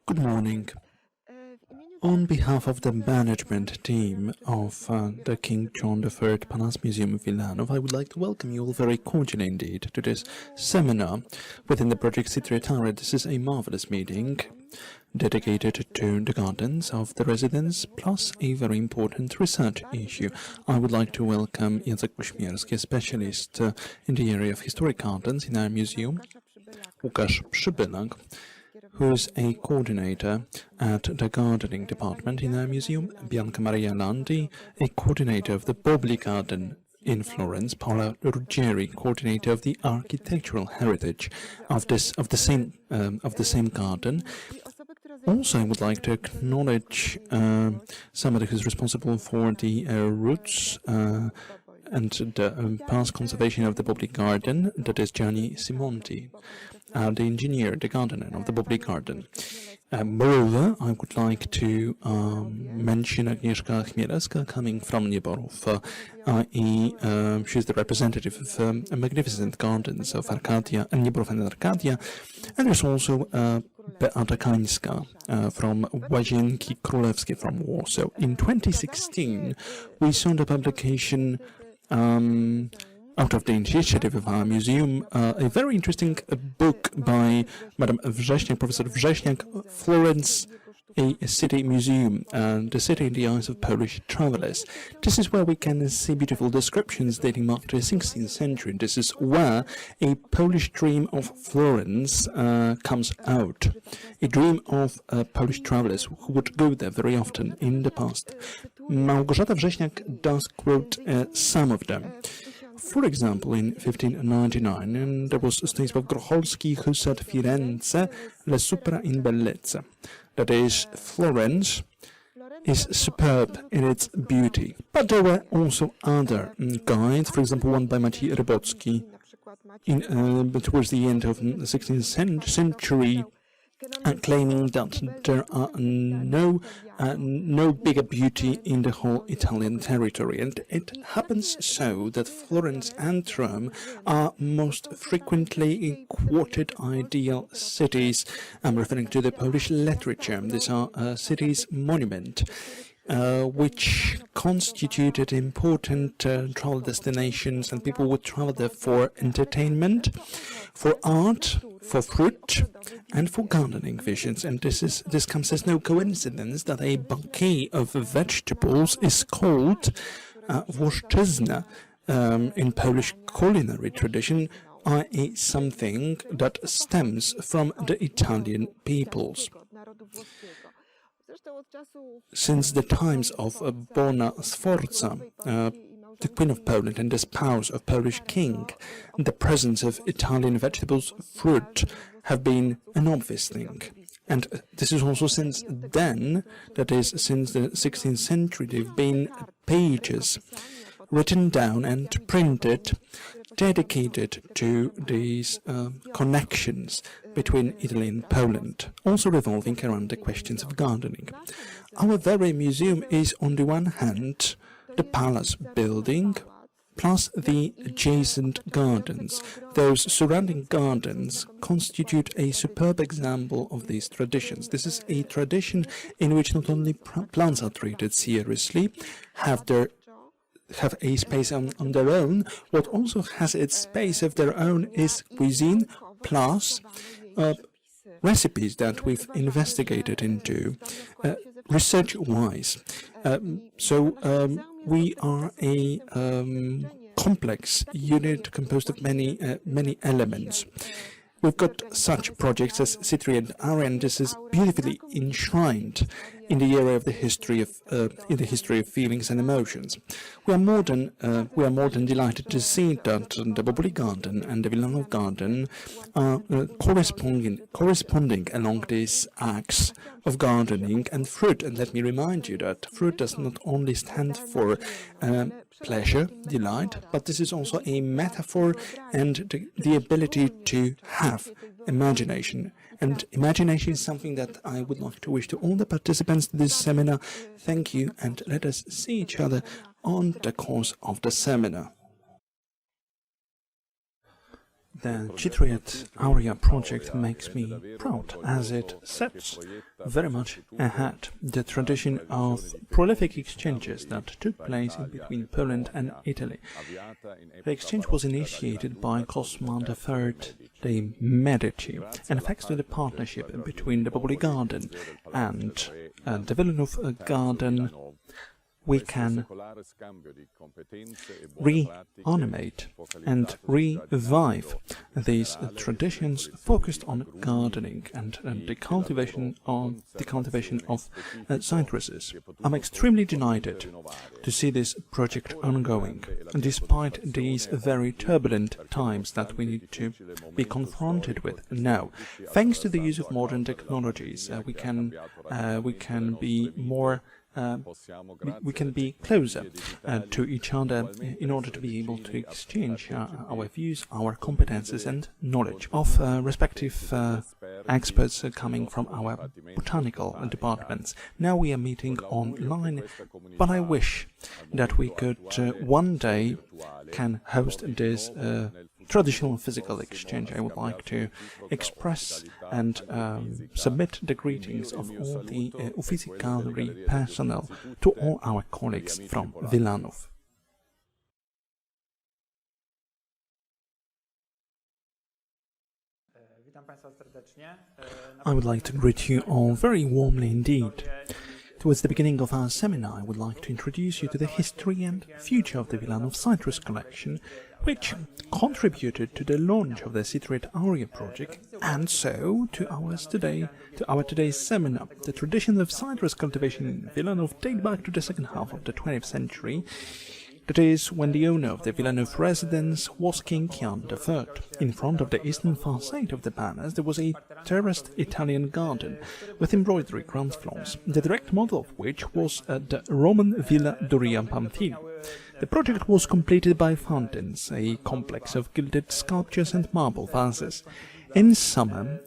Good morning. On behalf of the management team of the King John III Palace Museum of Wilanów, I would like to welcome you all very cordially indeed to this seminar within the project Citri. This is a marvelous meeting dedicated to the gardens of the residents, plus a very important research issue. I would like to welcome Jacek Kuśmierski, a specialist in the area of historic gardens in our museum, Łukasz Przybylak, who is a coordinator at the gardening department in our museum, Bianca Maria Landi, a coordinator of the Boboli Garden in Florence, Paola Ruggieri, coordinator of the architectural heritage of the same garden. Also, I would like to acknowledge somebody who's responsible for the roots and the past conservation of the Boboli Garden, that is Gianni Simonti, the engineer, the gardener of the Boboli Garden. Moreover, I would like to mention Agnieszka Chmielewska, coming from Nieborów. She's the representative of magnificent gardens of Arcadia and Nieborów and Arcadia. And there's also Beata Kańska from Łazienki Królewskie from Warsaw. In 2016, we saw the publication out of the initiative of our museum, a very interesting book by Madam Wrześniak, Professor Wrześniak, Florence, a city museum, the city in the eyes of Polish travelers. This is where we can see beautiful descriptions dating back to the 16th century. This is where a Polish dream of Florence comes out. A dream of Polish travelers who would go there very often in the past. Małgorzata Wrześniak does quote some of them. For example, in 1599, there was Stanisław Grocholski who said Firenze le supera in bellezza. That is, Florence is superb in its beauty. But there were also other guides, for example, one by Maciej Rybocki towards the end of the 16th century, claiming that there are no bigger beauty in the whole Italian territory. And it happens so that Florence and Rome are most frequently quoted ideal cities. I'm referring to the Polish literature. These are cities monument, which constituted important travel destinations, and people would travel there for entertainment, for art, for fruit, and for gardening visions. And this comes as no coincidence that a bouquet of vegetables is called włoszczyzna in Polish culinary tradition, i.e. something that stems from the Italian peoples. Since the times of Bona Sforza, the Queen of Poland and the spouse of Polish king, the presence of Italian vegetables, fruit, have been an obvious thing. And this is also since then, that is, since the 16th century, there have been pages written down and printed dedicated to these connections between Italy and Poland, also revolving around the questions of gardening. Our very museum is, on the one hand, the palace building, plus the adjacent gardens. Those surrounding gardens constitute a superb example of these traditions. This is a tradition in which not only plants are treated seriously, have a space on their own. What also has its space of their own is cuisine, plus recipes that we've investigated into research-wise. We are a complex unit composed of many elements. We've got such projects as Citri and Aurea, and this is beautifully enshrined in the area of the history of feelings and emotions. We are more than delighted to see that the Boboli Garden and the Wilanów Garden are corresponding along these acts of gardening and fruit. And let me remind you that fruit does not only stand for pleasure, delight, but this is also a metaphor and the ability to have imagination. And imagination is something that I would like to wish to all the participants to this seminar. Thank you, and let us see each other on the course of the seminar. The Citri at Aurea project makes me proud, as it sets very much ahead the tradition of prolific exchanges that took place in between Poland and Italy. The exchange was initiated by Cosmo III de' Medici, and thanks to the partnership between the Boboli Garden and the Wilanów Garden, we can reanimate and revive these traditions focused on gardening and the cultivation of citruses. I'm extremely delighted to see this project ongoing, despite these very turbulent times that we need to be confronted with now. Thanks to the use of modern technologies, we can be more we can be closer to each other in order to be able to exchange our views, our competences and knowledge of respective experts coming from our botanical departments. Now we are meeting online, but I wish that we could one day can host this traditional physical exchange. I would like to express and submit the greetings of all the Uffizi gallery personnel to all our colleagues from Wilanów. I would like to greet you all very warmly indeed. Towards the beginning of our seminar, I would like to introduce you to the history and future of the Wilanów citrus collection, which contributed to the launch of the Citri at Aurea project, and so to our today's seminar. The traditions of citrus cultivation in Wilanów date back to the second half of the 20th century. That is, when the owner of the Wilanów residence was King Jan III. In front of the eastern facade of the palace there was a terraced Italian garden with embroidery ground floors, the direct model of which was the Roman Villa Doria Pamphili. The project was completed by fountains, a complex of gilded sculptures and marble vases. In summer,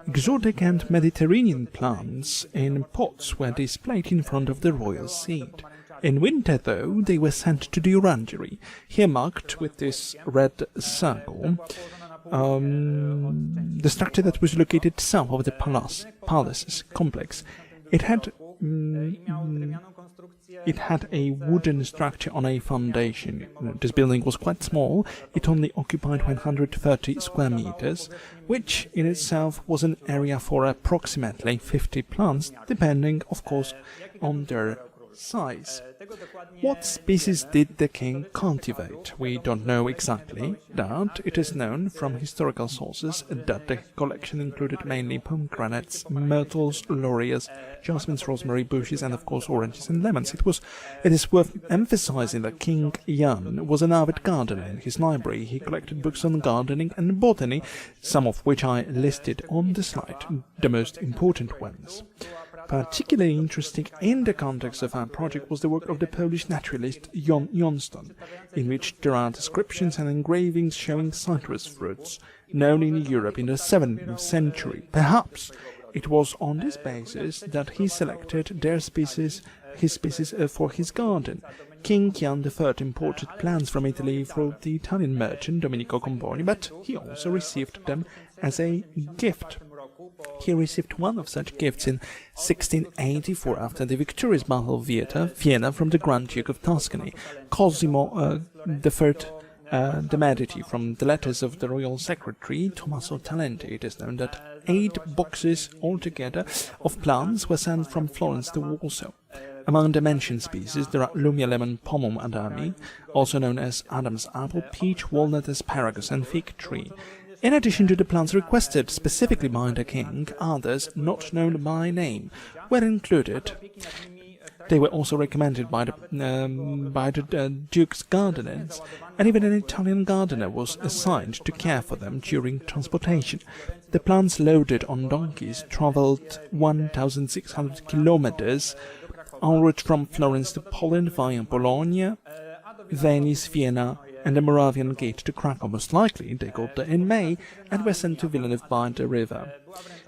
exotic and Mediterranean plants in pots were displayed in front of the royal seat. In winter, though, they were sent to the orangery, here marked with this red circle, the structure that was located south of the palace's complex. It had a wooden structure on a foundation. This building was quite small. It only occupied 130 square meters, which in itself was an area for approximately 50 plants, depending, of course, on their size. What species did the king cultivate? We don't know exactly. That it is known from historical sources that the collection included mainly pomegranates, myrtles, laurias, jasmines, rosemary bushes, and of course oranges and lemons. It is worth emphasizing that King Jan was an avid gardener. In his library he collected books on gardening and botany, some of which I listed on the slide, the most important ones. Particularly interesting in the context of our project was the work of the Polish naturalist Jan Johnston, in which there are descriptions and engravings showing citrus fruits, known in Europe in the 7th century. Perhaps it was on this basis that he selected his species for his garden. King Jan III imported plants from Italy for the Italian merchant Domenico Componi, but he also received them as a gift. He received one of such gifts in 1684 after the victorious Battle of Vienna from the Grand Duke of Tuscany, Cosimo III de' Medici. From the letters of the royal secretary, Tommaso Talenti, it is known that 8 boxes altogether of plants were sent from Florence to Warsaw. Among the mentioned species there are Lumia lemon pomum adami, also known as Adam's apple, peach, walnut, asparagus and fig tree. In addition to the plants requested specifically by the king, others, not known by name, were included. They were also recommended by the Duke's gardeners, and even an Italian gardener was assigned to care for them during transportation. The plants loaded on donkeys travelled 1,600 kilometers en route from Florence to Poland via Bologna, Venice, Vienna, and the Moravian Gate to Krakow. Most likely they got there in May and were sent to Wilanów by the river.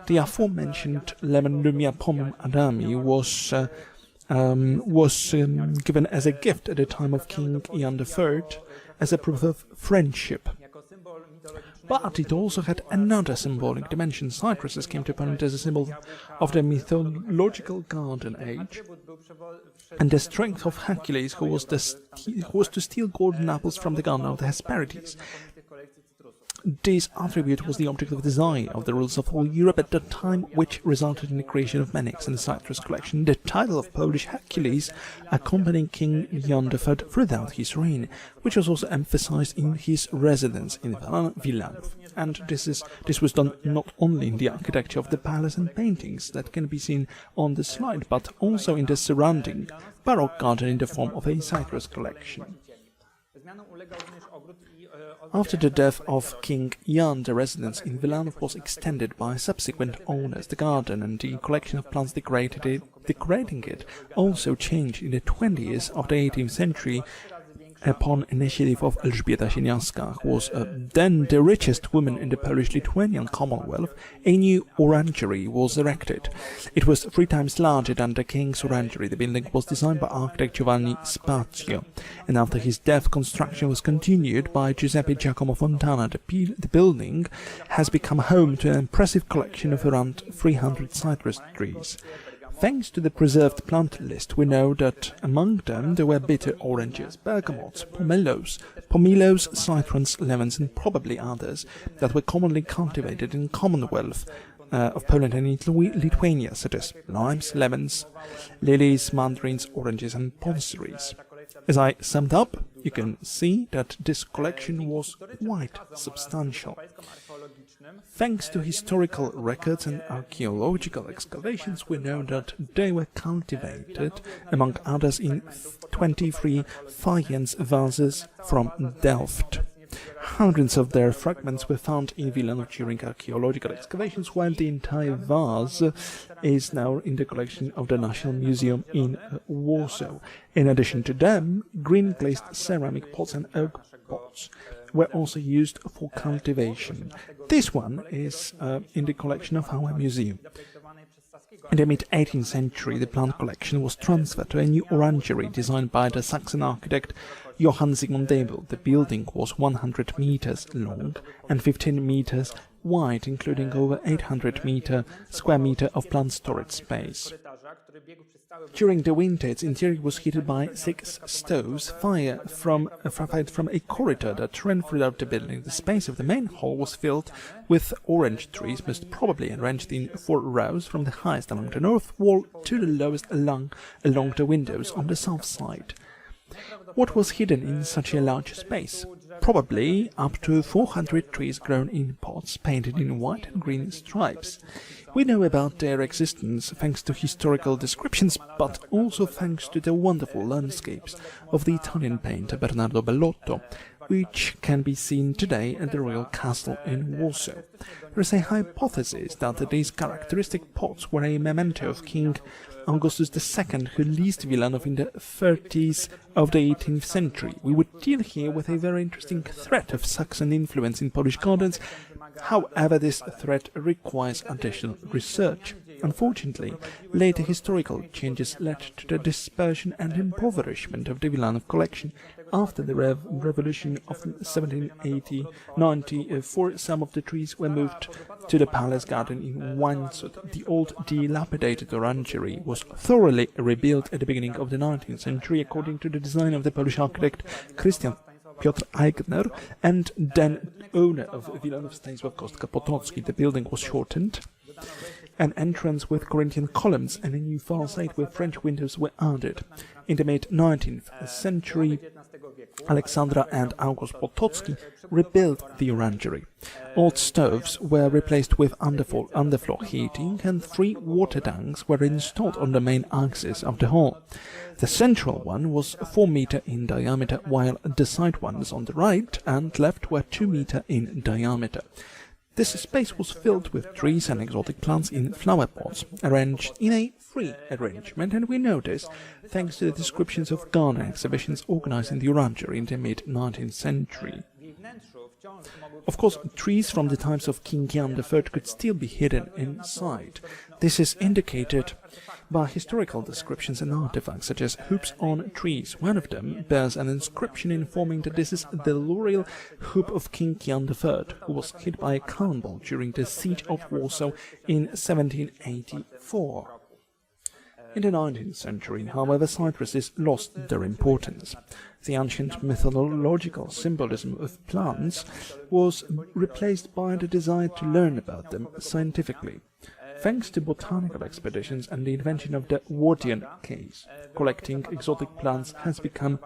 The aforementioned lemon Lumia pomum adami was given as a gift at the time of King Jan III as a proof of friendship. But it also had another symbolic dimension. Cypresses came to prominence as a symbol of the mythological Garden Age, and the strength of Hercules, who was to steal golden apples from the garden of the Hesperides. This attribute was the object of desire of the rulers of all Europe at that time, which resulted in the creation of Menix and the citrus collection. The title of Polish Hercules accompanied King Jan III throughout his reign, which was also emphasized in his residence in Wilanów. And this was done not only in the architecture of the palace and paintings that can be seen on the slide, but also in the surrounding Baroque garden in the form of a citrus collection. After the death of King Jan, the residence in Wilanów was extended by subsequent owners. The garden and the collection of plants decorating it also changed in the 20s of the 18th century upon initiative of Elżbieta Sieniawska, who was then the richest woman in the Polish-Lithuanian Commonwealth. A new orangery was erected. It was 3 times larger than the King's Orangery. The building was designed by architect Giovanni Spazio, and after his death, construction was continued by Giuseppe Giacomo Fontana. The building has become home to an impressive collection of around 300 citrus trees. Thanks to the preserved plant list, we know that among them there were bitter oranges, bergamots, pomelos, citrons, lemons, and probably others that were commonly cultivated in Commonwealth of Poland and Lithuania, such as limes, lemons, lilies, mandarins, oranges, and ponceries. As I summed up, you can see that this collection was quite substantial. Thanks to historical records and archaeological excavations, we know that they were cultivated, among others, in 23 faience vases from Delft. Hundreds of their fragments were found in Wilanów during archaeological excavations, while the entire vase is now in the collection of the National Museum in Warsaw. In addition to them, green glazed ceramic pots and oak pots were also used for cultivation. This one is in the collection of our museum. In the mid-18th century, the plant collection was transferred to a new orangery designed by the Saxon architect Johann Sigmund Debel. The building was 100 meters long and 15 meters wide, including over 800 square meter of plant storage space. During the winter, its interior was heated by 6 stoves, fired from a corridor that ran throughout the building. The space of the main hall was filled with orange trees, most probably arranged in 4 rows from the highest along the north wall to the lowest along the windows on the south side. What was hidden in such a large space? Probably up to 400 trees grown in pots, painted in white and green stripes. We know about their existence thanks to historical descriptions, but also thanks to the wonderful landscapes of the Italian painter Bernardo Bellotto, which can be seen today at the Royal Castle in Warsaw. There is a hypothesis that these characteristic pots were a memento of King Augustus II, who leased Wilanów in the 30s of the 18th century. We would deal here with a very interesting thread of Saxon influence in Polish gardens. However, this thread requires additional research. Unfortunately, later historical changes led to the dispersion and impoverishment of the Wilanów collection. After the revolution of 1790, some of the trees were moved to the palace garden in Weinzut. The old dilapidated orangery was thoroughly rebuilt at the beginning of the 19th century according to the design of the Polish architect Christian Piotr Eigner and then owner of Wilanów Stanisław Kostka-Potocki. The building was shortened. An entrance with Corinthian columns and a new facade with French windows were added. In the mid-19th century, Alexandra and August Potocki rebuilt the orangery. Old stoves were replaced with underfloor heating, and 3 water tanks were installed on the main axis of the hall. The central one was 4 meters in diameter, while the side ones on the right and left were 2 meters in diameter. This space was filled with trees and exotic plants in flower pots, arranged in a free arrangement, and we know this thanks to the descriptions of garden exhibitions organized in the orangery in the mid-19th century. Of course, trees from the times of King Jan III could still be hidden inside. This is indicated by historical descriptions and artifacts, such as hoops on trees. One of them bears an inscription informing that this is the laurel hoop of King Jan III, who was hit by a cannonball during the siege of Warsaw in 1784. In the 19th century, however, cypresses lost their importance. The ancient mythological symbolism of plants was replaced by the desire to learn about them scientifically. Thanks to botanical expeditions and the invention of the Wardian case, collecting exotic plants has become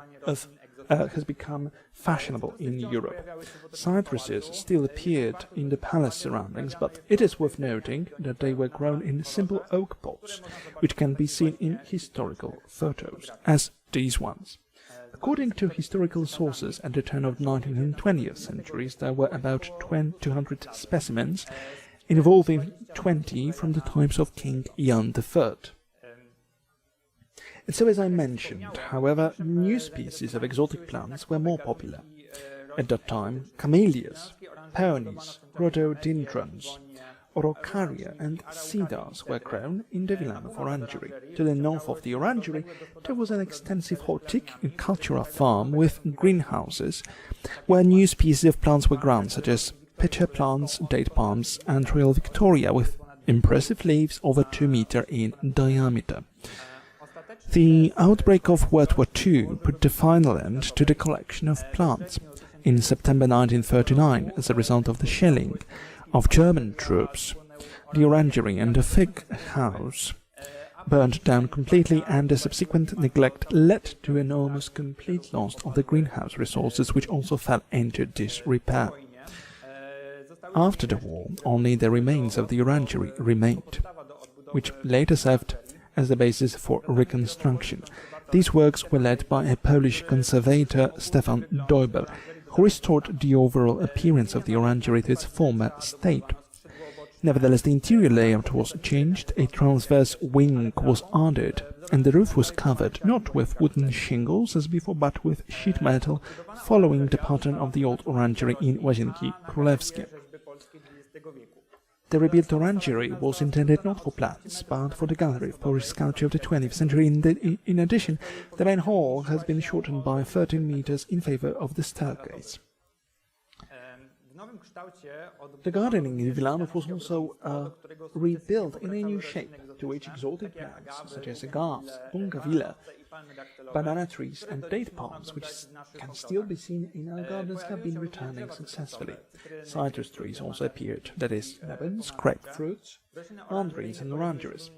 fashionable in Europe. Cypresses still appeared in the palace surroundings, but it is worth noting that they were grown in simple oak pots, which can be seen in historical photos, as these ones. According to historical sources, at the turn of the 19th and 20th centuries, there were about 200 specimens, involving 20 from the times of King Jan III. And so, as I mentioned, however, new species of exotic plants were more popular. At that time, camellias, peonies, rhododendrons, araucaria and cedars were grown in the Wilanów Orangery. To the north of the orangery, there was an extensive horticultural farm with greenhouses, where new species of plants were grown, such as pitcher plants, date palms, and Royal Victoria, with impressive leaves over 2 meters in diameter. The outbreak of World War II put the final end to the collection of plants. In September 1939, as a result of the shelling of German troops, the orangery and the fig house burned down completely, and the subsequent neglect led to an almost complete loss of the greenhouse resources, which also fell into disrepair. After the war, only the remains of the orangery remained, which later served as the basis for reconstruction. These works were led by a Polish conservator, Stefan Deubel, who restored the overall appearance of the orangery to its former state. Nevertheless, the interior layout was changed, a transverse wing was added, and the roof was covered not with wooden shingles as before, but with sheet metal, following the pattern of the old orangery in Łazienki Królewskie. The rebuilt orangery was intended not for plants, but for the gallery of Polish sculpture of the 20th century. In addition, the main hall has been shortened by 13 meters in favor of the staircase. The gardening in Wilanów was also rebuilt in a new shape, to which exotic plants such as agaves, bougainvillea, banana trees and date palms, which can still be seen in our gardens, have been returning successfully. Citrus trees also appeared, that is, lemons, grapefruits, mandarins and orangeries.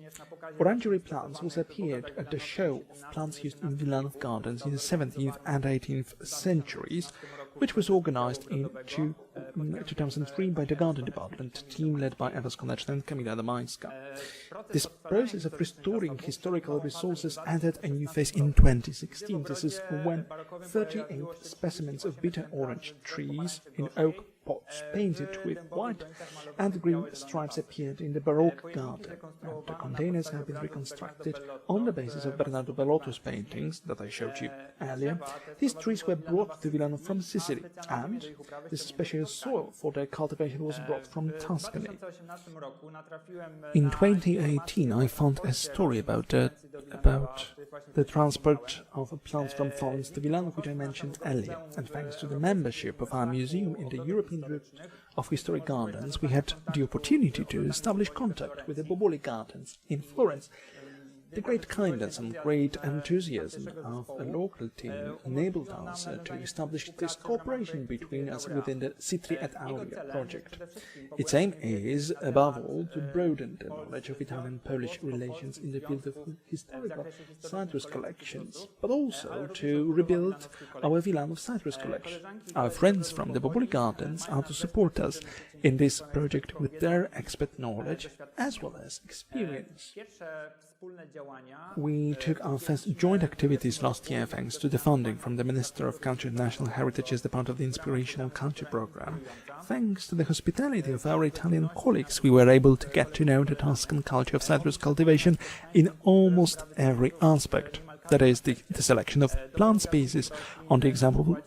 Orangery plants also appeared at the show of plants used in Wilanów Gardens in the 17th and 18th centuries, which was organized in 2003 by the Garden Department team led by Ewa Skoneczna and Kamila Domańska. This process of restoring historical resources added a new phase in 2016. This is when 38 specimens of bitter orange trees in oak pots painted with white and green stripes appeared in the Baroque garden, and the containers have been reconstructed on the basis of Bernardo Bellotto's paintings that I showed you earlier. These trees were brought to Wilanów from Sicily, and the special soil for their cultivation was brought from Tuscany. In 2018, I found a story about the transport of plants from Florence to Wilanów, which I mentioned earlier, and thanks to the membership of our museum in the European Group of Historic Gardens, we had the opportunity to establish contact with the Boboli Gardens in Florence. The great kindness and great enthusiasm of a local team enabled us to establish this cooperation between us within the Citri et Aurea project. Its aim is, above all, to broaden the knowledge of Italian-Polish relations in the field of historical citrus collections, but also to rebuild our Wilanów citrus collection. Our friends from the Boboli Gardens are to support us in this project with their expert knowledge as well as experience. We took our first joint activities last year thanks to the funding from the Minister of Culture and National Heritage as the part of the Inspirational Culture Programme. Thanks to the hospitality of our Italian colleagues, we were able to get to know the Tuscan culture of citrus cultivation in almost every aspect. that is, the selection of plant species on the example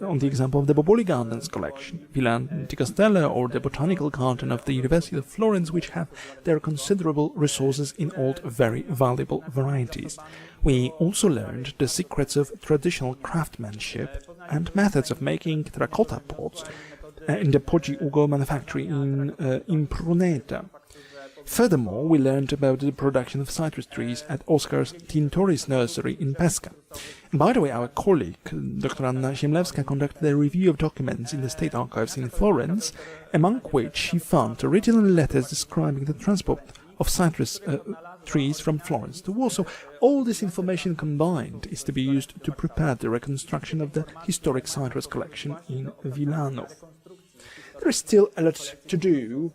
of the Boboli Gardens collection, Villa di Castello, or the Botanical Garden of the University of Florence, which have their considerable resources in old, very valuable varieties. We also learned the secrets of traditional craftsmanship and methods of making terracotta pots in the Poggi Ugo manufactory in Impruneta. Furthermore, we learned about the production of citrus trees at Oscar's Tintoris nursery in Pesca. And by the way, our colleague, Dr. Anna Chmielewska, conducted a review of documents in the State Archives in Florence, among which she found original letters describing the transport of citrus trees from Florence to Warsaw. All this information combined is to be used to prepare the reconstruction of the historic citrus collection in Wilanów. There is still a lot to do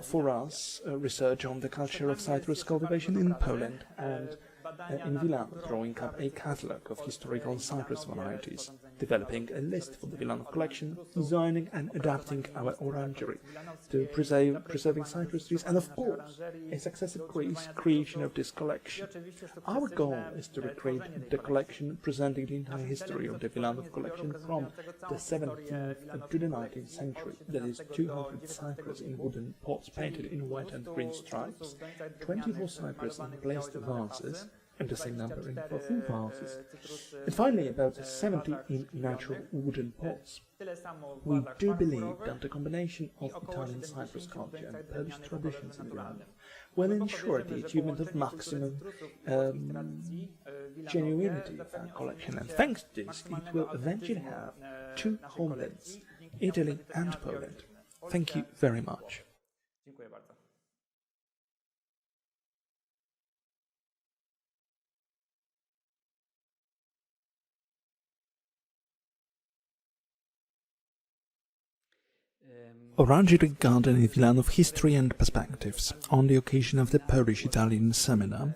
for us, research on the culture of citrus cultivation in Poland and in Wilanów, drawing up a catalogue of historical citrus varieties, developing a list for the Wilanów collection, designing and adapting our orangery to preserving citrus trees, and of course, a successive creation of this collection. Our goal is to recreate the collection, presenting the entire history of the Wilanów collection from the 17th to the 19th century. That is 200 cypress in wooden pots painted in white and green stripes, 24 cypress in glazed vases, and the same number in profile vases, and finally about 70 in natural wooden pots. We do believe that the combination of Italian cypress culture and Polish traditions in Wilanów will ensure the achievement of maximum genuinity of our collection, and thanks to this, it will eventually have two homelands, Italy and Poland. Thank you very much. Orangery Garden in Wilanów History and Perspectives, on the occasion of the Polish-Italian seminar,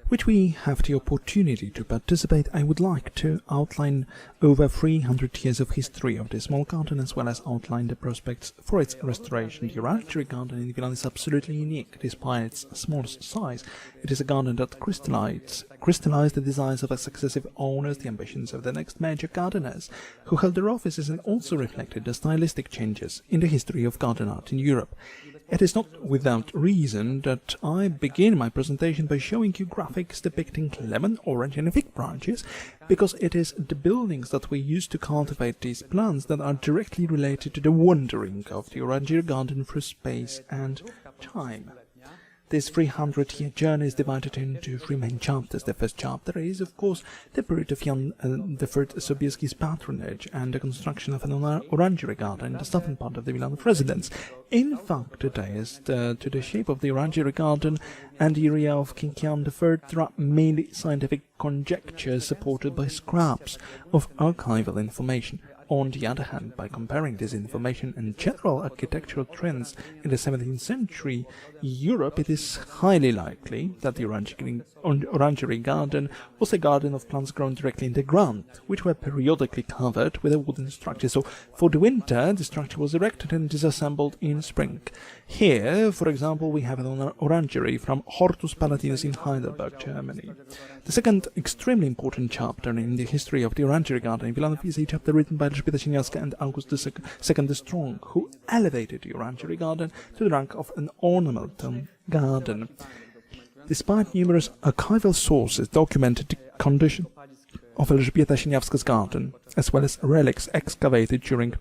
which we have the opportunity to participate. I would like to outline over 300 years of history of this small garden, as well as outline the prospects for its restoration. The Orangery Garden in Wilanów is absolutely unique. Despite its small size, it is a garden that crystallized the desires of its successive owners, the ambitions of the next major gardeners who held their offices, and also reflected the stylistic changes in the history of garden art in Europe. It is not without reason that I begin my presentation by showing you graphics depicting lemon, orange and fig branches, because it is the buildings that we use to cultivate these plants that are directly related to the wandering of the Orangery Garden through space and time. This 300-year journey is divided into three main chapters. The first chapter is, of course, the period of Jan I Sobieski's patronage and the construction of an orangery garden in the southern part of the Wilanów residence. In fact, today, as to the shape of the orangery garden and the area of King Jan III, there are mainly scientific conjectures supported by scraps of archival information. On the other hand, by comparing this information and general architectural trends in the 17th century Europe, it is highly likely that the orangery garden was a garden of plants grown directly in the ground, which were periodically covered with a wooden structure. So, for the winter, the structure was erected and disassembled in spring. Here, for example, we have an orangery from Hortus Palatinus in Heidelberg, Germany. The second extremely important chapter in the history of the orangery garden in Wilanów is a chapter written by Elżbieta Sieniawska and August II the Strong, who elevated the orangery garden to the rank of an ornamental garden. Despite numerous archival sources documented the condition of Elżbieta Sieniawska's garden, as well as relics excavated during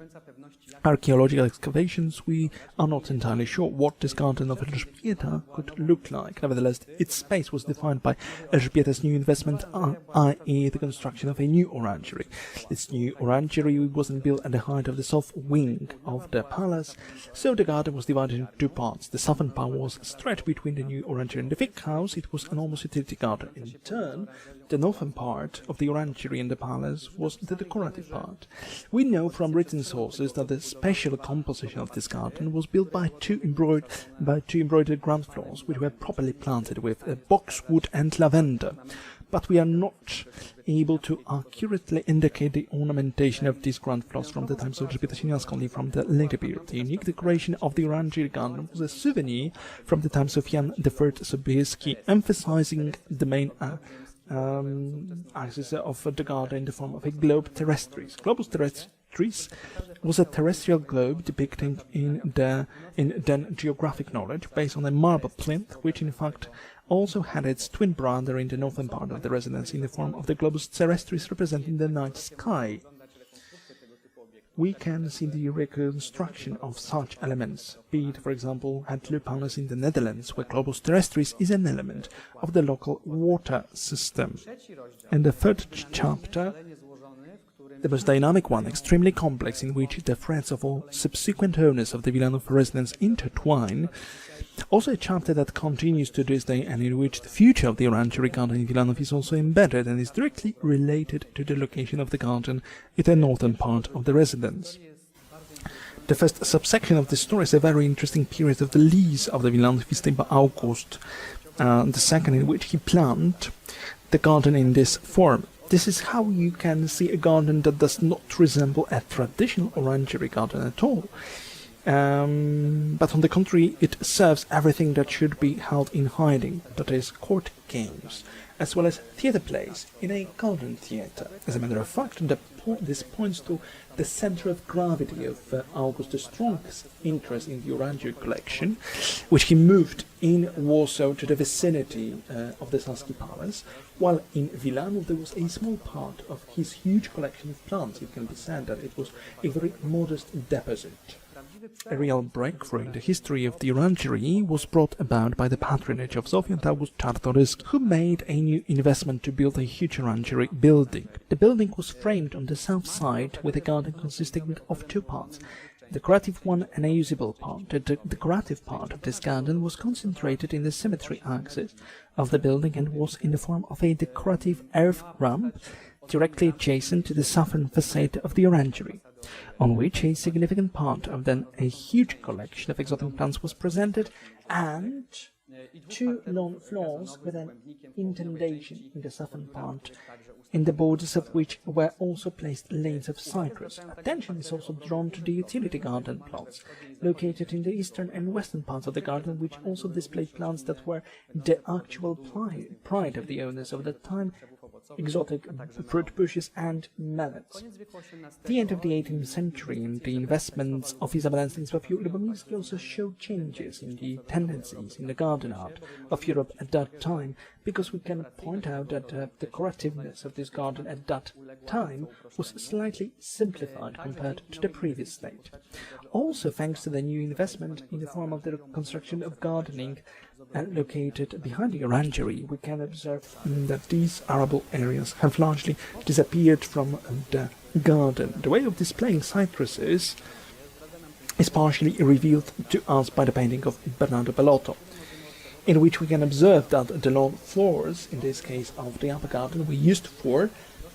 archaeological excavations, we are not entirely sure what this garden of Elżbieta could look like. Nevertheless, its space was defined by Elżbieta's new investment, i.e. the construction of a new orangery. This new orangery wasn't built at the height of the south wing of the palace, so the garden was divided into two parts. The southern part was stretched between the new orangery and the fig house. It was an almost utility garden. In turn, the northern part of the orangery and the palace was the decorative part. We know from written sources that the special composition of this garden was built by two embroidered ground floors, which were properly planted with boxwood and lavender. But we are not able to accurately indicate the ornamentation of these ground floors from the times of Elżbieta Sieniawska, only from the later period. The unique decoration of the orangery garden was a souvenir from the times of Jan I Sobieski, emphasizing the main axis of the garden in the form of a globe terrestris. Globus terrestris was a terrestrial globe depicting in then geographic knowledge based on a marble plinth, which in fact also had its twin brother in the northern part of the residence in the form of the globus terrestris representing the night sky. We can see the reconstruction of such elements, be it, for example, at Le Palace in the Netherlands, where globus terrestris is an element of the local water system. In the third chapter, the most dynamic one, extremely complex, in which the threads of all subsequent owners of the Wilanów residence intertwine, also a chapter that continues to this day and in which the future of the Orangery Garden in Wilanów is also embedded and is directly related to the location of the garden in the northern part of the residence. The first subsection of this story is a very interesting period of the lease of the Wilanów by August, the second in which he planned the garden in this form. This is how you can see a garden that does not resemble a traditional orangery garden at all. But on the contrary, it serves everything that should be held in hiding, that is, court games, as well as theatre plays in a garden theatre. As a matter of fact, this points to the center of gravity of August's strongest interest in the orangery collection, which he moved in Warsaw to the vicinity of the Saski Palace, while in Wilanów there was a small part of his huge collection of plants. It can be said that it was a very modest deposit. A real breakthrough in the history of the orangery was brought about by the patronage of Zofia and August Czartoryski, who made a new investment to build a huge orangery building. The building was framed on the south side with a garden consisting of two parts, a decorative one and a usable part. The decorative part of this garden was concentrated in the symmetry axis of the building and was in the form of a decorative earth ramp directly adjacent to the southern facade of the orangery, on which a significant part of then a huge collection of exotic plants was presented, and two long floors with an indentation in the southern part, in the borders of which were also placed lanes of cypress. Attention is also drawn to the utility garden plots, located in the eastern and western parts of the garden, which also displayed plants that were the actual pride of the owners of the time, exotic fruit bushes and melons. The end of the 18th century and the investments of Izabela and Stanisław Lubomirski also showed changes in the tendencies in the garden art of Europe at that time, because we can point out that the decorativeness of this garden at that time was slightly simplified compared to the previous state. Also thanks to the new investment in the form of the construction of gardening located behind the orangery, we can observe that these arable areas have largely disappeared from the garden. The way of displaying cypresses is partially revealed to us by the painting of Bernardo Bellotto, in which we can observe that the long floors, in this case of the upper garden, were used for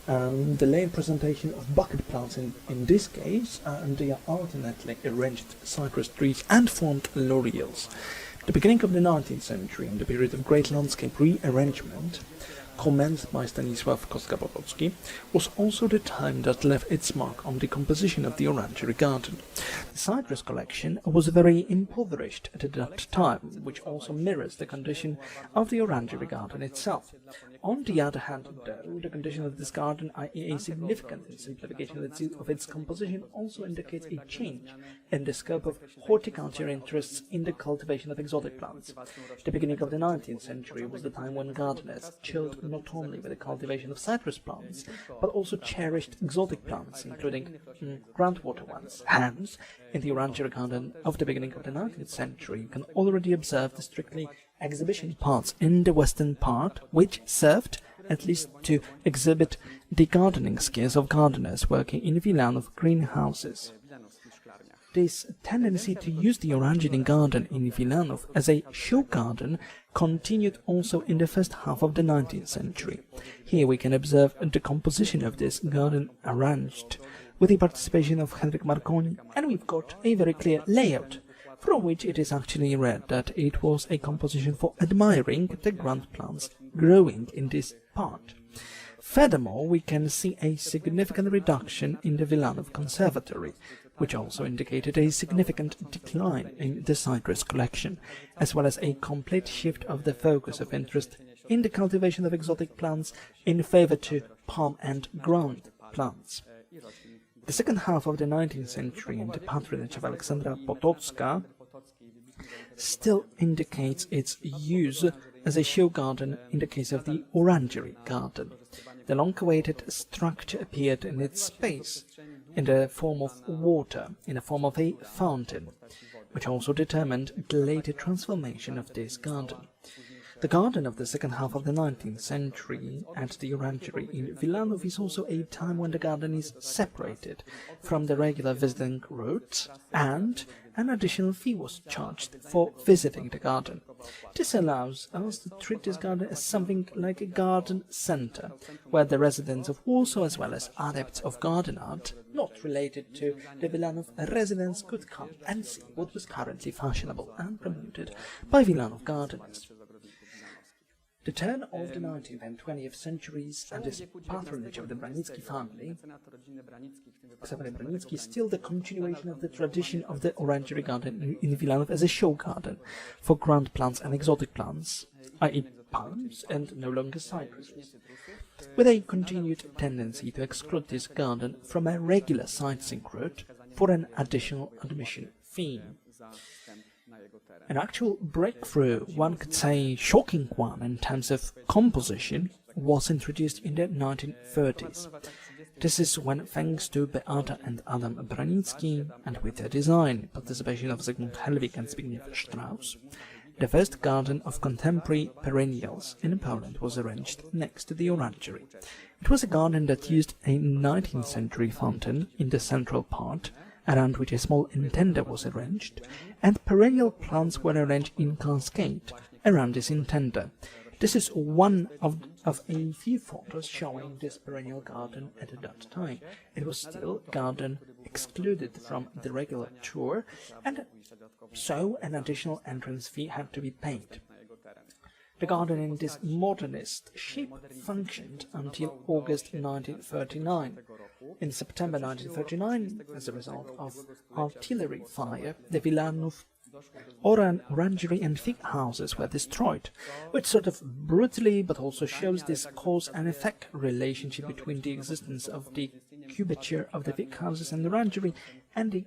the laid presentation of bucket plants in this case, and they are alternately arranged cypress trees and formed laurels. The beginning of the 19th century, and the period of great landscape rearrangement, commenced by Stanisław Kostka-Powocki, was also the time that left its mark on the composition of the orangery garden. The cypress collection was very impoverished at that time, which also mirrors the condition of the orangery garden itself. On the other hand, though, the condition of this garden, i.e. a significant simplification of its composition, also indicates a change in the scope of horticulture interests in the cultivation of exotic plants. The beginning of the 19th century was the time when gardeners chilled not only with the cultivation of cypress plants, but also cherished exotic plants, including groundwater ones. Hence, in the orangery garden of the beginning of the 19th century, you can already observe the strictly exhibition parts in the western part, which served at least to exhibit the gardening skills of gardeners working in Wilanów greenhouses. This tendency to use the orangery garden in Wilanów as a show garden continued also in the first half of the 19th century. Here we can observe the composition of this garden arranged with the participation of Henryk Marconi, and we've got a very clear layout, from which it is actually read that it was a composition for admiring the grand plants growing in this part. Furthermore, we can see a significant reduction in the Wilanów Conservatory, which also indicated a significant decline in the cypress collection, as well as a complete shift of the focus of interest in the cultivation of exotic plants in favor to palm and ground plants. The second half of the 19th century and the patronage of Aleksandra Potocka still indicates its use as a show garden in the case of the Orangery Garden. The long-awaited structure appeared in its space in the form of water, in the form of a fountain, which also determined the later transformation of this garden. The garden of the second half of the 19th century at the Orangery in Wilanów is also a time when the garden is separated from the regular visiting routes, and an additional fee was charged for visiting the garden. This allows us to treat this garden as something like a garden centre, where the residents of Warsaw, as well as adepts of garden art, not related to the Wilanów residents, could come and see what was currently fashionable and promoted by Wilanów gardeners. The turn of the 19th and 20th centuries and this patronage of the Branicki family, is still the continuation of the tradition of the Orangery Garden in Wilanów as a show garden for ground plants and exotic plants, i.e. palms and no longer cypresses, with a continued tendency to exclude this garden from a regular sightseeing route for an additional admission fee. An actual breakthrough, one could say shocking one in terms of composition, was introduced in the 1930s. This is when, thanks to Beata and Adam Branicki, and with their design, participation of Zygmunt Helwig and Zbigniew Strauss, the first garden of contemporary perennials in Poland was arranged next to the Orangery. It was a garden that used a 19th century fountain in the central part, around which a small intender was arranged, and perennial plants were arranged in cascade around this intender. This is one of a few photos showing this perennial garden at that time. It was still a garden excluded from the regular tour, and so an additional entrance fee had to be paid. The garden in this modernist shape functioned until August 1939. In September 1939, as a result of artillery fire, the Wilanów Orangery and fig houses were destroyed, which sort of brutally but also shows this cause and effect relationship between the existence of the cubature of the fig houses and the orangery and the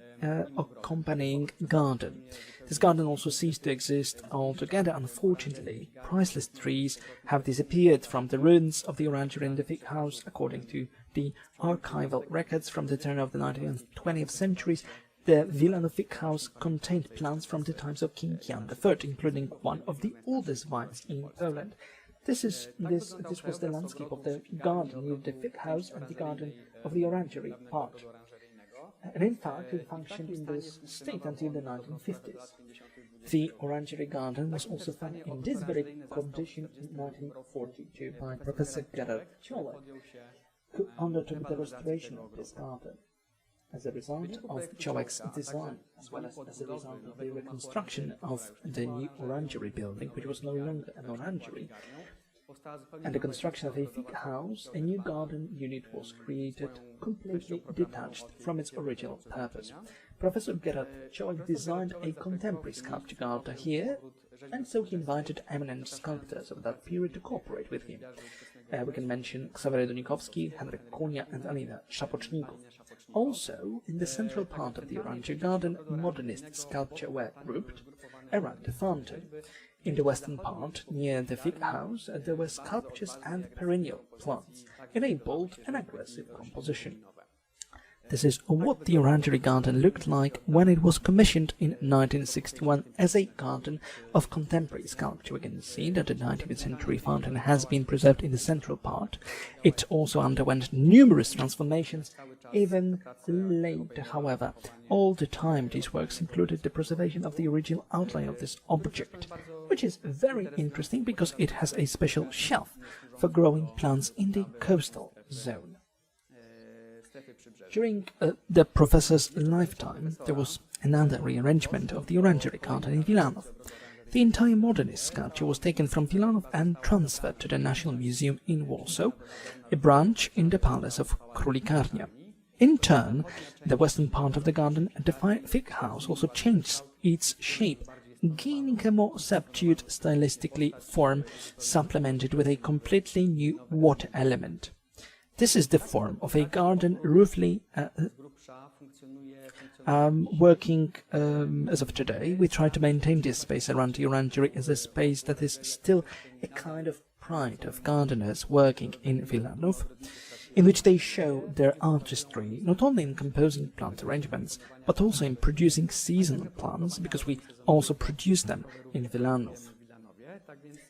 accompanying garden. This garden also ceased to exist altogether, unfortunately. Priceless trees have disappeared from the ruins of the orangery and the fig house. According to the archival records from the turn of the 19th and 20th centuries, the Wilanów fig house contained plants from the times of King Jan III, including one of the oldest vines in Poland. This was the landscape of the garden with the fig house and the garden of the Orangery Park. And in fact, it functioned in this state until the 1950s. The Orangery Garden was also found in this very condition in 1942 by Professor Gerard Ciolek, who undertook the restoration of this garden. As a result of Ciolek's design, as well as a result of the reconstruction of the new Orangery building, which was no longer an orangery, and the construction of a fig house, a new garden unit was created, completely detached from its original purpose. Professor Gerard Ciolek designed a contemporary sculpture garden here, and so he invited eminent sculptors of that period to cooperate with him. We can mention Ksawery Donikowski, Henryk Konia, and Alina Szapocznikow. Also, in the central part of the Orangery Garden, modernist sculpture were grouped around the fountain. In the western part, near the fig house, there were sculptures and perennial plants in a bold and aggressive composition. This is what the Orangery Garden looked like when it was commissioned in 1961 as a garden of contemporary sculpture. We can see that the 19th century fountain has been preserved in the central part. It also underwent numerous transformations, even later, however. All the time these works included the preservation of the original outline of this object, which is very interesting because it has a special shelf for growing plants in the coastal zone. During the professor's lifetime, there was another rearrangement of the Orangery Garden in Wilanów. The entire modernist sculpture was taken from Wilanów and transferred to the National Museum in Warsaw, a branch in the palace of Króla. In turn, the western part of the garden, the fig house, also changed its shape gaining a more subdued stylistically form, supplemented with a completely new water element. This is the form of a garden roughly working as of today. We try to maintain this space around the orangery as a space that is still a kind of pride of gardeners working in Wilanów, in which they show their artistry not only in composing plant arrangements, but also in producing seasonal plants, because we also produce them in Wilanów.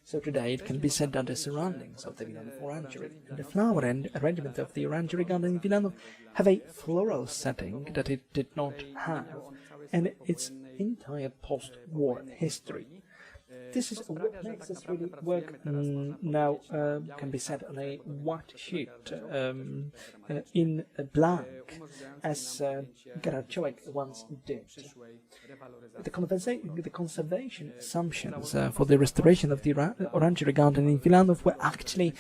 So today it can be said that the surroundings of the Wilanów Orangery and the flower and arrangement of the Orangery Garden in Wilanów have a floral setting that it did not have in its entire post-war history. This is what makes us really work now, can be said, on a white sheet in black, as Gerard Ciołek once did. The conservation assumptions for the restoration of the Orangery Garden in Wilanów were actually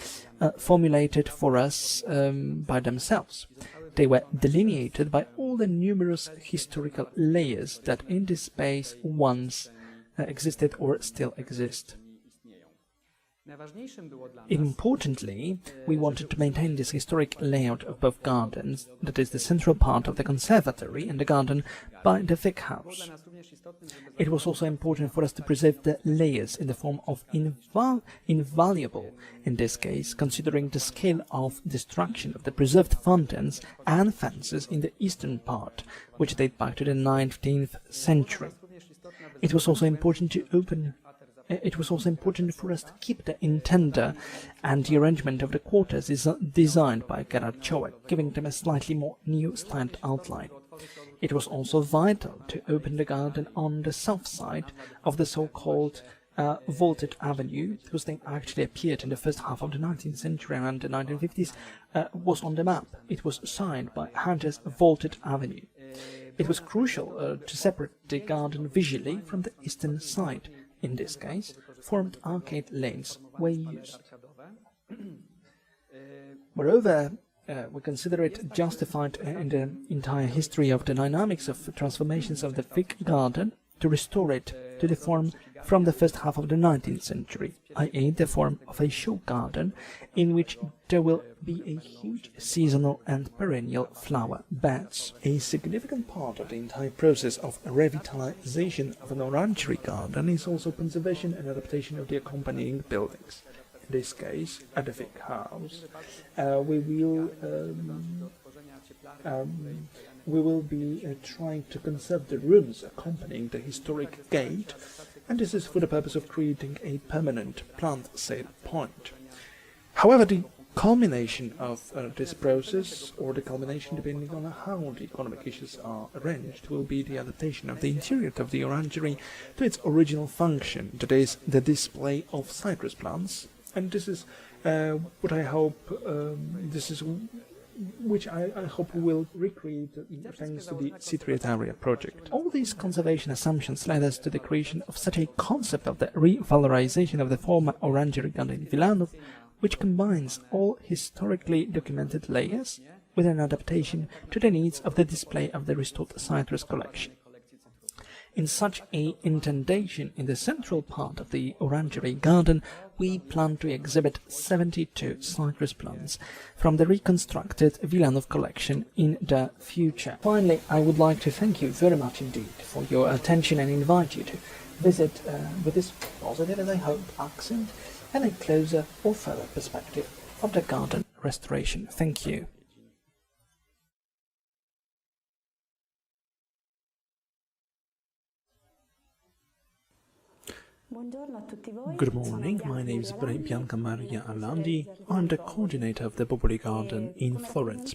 formulated for us by themselves. They were delineated by all the numerous historical layers that in this space once existed or still exist. Importantly, we wanted to maintain this historic layout of both gardens, that is the central part of the conservatory and the garden by the Vic House. It was also important for us to preserve the layers in the form of invaluable, in this case, considering the scale of destruction of the preserved fountains and fences in the eastern part, which date back to the 19th century. It was also important for us to keep the intender and the arrangement of the quarters designed by Gerard Ciołek, giving them a slightly more new-styled outline. It was also vital to open the garden on the south side of the so-called Vaulted Avenue, whose name actually appeared in the first half of the 19th century and the 1950s, was on the map. It was signed by Hunter's Vaulted Avenue. It was crucial to separate the garden visually from the eastern side. In this case, formed arcade lanes were used. Moreover, we consider it justified in the entire history of the dynamics of transformations of the Vic Garden to restore it to the form from the first half of the 19th century, i.e. the form of a show garden in which there will be a huge seasonal and perennial flower beds. A significant part of the entire process of revitalization of an orangery garden is also conservation and adaptation of the accompanying buildings. In this case, at the Vic House, we will be trying to conserve the rooms accompanying the historic gate, and this is for the purpose of creating a permanent plant sale point. However, the culmination of this process, or the culmination depending on how the economic issues are arranged, will be the adaptation of the interior of the orangery to its original function, that is, the display of citrus plants, and this is what I hope, which I hope we will recreate thanks to the Citri area project. All these conservation assumptions led us to the creation of such a concept of the revalorization of the former Orangery Garden in Wilanów, which combines all historically documented layers with an adaptation to the needs of the display of the restored citrus collection. In such a indentation in the central part of the Orangery Garden, we plan to exhibit 72 citrus plants from the reconstructed Wilanów collection in the future. Finally, I would like to thank you very much indeed for your attention and invite you to visit with this positive, and I hope, accent and a closer or further perspective of the garden restoration. Thank you. Good morning, my name is Bianca Maria Landi. I'm the coordinator of the Boboli Garden in Florence.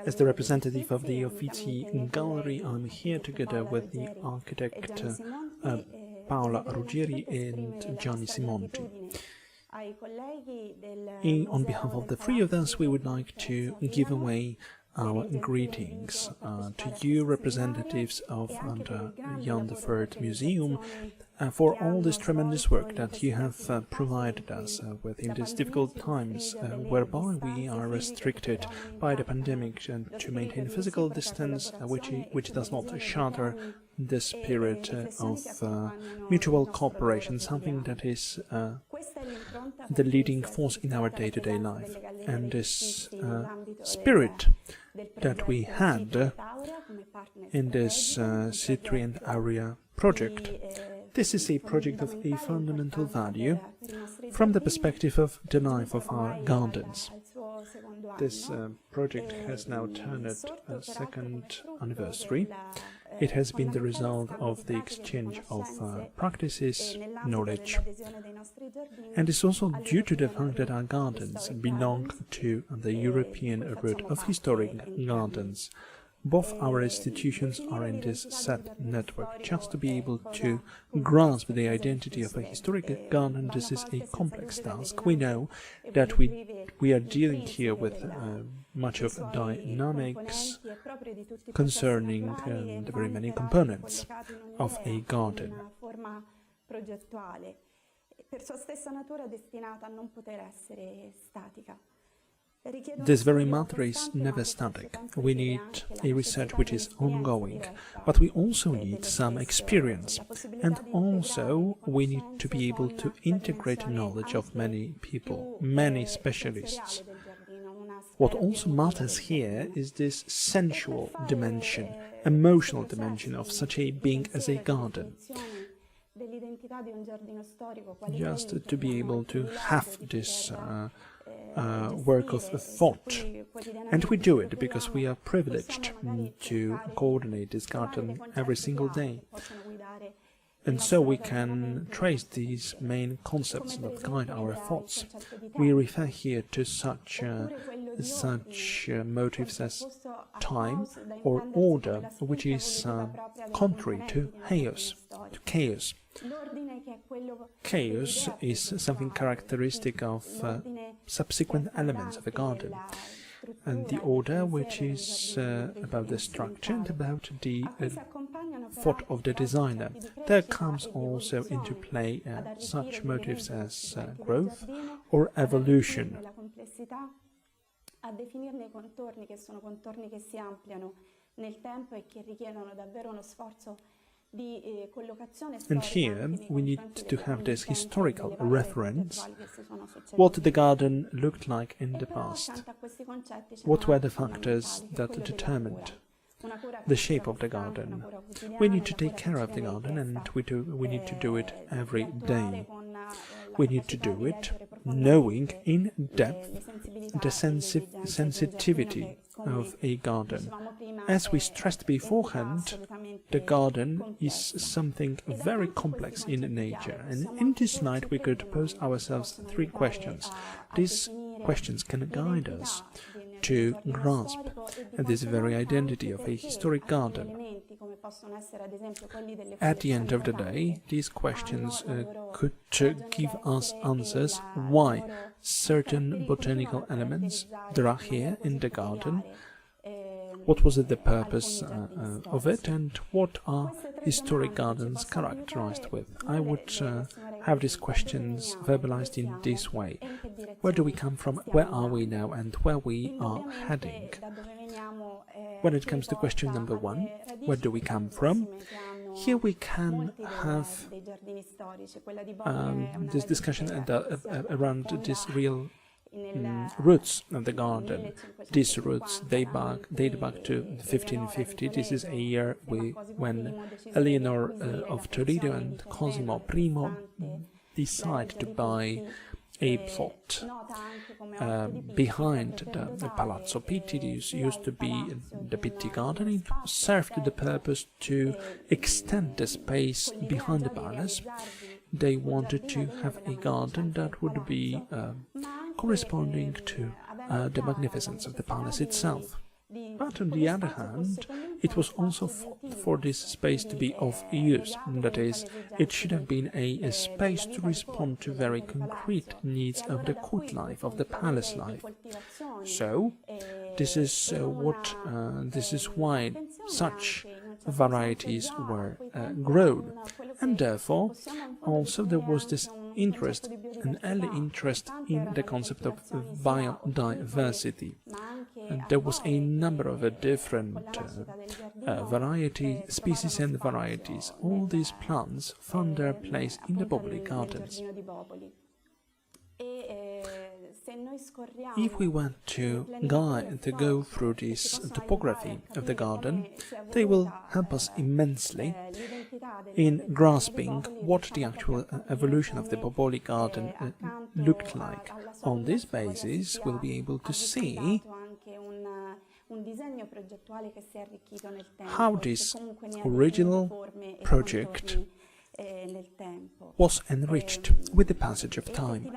As the representative of the Uffizi gallery, I'm here together with the architect Paola Ruggieri and Gianni Simonti. On behalf of the three of us, we would like to give away our greetings to you, representatives of the Jan III Museum, for all this tremendous work that you have provided us with in these difficult times, whereby we are restricted by the pandemic to maintain physical distance, which does not shatter the spirit of mutual cooperation, something that is the leading force in our day-to-day life. And this spirit that we had in this Citri and Aurea project, this is a project of a fundamental value from the perspective of the life of our gardens. This project has now turned its second anniversary. It has been the result of the exchange of practices, knowledge, and it's also due to the fact that our gardens belong to the European route of historic gardens. Both our institutions are in this set network. Just to be able to grasp the identity of a historic garden, this is a complex task. We know that we are dealing here with much of dynamics concerning the very many components of a garden. This very matter is never static. We need a research which is ongoing, but we also need some experience, and also we need to be able to integrate knowledge of many people, many specialists. What also matters here is this sensual dimension, emotional dimension of such a being as a garden. Just to be able to have this work of thought, and we do it because we are privileged to coordinate this garden every single day, and so we can trace these main concepts that guide our thoughts. We refer here to such motives as time or order, which is contrary to chaos. Chaos is something characteristic of subsequent elements of a garden, and the order, which is about the structure and about the thought of the designer. There comes also into play such motives as growth or evolution. And here we need to have this historical reference, what the garden looked like in the past, what were the factors that determined the shape of the garden. We need to take care of the garden, and we need to do it every day. We need to do it knowing in depth the sensitivity of a garden. As we stressed beforehand, the garden is something very complex in nature, and in this light we could pose ourselves three questions. These questions can guide us to grasp this very identity of a historic garden. At the end of the day, these questions could give us answers why certain botanical elements there are here in the garden, what was the purpose of it, and what are historic gardens characterized with. I would have these questions verbalized in this way. Where do we come from, where are we now, and where we are heading? When it comes to question number one, where do we come from? Here we can have this discussion around this real roots of the garden. These roots date back to 1550. This is a year when Eleanor of Toledo and Cosimo I decide to buy a plot behind the Palazzo Pitti. This used to be the Pitti garden. It served the purpose to extend the space behind the palace. They wanted to have a garden that would be corresponding to the magnificence of the palace itself. But on the other hand, it was also for this space to be of use. That is, it should have been a space to respond to very concrete needs of the court life, of the palace life. So, this is why such varieties were grown. And therefore, also there was this interest, an early interest in the concept of biodiversity. And there was a number of different species and varieties. All these plants found their place in the Boboli Gardens. If we want to go through this topography of the garden, they will help us immensely in grasping what the actual evolution of the Boboli Garden looked like. On this basis, we'll be able to see how this original project was enriched with the passage of time.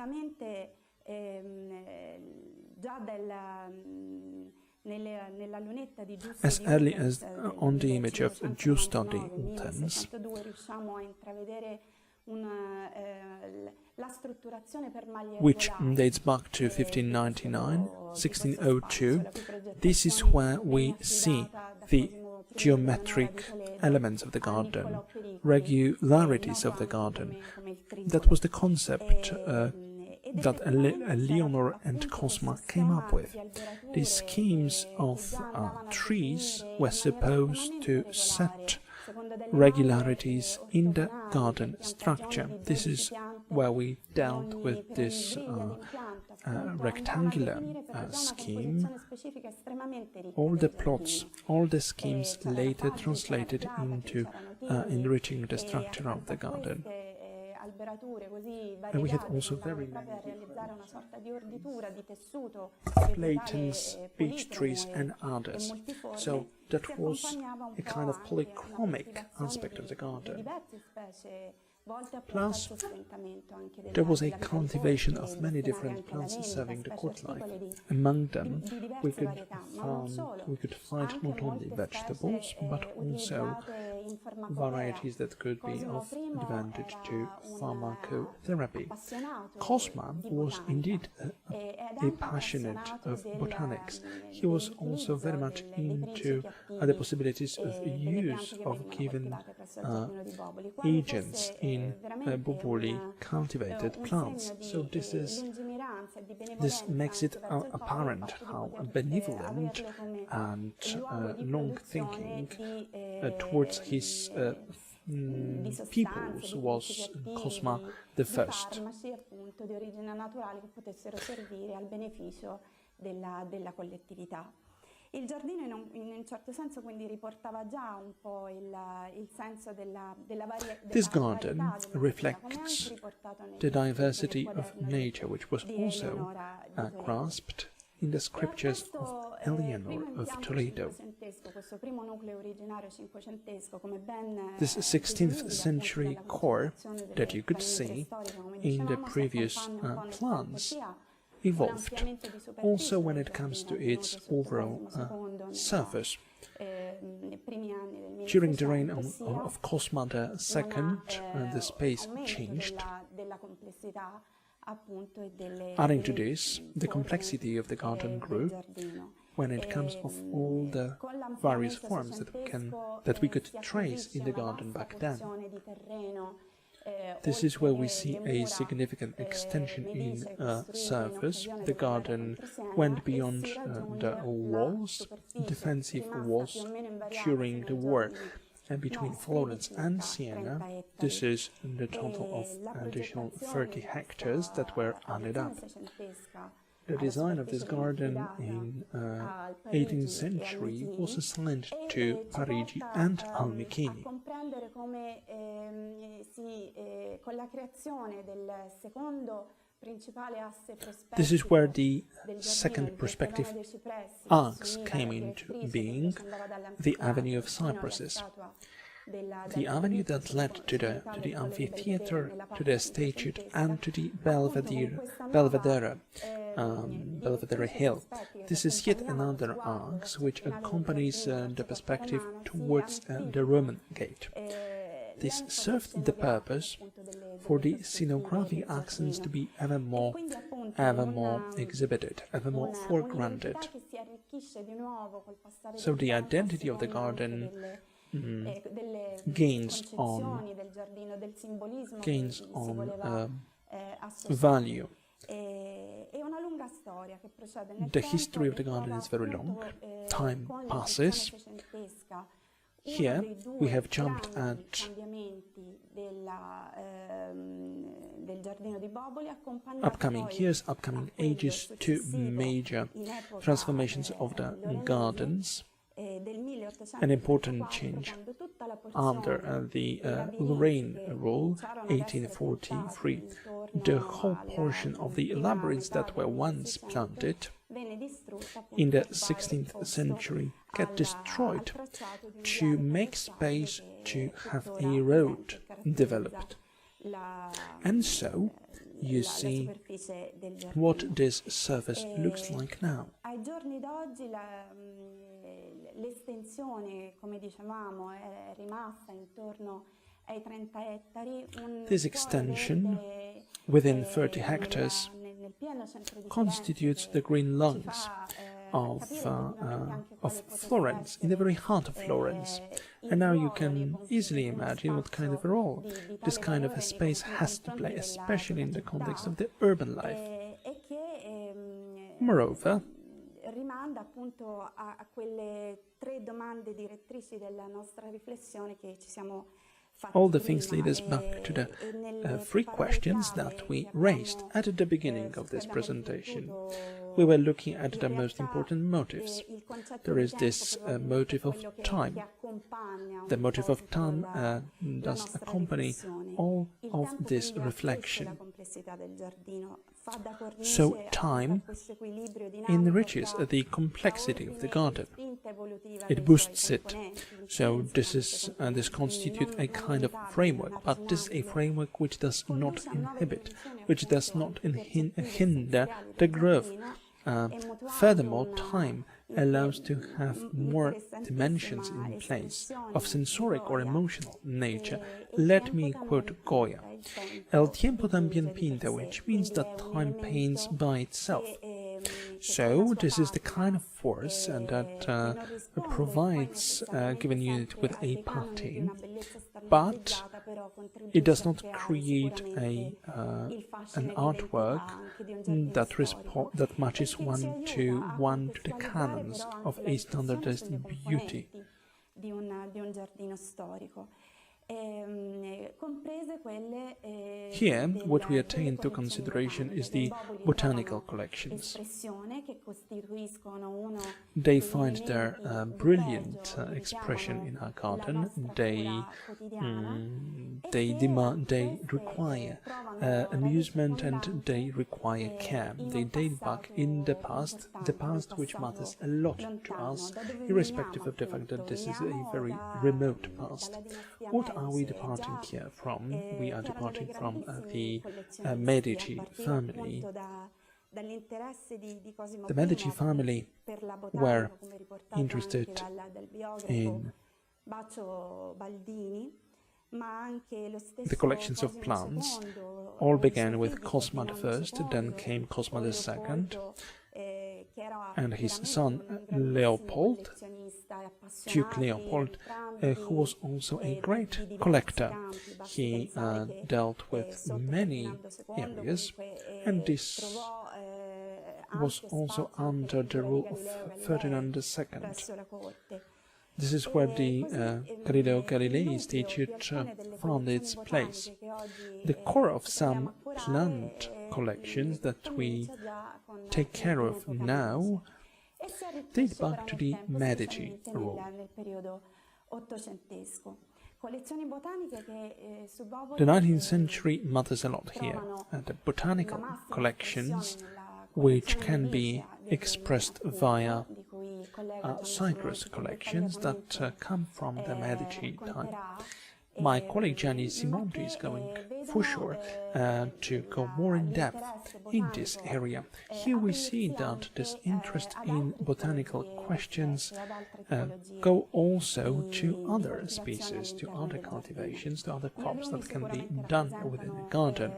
As early as on the image of Giusto di Utens, which dates back to 1599, 1602, this is where we see the geometric elements of the garden, regularities of the garden. That was the concept that Leonor and Cosma came up with. These schemes of trees were supposed to set regularities in the garden structure. This is where we dealt with this rectangular scheme. All the plots, all the schemes later translated into enriching the structure of the garden. And we had also very many platans, beech trees and others. So that was a kind of polychromic aspect of the garden. Plus, there was a cultivation of many different plants serving the court life. Among them, we could find not only vegetables, but also varieties that could be of advantage to pharmacotherapy. Cosma was indeed a passionate of botanics. He was also very much into the possibilities of use of given agents in Boboli cultivated plants. So this makes it apparent how benevolent and long-thinking towards his peoples was Cosma the First. Il giardino in un certo senso quindi riportava già un po' il senso della This garden reflects the diversity of nature, which was also grasped in the scriptures of Eleanor of Toledo. This 16th century core that you could see in the previous plants evolved also when it comes to its overall surface. During the reign of Cosma II, the space changed. Adding to this, the complexity of the garden grew when it comes of all the various forms that we could trace in the garden back then. This is where we see a significant extension in surface. The garden went beyond the walls, defensive walls during the war between Florence and Siena. This is the total of additional 30 hectares that were added up. The design of this garden in 18th century was assigned to Parigi and Almichini. This is where the second perspective arcs came into being, the Avenue of Cypresses. The avenue that led to the amphitheatre, to the statue, and to the Belvedere Hill. This is yet another arc which accompanies the perspective towards the Roman gate. This served the purpose for the scenographic accents to be ever more exhibited, ever more foregrounded. So the identity of the garden gains on value. The history of the garden is very long. Time passes. Here we have jumped at upcoming years, upcoming ages, two major transformations of the gardens. An important change under the Lorraine rule, 1843. The whole portion of the labyrinths that were once planted in the 16th century get destroyed to make space to have a road developed. And so you see what this surface looks like now. This extension within 30 hectares constitutes the green lungs of Florence, in the very heart of Florence. And now you can easily imagine what kind of a role this kind of a space has to play, especially in the context of the urban life. Moreover, rimanda appunto a quelle tre domande direttrici della nostra riflessione che ci siamo fatti all the prima, things lead us back to the three questions that we raised at the beginning of this presentation. We were looking at the most important motives. There is this motive of time. The motive of time does accompany all of this reflection. So time enriches the complexity of the garden. It boosts it. So this constitutes a kind of framework, but this is a framework which does not inhibit, which does not hinder the growth. Furthermore, time allows to have more dimensions in place of sensoric or emotional nature. Let me quote Goya: El tiempo también pinta, which means that time paints by itself. So this is the kind of force that provides a given unit with a pattern, but it does not create an artwork that matches one to the canons of a standardized beauty. Here, what we take into consideration is the botanical collections. They find their brilliant expression in our garden. They require amusement and they require care. They date back in the past which matters a lot to us, irrespective of the fact that this is a very remote past. What are we departing here from? We are departing from the Medici family. The Medici family were interested in the collections of plants. All began with Cosma I, then came Cosma II, and his son Leopold, Duke Leopold, who was also a great collector. He dealt with many areas, and this was also under the rule of Ferdinand II. This is where the Galileo Galilei Institute found its place. The core of some plant collections that we take care of now date back to the Medici rule. The 19th century matters a lot here. The botanical collections, which can be expressed via citrus collections that come from the Medici time. My colleague Gianni Simonti is going for sure to go more in depth in this area. Here we see that this interest in botanical questions go also to other species, to other cultivations, to other crops that can be done within a garden.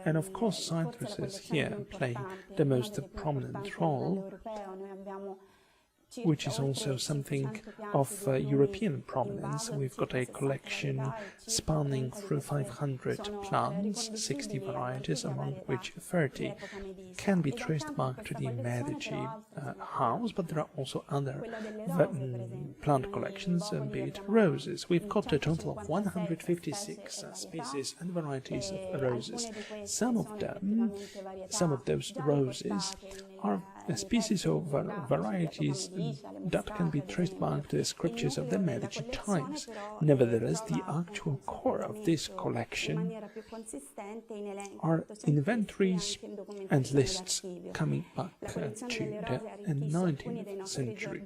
And of course citruses here play the most prominent role. which is also something of European prominence. We've got a collection spanning through 500 plants, 60 varieties, among which 30 can be traced back to the Medici house, but there are also other plant collections, be it roses. We've got a total of 156 species and varieties of roses. Some of those roses are species of varieties that can be traced back to the scriptures of the Medici times. Nevertheless, the actual core of this collection are inventories and lists coming back to the 19th century.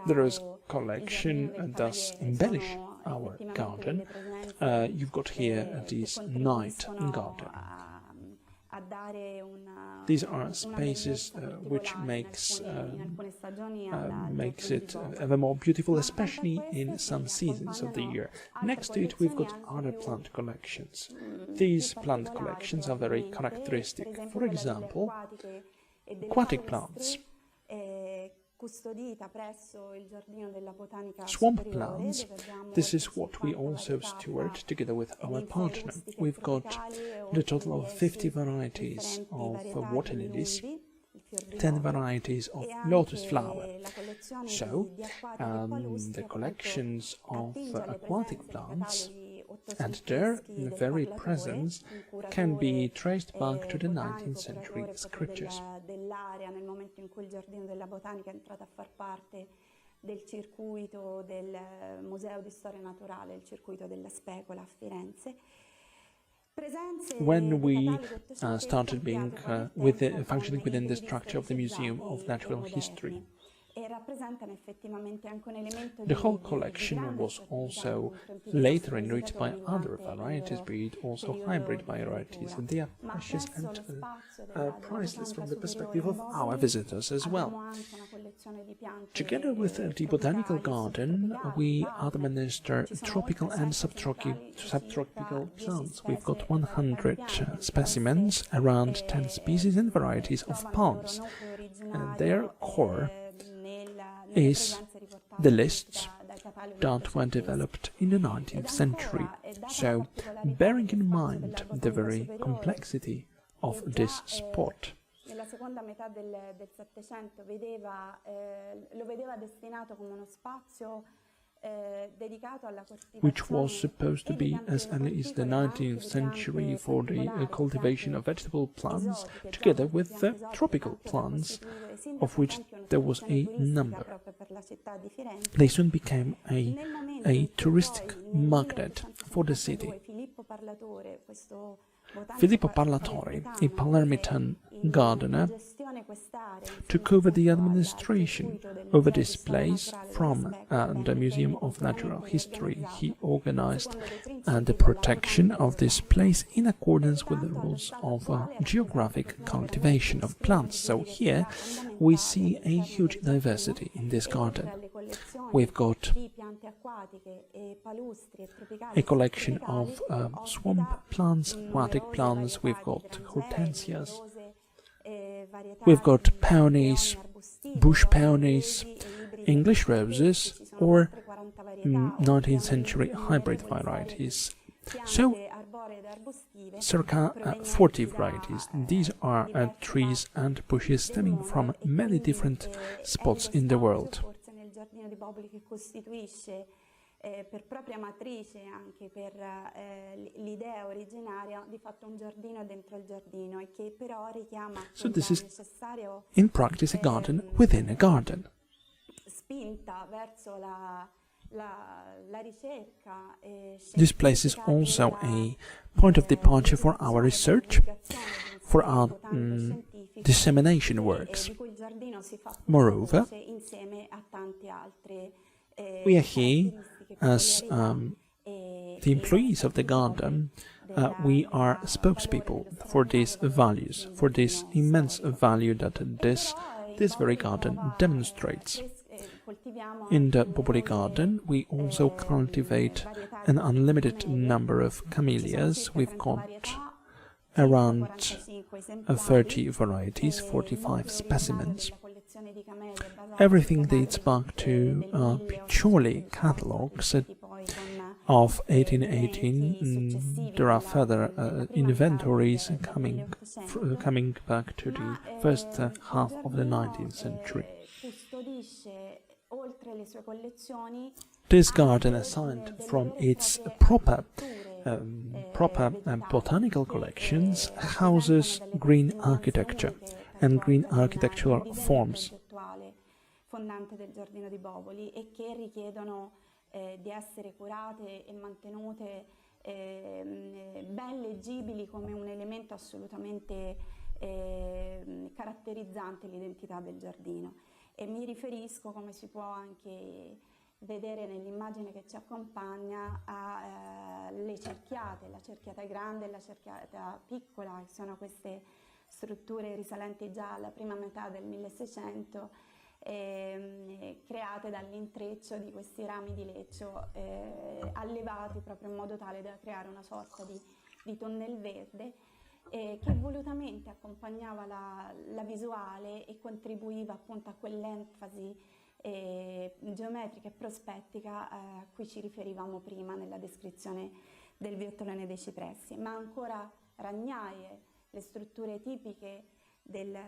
The rose collection does embellish our garden. You've got here this night garden. These are spaces which makes it ever more beautiful, especially in some seasons of the year. Next to it, we've got other plant collections. These plant collections are very characteristic. For example, aquatic plants. Swamp plants, this is what we also steward together with our partner. We've got the total of 50 varieties of water lilies, 10 varieties of lotus flower. So, the collections of aquatic plants and their very presence can be traced back to the 19th century scriptures. Nel momento in cui il Giardino della Botanica è entrato a far parte del circuito del Museo di Storia Naturale, il circuito della Specola a Firenze. When we started being functioning within the structure of the Museum of Natural History, the whole collection was also later enriched by other varieties, be it also hybrid varieties, and they are precious and priceless from the perspective of our visitors as well. Together with the Botanical Garden, we administer tropical and subtropical plants. We've got 100 specimens, around 10 species and varieties of palms. Their core is the lists that were developed in the 19th century. So, bearing in mind the very complexity of this sport, nella seconda metà del Settecento lo vedeva destinato come uno spazio which was supposed to be as early as the 19th century for the cultivation of vegetable plants, together with the tropical plants, of which there was a number. They soon became a touristic magnet for the city. Filippo Parlatore, a Palermitan gardener, took over the administration over this place from the Museum of Natural History. He organized the protection of this place in accordance with the rules of geographic cultivation of plants. So here we see a huge diversity in this garden. We've got a collection of swamp plants, aquatic plants, we've got hortensias, we've got peonies, bush peonies, English roses, or 19th century hybrid varieties. So, circa 40 varieties. These are trees and bushes stemming from many different spots in the world. Di Boboli che costituisce per propria matrice anche per l'idea originaria di fatto un giardino dentro il giardino e che però richiama so this is in practice a garden within a garden. Spinta verso la ricerca. This place is also a point of departure for our research, for our dissemination works. Moreover, we are here as the employees of the garden. We are spokespeople for these values, for this immense value that this very garden demonstrates. In the Boboli Garden, we also cultivate an unlimited number of camellias. We've got around 30 varieties, 45 specimens. Everything dates back to purely catalogues of 1818. There are further inventories coming back to the first half of the 19th century. This garden, aside from its proper botanical collections, houses green architecture and green architectural forms. Fondante del giardino di Boboli e che richiedono di essere curate e mantenute ben leggibili come un elemento assolutamente caratterizzante l'identità del giardino. E mi riferisco, come si può anche vedere nell'immagine che ci accompagna, alle cerchiate, la cerchiata grande e la cerchiata piccola, che sono queste strutture risalenti già alla prima metà del 1600, create dall'intreccio di questi rami di leccio allevati proprio in modo tale da creare una sorta di tonnel verde che volutamente accompagnava la visuale e contribuiva appunto a quell'enfasi geometrica e prospettica a cui ci riferivamo prima nella descrizione del viottolone dei cipressi, ma ancora ragnaie, le strutture tipiche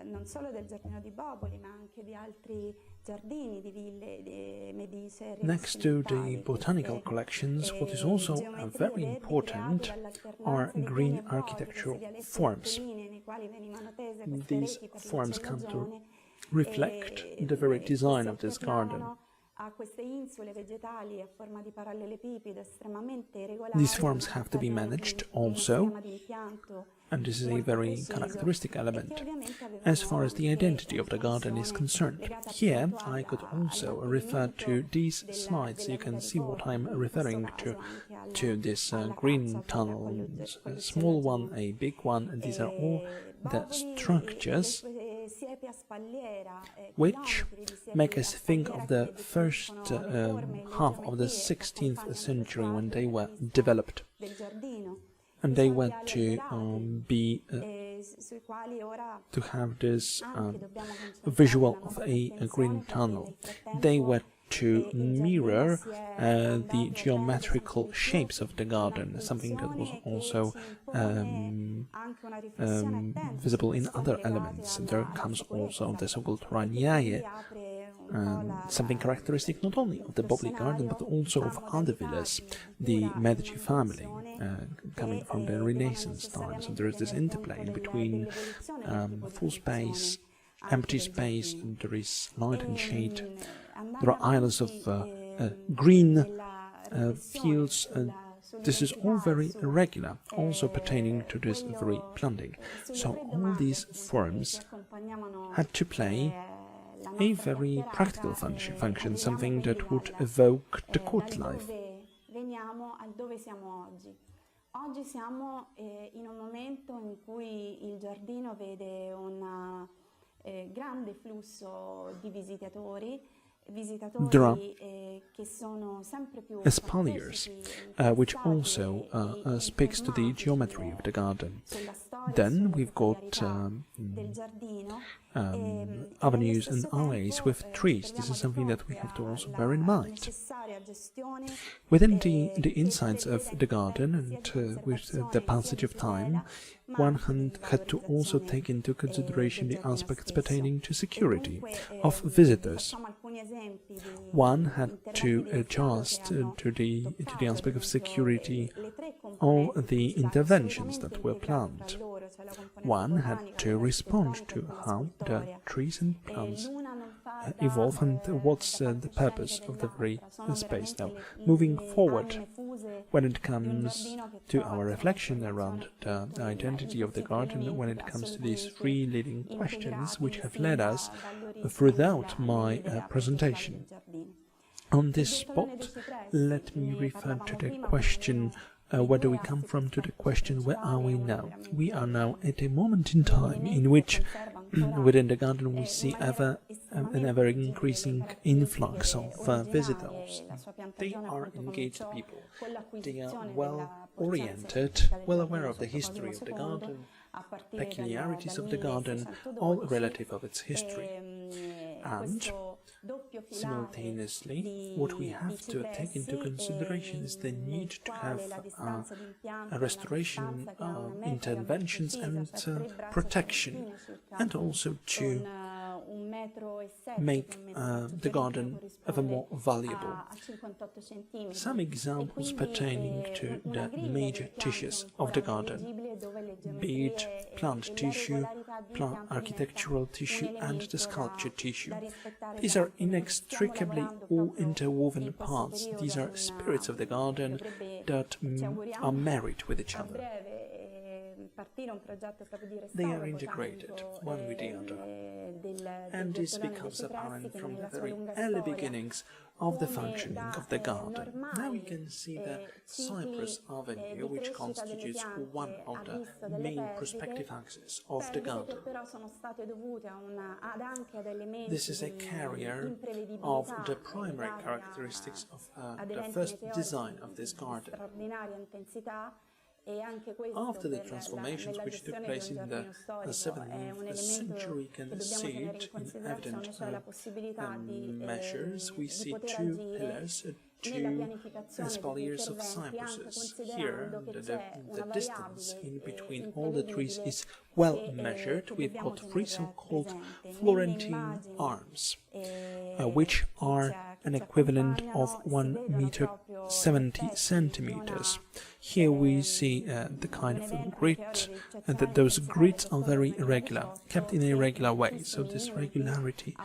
non solo del giardino di Boboli, ma anche di altri giardini di ville medicee. Next to the botanical collections, what is also very important are green architectural forms. These forms come to reflect the very design of this garden. These forms have to be managed also, and this is a very characteristic element as far as the identity of the garden is concerned. Here I could also refer to these slides. You can see what I'm referring to this green tunnel, a small one, a big one, and these are all the structures which make us think of the first half of the 16th century when they were developed, and they were to have this visual of a green tunnel. They were to mirror the geometrical shapes of the garden, something that was also visible in other elements. There comes also the so-called ragnaie, something characteristic not only of the Boboli Garden but also of other villas, the Medici family, coming from the Renaissance time. So there is this interplay between full space, empty space, and there is light and shade. There are islands of green fields. This is all very irregular, also pertaining to this very planting. So all these forms had to play a very practical function, something that would evoke the court life. Oggi siamo in un momento in cui il giardino vede un grande flusso di visitatori. There are espaliers, which also speaks to the geometry of the garden. Then we've got avenues and alleys with trees. This is something that we have to also bear in mind. Within the insides of the garden and with the passage of time, one had to also take into consideration the aspects pertaining to security of visitors. One had to adjust to the aspect of security all the interventions that were planned. One had to respond to how the trees and plants evolve and what's the purpose of the very space. Now, moving forward, when it comes to our reflection around the identity of the garden, when it comes to these three leading questions which have led us throughout my presentation. On this spot, let me refer to the question, where do we come from, to the question, where are we now? We are now at a moment in time in which within the garden we see an ever-increasing influx of visitors. They are engaged people. They are well oriented, well aware of the history of the garden, peculiarities of the garden, all relative of its history. And simultaneously, what we have to take into consideration is the need to have a restoration interventions and protection, and also to make the garden ever more valuable. Some examples pertaining to the major tissues of the garden, be it plant tissue, plant architectural tissue and the sculpture tissue. These are inextricably all interwoven parts. These are spirits of the garden that are married with each other. They are integrated, one with the other, and this becomes apparent from the very early beginnings of the functioning of the garden. Now we can see the Cypress Avenue, which constitutes one of the main perspective axes of the garden. This is a carrier of the primary characteristics of the first design of this garden. After the transformations which took place in the 7th century, we can see it in evident measures. We see two pillars, two espaliers of cypresses. Here, the distance in between all the trees is well measured. We've got three so-called Florentine arms, which are an equivalent of 1 meter 70 centimeters. Here we see the kind of grid, and that those grids are very irregular, kept in a regular way, so this regularity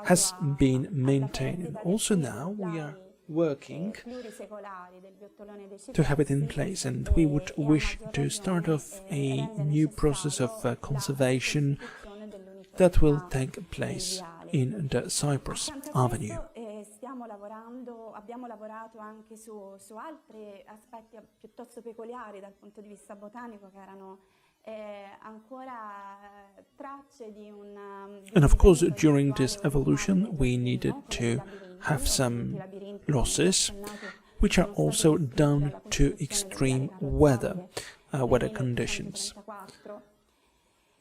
has been maintained. And also now we are working to have it in place, and we would wish to start off a new process of conservation that will take place in the Cypress Avenue. Abbiamo lavorato anche su altri aspetti piuttosto peculiari dal punto di vista botanico, che erano ancora tracce di un... And of course, during this evolution, we needed to have some losses, which are also down to extreme weather conditions.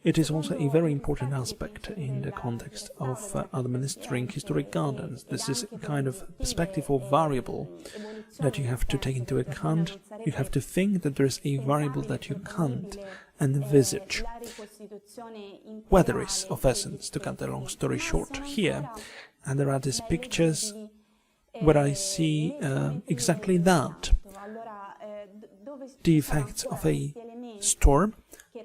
It is also a very important aspect in the context of administering historic gardens. This is a kind of perspective or variable that you have to take into account. You have to think that there is a variable that you can't envisage. Weather is of essence, to cut the long story short here. And there are these pictures where I see exactly that. The effects of a storm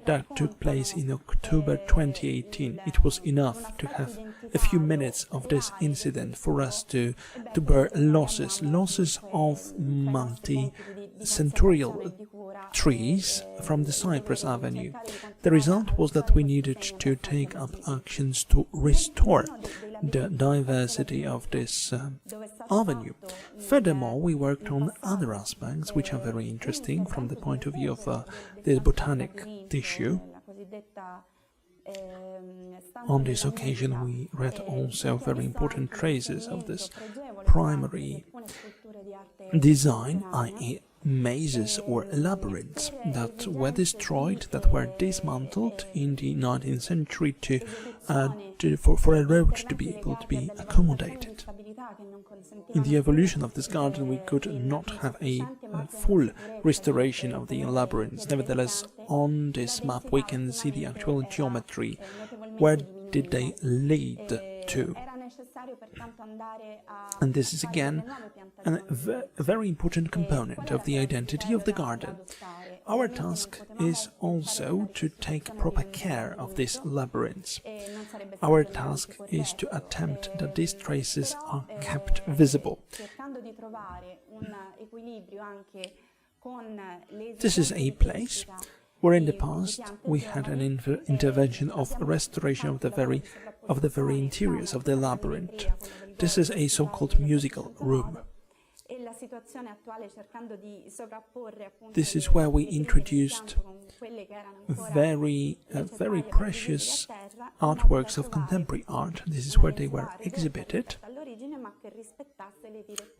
that took place in October 2018. It was enough to have a few minutes of this incident for us to bear losses of multi-centurial trees from the Cypress Avenue. The result was that we needed to take up actions to restore the diversity of this avenue. Furthermore, we worked on other aspects which are very interesting from the point of view of this botanic tissue. On this occasion, we read also very important traces of this primary design, i.e. mazes or labyrinths that were destroyed, that were dismantled in the 19th century for a road to be able to be accommodated. In the evolution of this garden, we could not have a full restoration of the labyrinths. Nevertheless, on this map we can see the actual geometry. Where did they lead to? And this is again a very important component of the identity of the garden. Our task is also to take proper care of these labyrinths. Our task is to attempt that these traces are kept visible. This is a place where in the past we had an intervention of restoration of the very interiors of the labyrinth. This is a so-called musical room. This is where we introduced very precious artworks of contemporary art. This is where they were exhibited,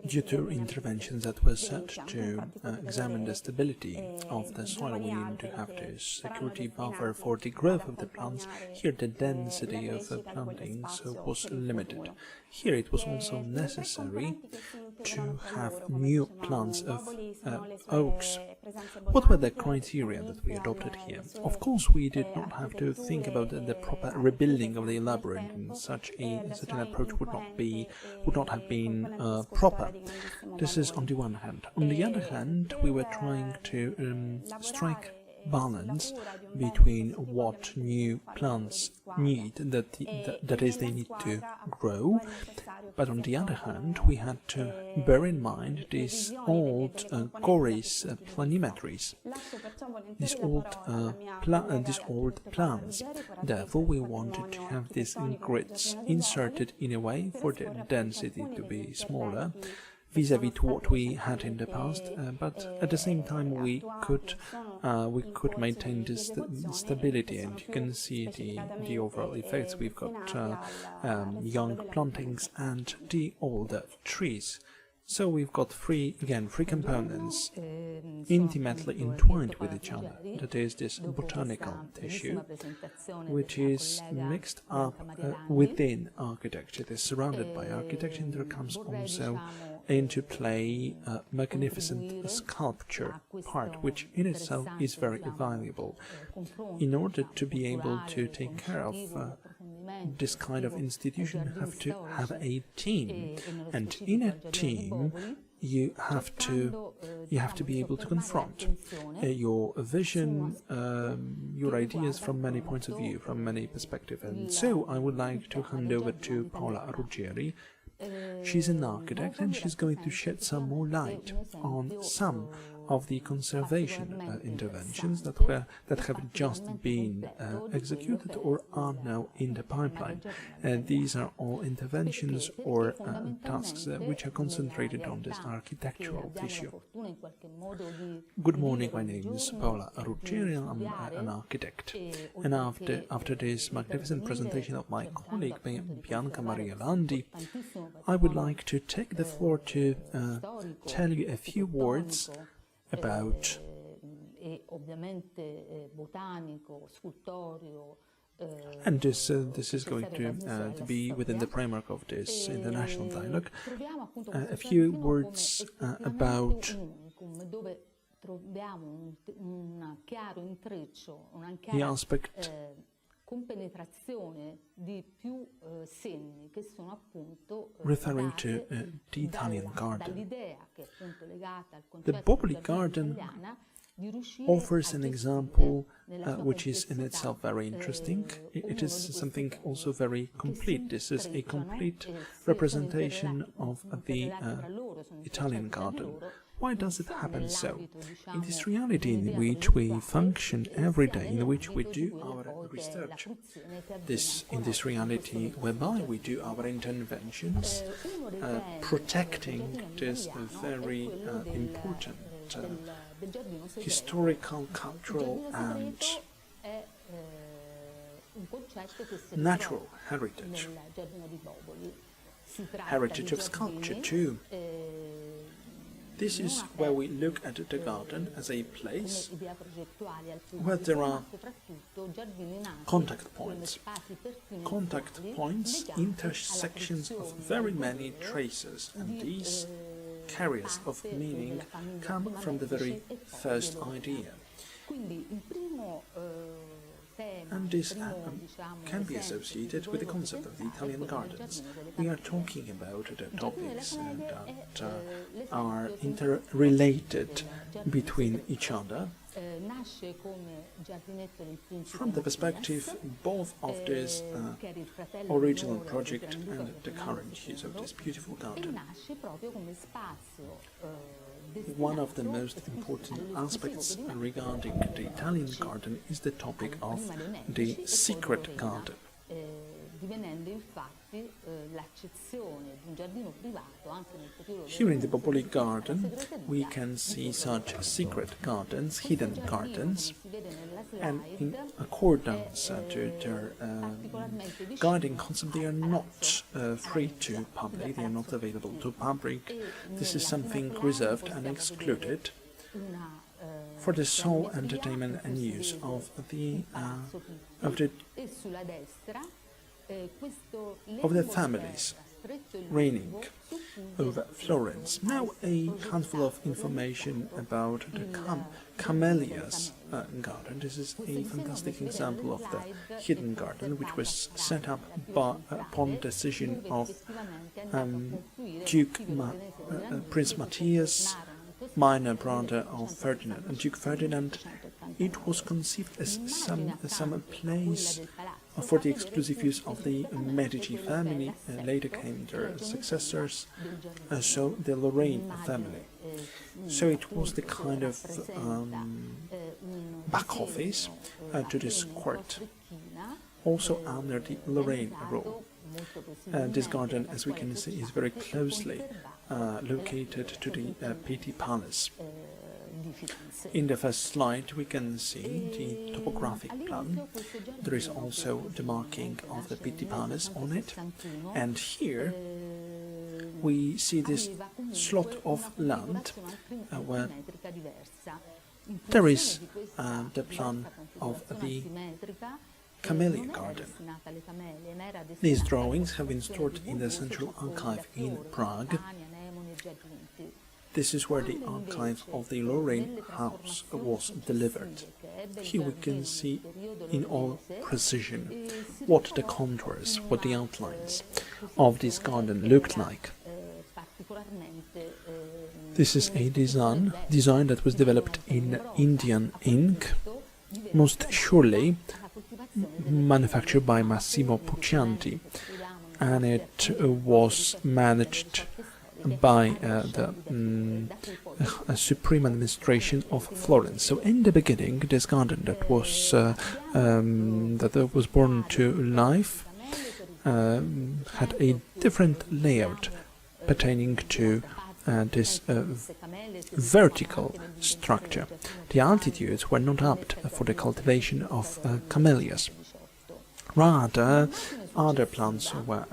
due to interventions that were set to examine the stability of the soil, we need to have this security buffer for the growth of the plants. Here the density of the plantings was limited. Here it was also necessary to have new plants of oaks. What were the criteria that we adopted here? Of course, we did not have to think about the proper rebuilding of the labyrinth. Such an approach would not have been proper. This is on the one hand. On the other hand, we were trying to strike balance between what new plants need, that is, they need to grow, but on the other hand, we had to bear in mind these old Goris planimetries, these old plants. Therefore, we wanted to have these grids inserted in a way for the density to be smaller, vis-à-vis to what we had in the past, but at the same time we could maintain this stability, and you can see the overall effects. We've got young plantings and the older trees. So we've got three components intimately entwined with each other. That is this botanical tissue, which is mixed up within architecture. It is surrounded by architecture, and there comes also into play a magnificent sculpture part, which in itself is very valuable. In order to be able to take care of this kind of institution, you have to have a team, and in a team you have to be able to confront your vision, your ideas from many points of view, from many perspectives. And so I would like to hand over to Paola Ruggieri. She's an architect, and she's going to shed some more light on some of the conservation interventions that have just been executed or are now in the pipeline. These are all interventions or tasks which are concentrated on this architectural tissue. Good morning, my name is Paola Ruggieri. I'm an architect, and after this magnificent presentation of my colleague Bianca Maria Landi, I would like to take the floor to tell you a few words about and this is going to be within the framework of this international dialogue. A few words about the aspect referring to the Italian garden. The Boboli Garden offers an example which is in itself very interesting. It is something also very complete. This is a complete representation of the Italian garden. Why does it happen so? In this reality in which we function every day, in which we do our research, in this reality whereby we do our interventions, protecting this very important historical, cultural and natural heritage of sculpture too. This is where we look at the garden as a place where there are contact points, intersections of very many traces, and these carriers of meaning come from the very first idea. And this can be associated with the concept of the Italian gardens. We are talking about the topics that are interrelated between each other from the perspective both of this original project and the current use of this beautiful garden. One of the most important aspects regarding the Italian garden is the topic of the secret garden. Here in the Boboli Garden, we can see such secret gardens, hidden gardens, and in accordance to their guiding concept, they are not free to public, they are not available to public. This is something reserved and excluded for the sole entertainment and use of the families reigning over Florence. Now a handful of information about the Camellias garden. This is a fantastic example of the hidden garden, which was set up upon decision of Prince Matthias, minor brother of Ferdinand, and Duke Ferdinand. It was conceived as some place for the exclusive use of the Medici family. Later came their successors, so the Lorraine family. So it was the kind of back office to this court, also under the Lorraine rule. This garden, as we can see, is very closely located to the Pitti Palace. In the first slide we can see the topographic plan. There is also the marking of the Pitti Palace on it, and here we see this slot of land where there is the plan of the Camellia Garden. These drawings have been stored in the Central Archive in Prague. This is where the archive of the Lorraine house was delivered. Here we can see in all precision what the contours, what the outlines of this garden looked like. This is a design that was developed in Indian ink, most surely manufactured by Massimo Puccianti, and it was managed by the Supreme Administration of Florence. So in the beginning, this garden that was born to life had a different layout pertaining to this vertical structure. The altitudes were not apt for the cultivation of camellias. Rather, other plants were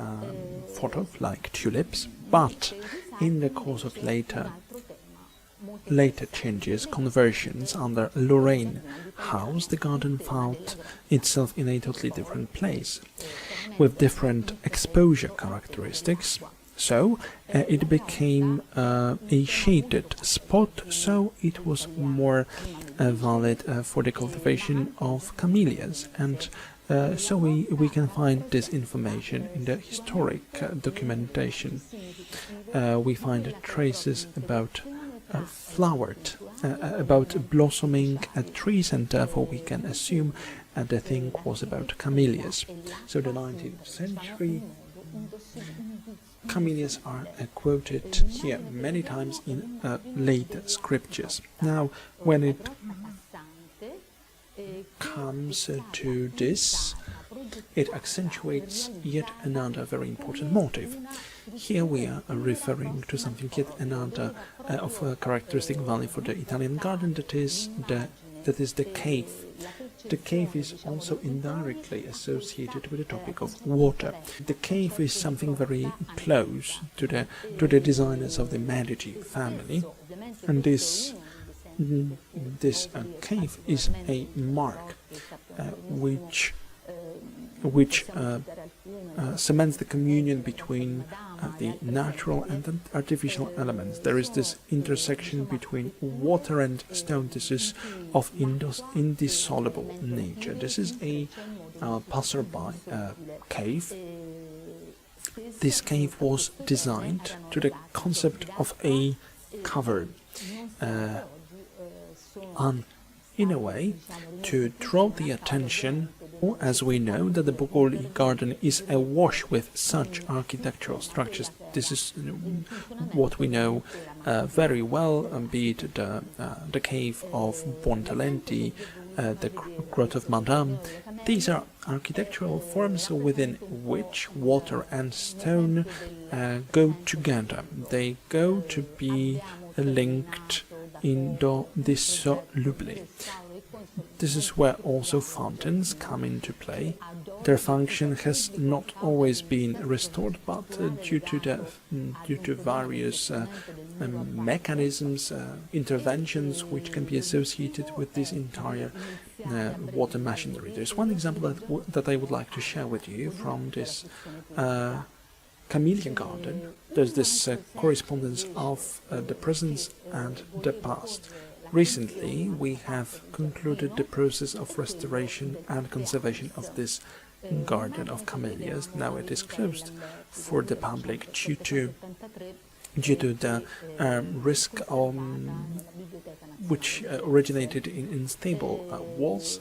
thought of, like tulips, but in the course of later changes, conversions under Lorraine house, the garden found itself in a totally different place, with different exposure characteristics. So it became a shaded spot, so it was more valid for the cultivation of camellias, and so we can find this information in the historic documentation. We find traces about about blossoming trees, and therefore we can assume the thing was about camellias. So the 19th century camellias are quoted here many times in later scriptures. Now, when it comes to this, it accentuates yet another very important motive. Here we are referring to something yet another of a characteristic value for the Italian garden, that is the cave. The cave is also indirectly associated with the topic of water. The cave is something very close to the designers of the Medici family, and this cave is a mark which cements the communion between the natural and the artificial elements. There is this intersection between water and stone. This is of indissoluble nature. This is a passerby cave. This cave was designed to the concept of a cover, in a way to draw the attention, as we know that the Boboli Garden is awash with such architectural structures. This is what we know very well, be it the cave of Buontalenti, the Grotto of Madame. These are architectural forms within which water and stone go together. They go to be linked indissolubly. This is where also fountains come into play. Their function has not always been restored, but due to various mechanisms, interventions which can be associated with this entire water machinery. There's one example that I would like to share with you from this Camellia Garden. There's this correspondence of the present and the past. Recently, we have concluded the process of restoration and conservation of this garden of camellias. Now it is closed for the public due to the risk which originated in unstable walls,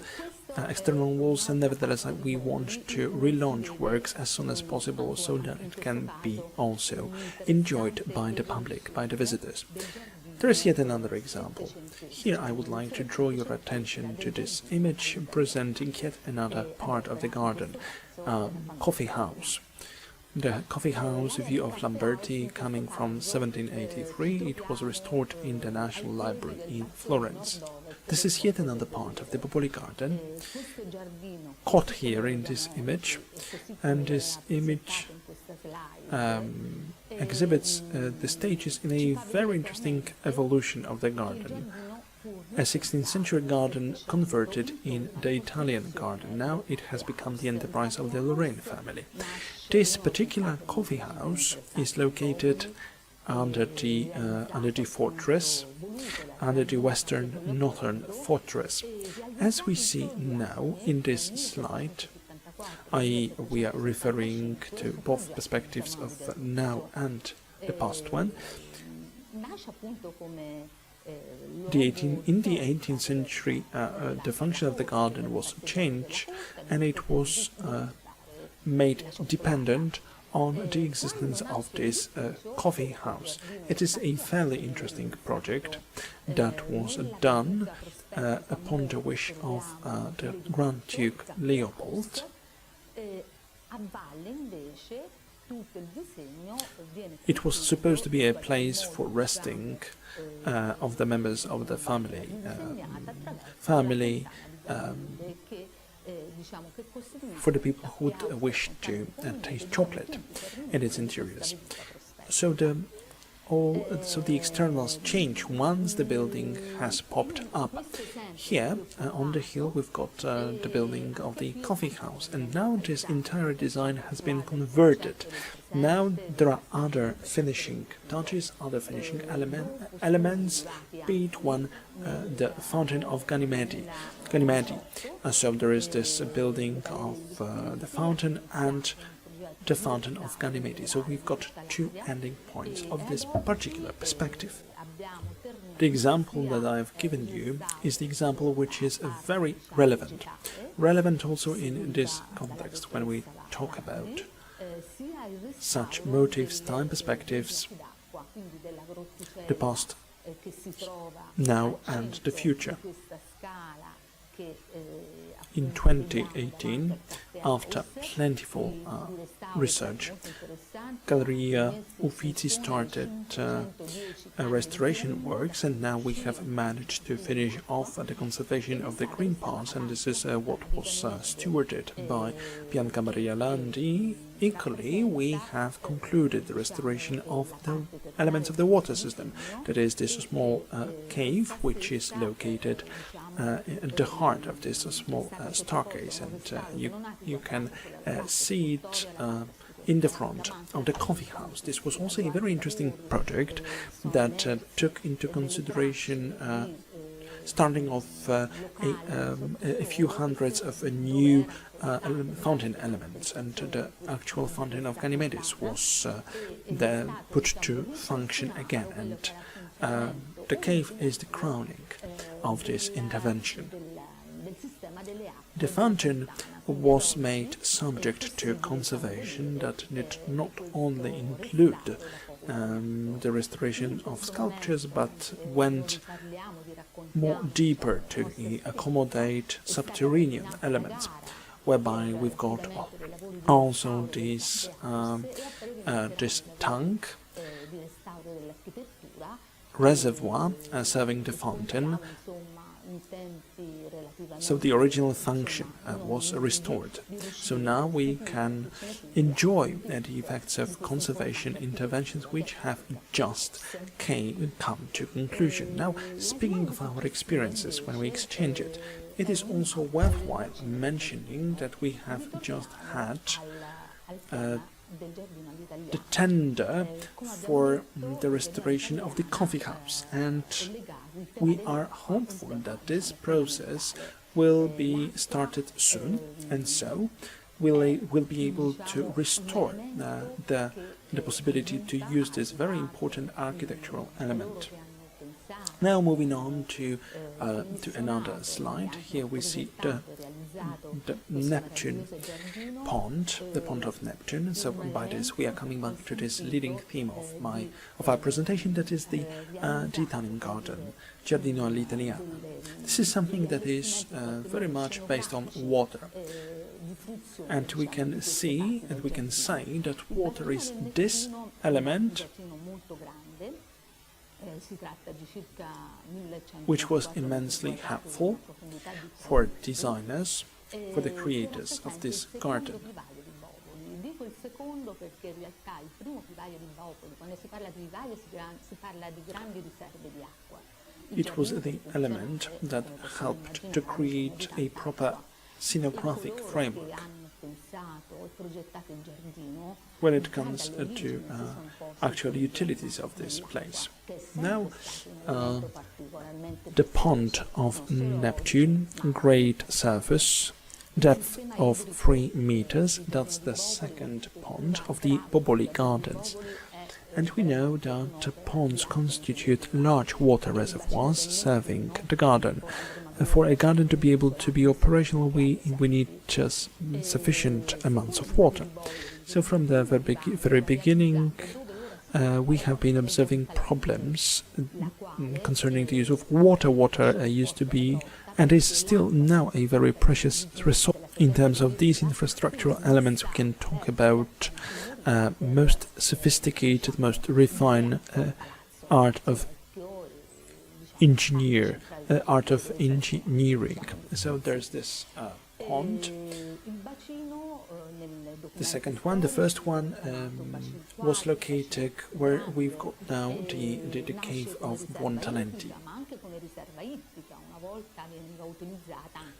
external walls, and nevertheless we want to relaunch works as soon as possible so that it can be also enjoyed by the public, by the visitors. There is yet another example. Here I would like to draw your attention to this image presenting yet another part of the garden, coffee house. The coffee house view of Lamberti coming from 1783, it was restored in the National Library in Florence. This is yet another part of the Boboli Garden, caught here in this image, and this image exhibits the stages in a very interesting evolution of the garden. A 16th century garden converted in the Italian garden. Now it has become the enterprise of the Lorraine family. This particular coffee house is located under the fortress, under the western northern fortress. As we see now in this slide, i.e. we are referring to both perspectives of now and the past one. In the 18th century, the function of the garden was changed, and it was made dependent on the existence of this coffee house. It is a fairly interesting project that was done upon the wish of the Grand Duke Leopold. It was supposed to be a place for resting of the members of the family, for the people who would wish to taste chocolate in its interiors. So the externals change once the building has popped up. Here on the hill we've got the building of the coffee house, and now this entire design has been converted. Now there are other finishing touches, other finishing elements, be it one, the fountain of Ganymede. So there is this building of the fountain and the fountain of Ganymede. So we've got two ending points of this particular perspective. The example that I've given you is the example which is very relevant. Relevant also in this context when we talk about such motives, time perspectives, the past, now and the future. In 2018, after plentiful research, Galleria Uffizi started restoration works, and now we have managed to finish off the conservation of the green parts, and this is what was stewarded by Bianca Maria Landi. Equally, we have concluded the restoration of the elements of the water system. That is this small cave, which is located at the heart of this small staircase, and you can see it in the front of the coffee house. This was also a very interesting project that took into consideration starting off a few hundreds of new fountain elements, and the actual fountain of Ganymede was put to function again, and the cave is the crowning of this intervention. The fountain was made subject to conservation that did not only include the restoration of sculptures, but went more deeper to accommodate subterranean elements. whereby we've got also this tank reservoir serving the fountain. So the original function was restored. So now we can enjoy the effects of conservation interventions which have just come to conclusion. Now, speaking of our experiences when we exchange it, it is also worthwhile mentioning that we have just had the tender for the restoration of the coffee cups, and we are hopeful that this process will be started soon, and so we'll be able to restore the possibility to use this very important architectural element. Now moving on to another slide. Here we see the Neptune pond, the pond of Neptune. So by this we are coming back to this leading theme of our presentation, that is the Italian garden, Giardino all'Italiana. This is something that is very much based on water. And we can see and we can say that water is this element which was immensely helpful for designers, for the creators of this garden. It was the element that helped to create a proper scenographic framework when it comes to actual utilities of this place. Now, the pond of Neptune, great surface, depth of 3 meters, that's the second pond of the Boboli Gardens. And we know that ponds constitute large water reservoirs serving the garden. For a garden to be able to be operational, we need just sufficient amounts of water. So from the very beginning, we have been observing problems concerning the use of water. Water used to be and is still now a very precious resource. In terms of these infrastructural elements, we can talk about most sophisticated, most refined art of engineering. So there's this pond. The second one, the first one was located where we've got now the cave of Buontalenti.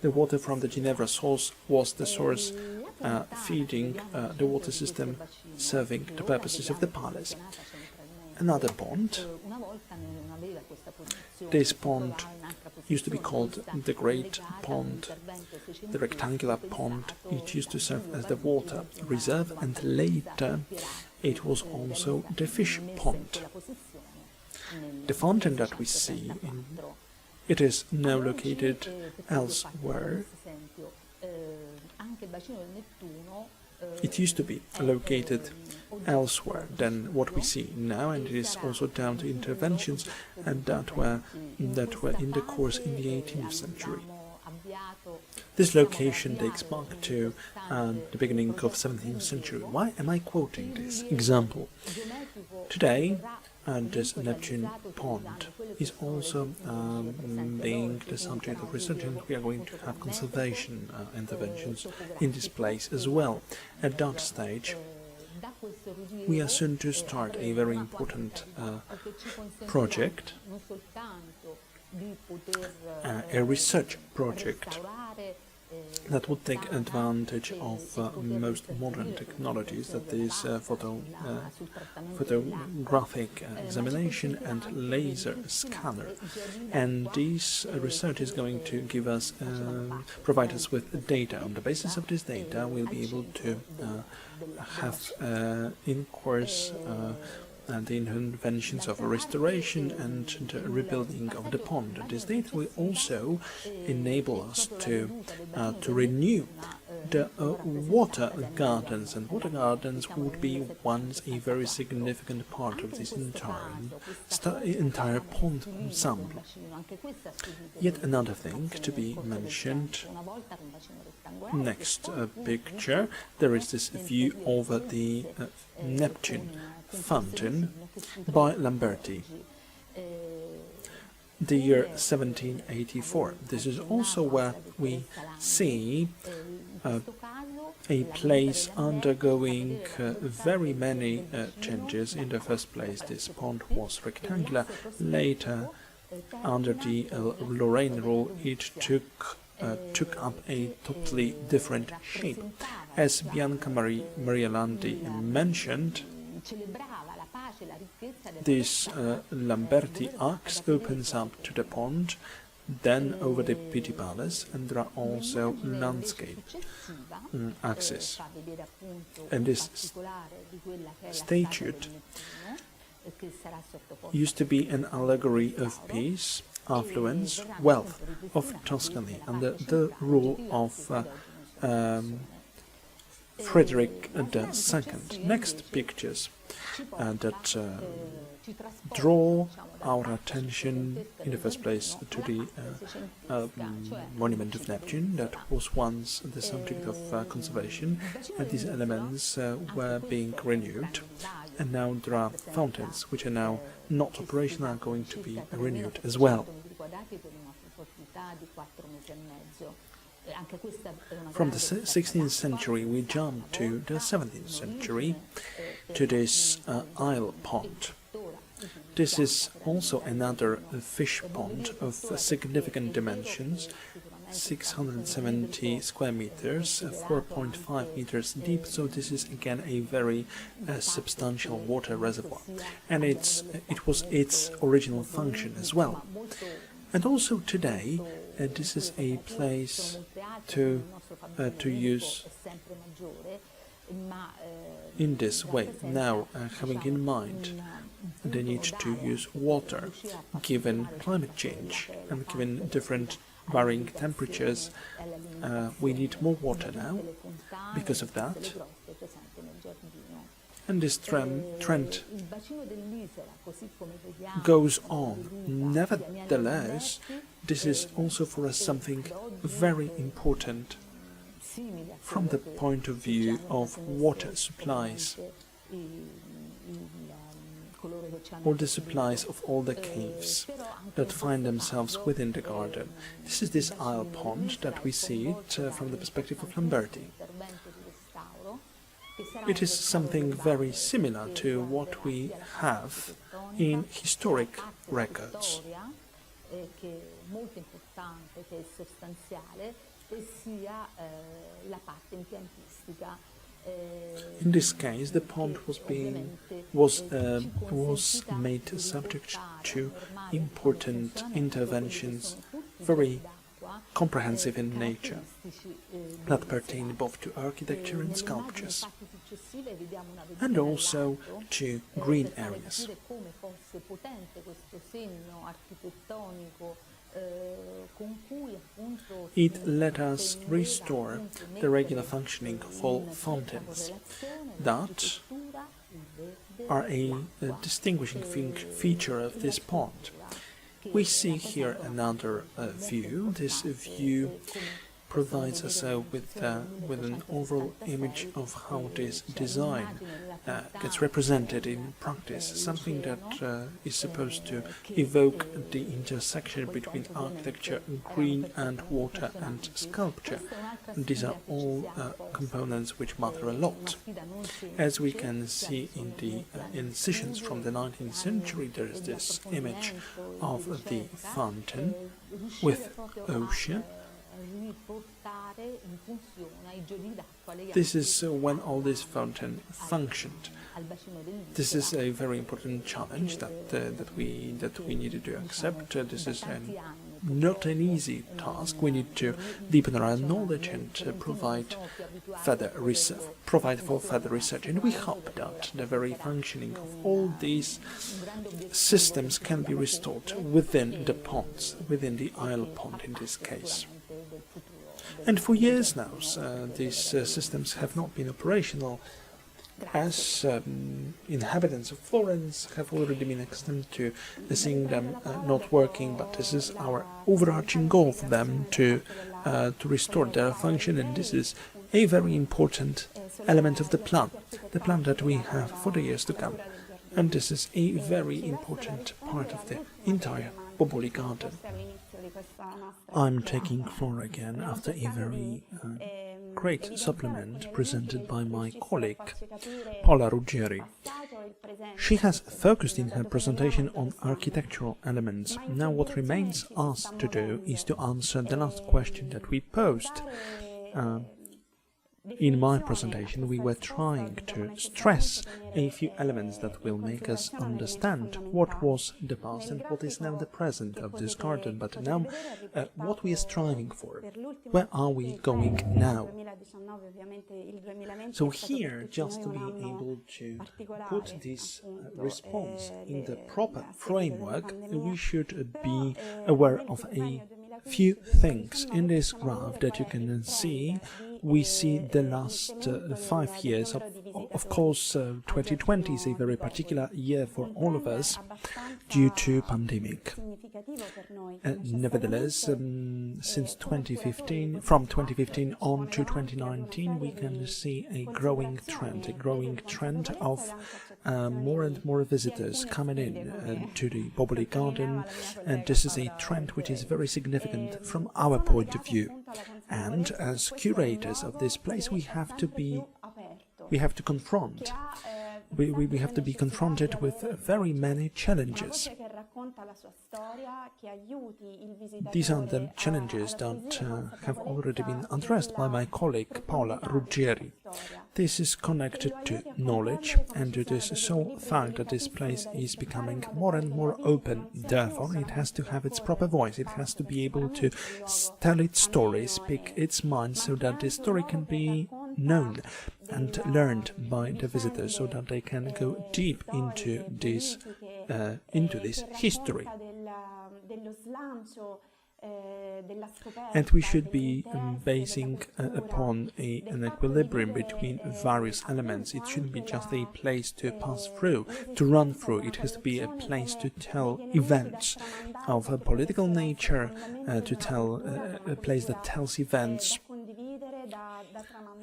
The water from the Ginevra source was the source feeding the water system serving the purposes of the palace. Another pond. This pond used to be called the Great Pond, the rectangular pond. It used to serve as the water reserve, and later it was also the fish pond. The fountain that we see, it is now located elsewhere. It used to be located elsewhere than what we see now, and it is also down to interventions and that were in the course in the 18th century. This location dates back to the beginning of 17th century. Why am I quoting this example? Today, this Neptune pond is also being the subject of research, and we are going to have conservation interventions in this place as well. At that stage, we are soon to start a very important project, a research project that would take advantage of most modern technologies, that is photographic examination and laser scanner. And this research is going to give us, provide us with data. On the basis of this data, we'll be able to have in course the interventions of restoration and the rebuilding of the pond. This data will also enable us to renew the water gardens, and water gardens would be once a very significant part of this entire pond ensemble. Yet another thing to be mentioned. Next picture, there is this view over the Neptune fountain by Lamberti. The year 1784. This is also where we see a place undergoing very many changes. In the first place, this pond was rectangular. Later, under the Lorraine rule, it took up a totally different shape. As Bianca Maria Landi mentioned, this Lamberti arch opens up to the pond, then over the Pitti Palace, and there are also landscape axes. And this statue used to be an allegory of peace, affluence, wealth of Tuscany under the rule of Frederick II. Next pictures that draw our attention in the first place to the monument of Neptune that was once the subject of conservation, and these elements were being renewed, and now there are fountains which are now not operational, are going to be renewed as well. From the 16th century we jump to the 17th century, to this Isle Pond. This is also another fish pond of significant dimensions, 670 square meters, 4.5 meters deep, so this is again a very substantial water reservoir, and it was its original function as well. And also today, this is a place to use in this way. Now, having in mind the need to use water, given climate change and given different varying temperatures, we need more water now because of that. And this trend goes on. Nevertheless, this is also for us something very important from the point of view of water supplies, or the supplies of all the caves that find themselves within the garden. This is this Isle Pond that we see it from the perspective of Lamberti. It is something very similar to what we have in historic records. In this case, the pond was made subject to important interventions, very comprehensive in nature, that pertain both to architecture and sculptures, and also to green areas. It let us restore the regular functioning of all fountains that are a distinguishing feature of this pond. We see here another view. This view provides us with an overall image of how this design gets represented in practice, something that is supposed to evoke the intersection between architecture, green and water and sculpture. These are all components which matter a lot. As we can see in the incisions from the 19th century, there is this image of the fountain with ocean. This is when all this fountain functioned. This is a very important challenge that we needed to accept. This is not an easy task. We need to deepen our knowledge and provide for further research. And we hope that the very functioning of all these systems can be restored within the ponds, within the Isle Pond in this case. And for years now, these systems have not been operational, as inhabitants of Florence have already been accustomed to seeing them not working, but this is our overarching goal for them to restore their function, and this is a very important element of the plan that we have for the years to come. And this is a very important part of the entire Boboli Garden. I'm taking floor again after a very great supplement presented by my colleague Paola Ruggieri. She has focused in her presentation on architectural elements. Now what remains us to do is to answer the last question that we posed. In my presentation, we were trying to stress a few elements that will make us understand what was the past and what is now the present of this garden. But now, what we are striving for, where are we going now? So here, just to be able to put this response in the proper framework, we should be aware of a few things. In this graph that you can see, we see the last 5 years. Of course, 2020 is a very particular year for all of us due to pandemic. Nevertheless, since 2015, from 2015 on to 2019, we can see a growing trend of more and more visitors coming in to the Boboli Garden, and this is a trend which is very significant from our point of view. And as curators of this place, we have to be confronted with very many challenges. These are the challenges that have already been addressed by my colleague Paola Ruggieri. This is connected to knowledge and to this sole fact that this place is becoming more and more open. Therefore, it has to have its proper voice. It has to be able to tell its story, speak its mind, so that this story can be known and learned by the visitors, so that they can go deep into this history. And we should be basing upon an equilibrium between various elements. It shouldn't be just a place to pass through, to run through. It has to be a place to tell events of a political nature, to tell a place that tells events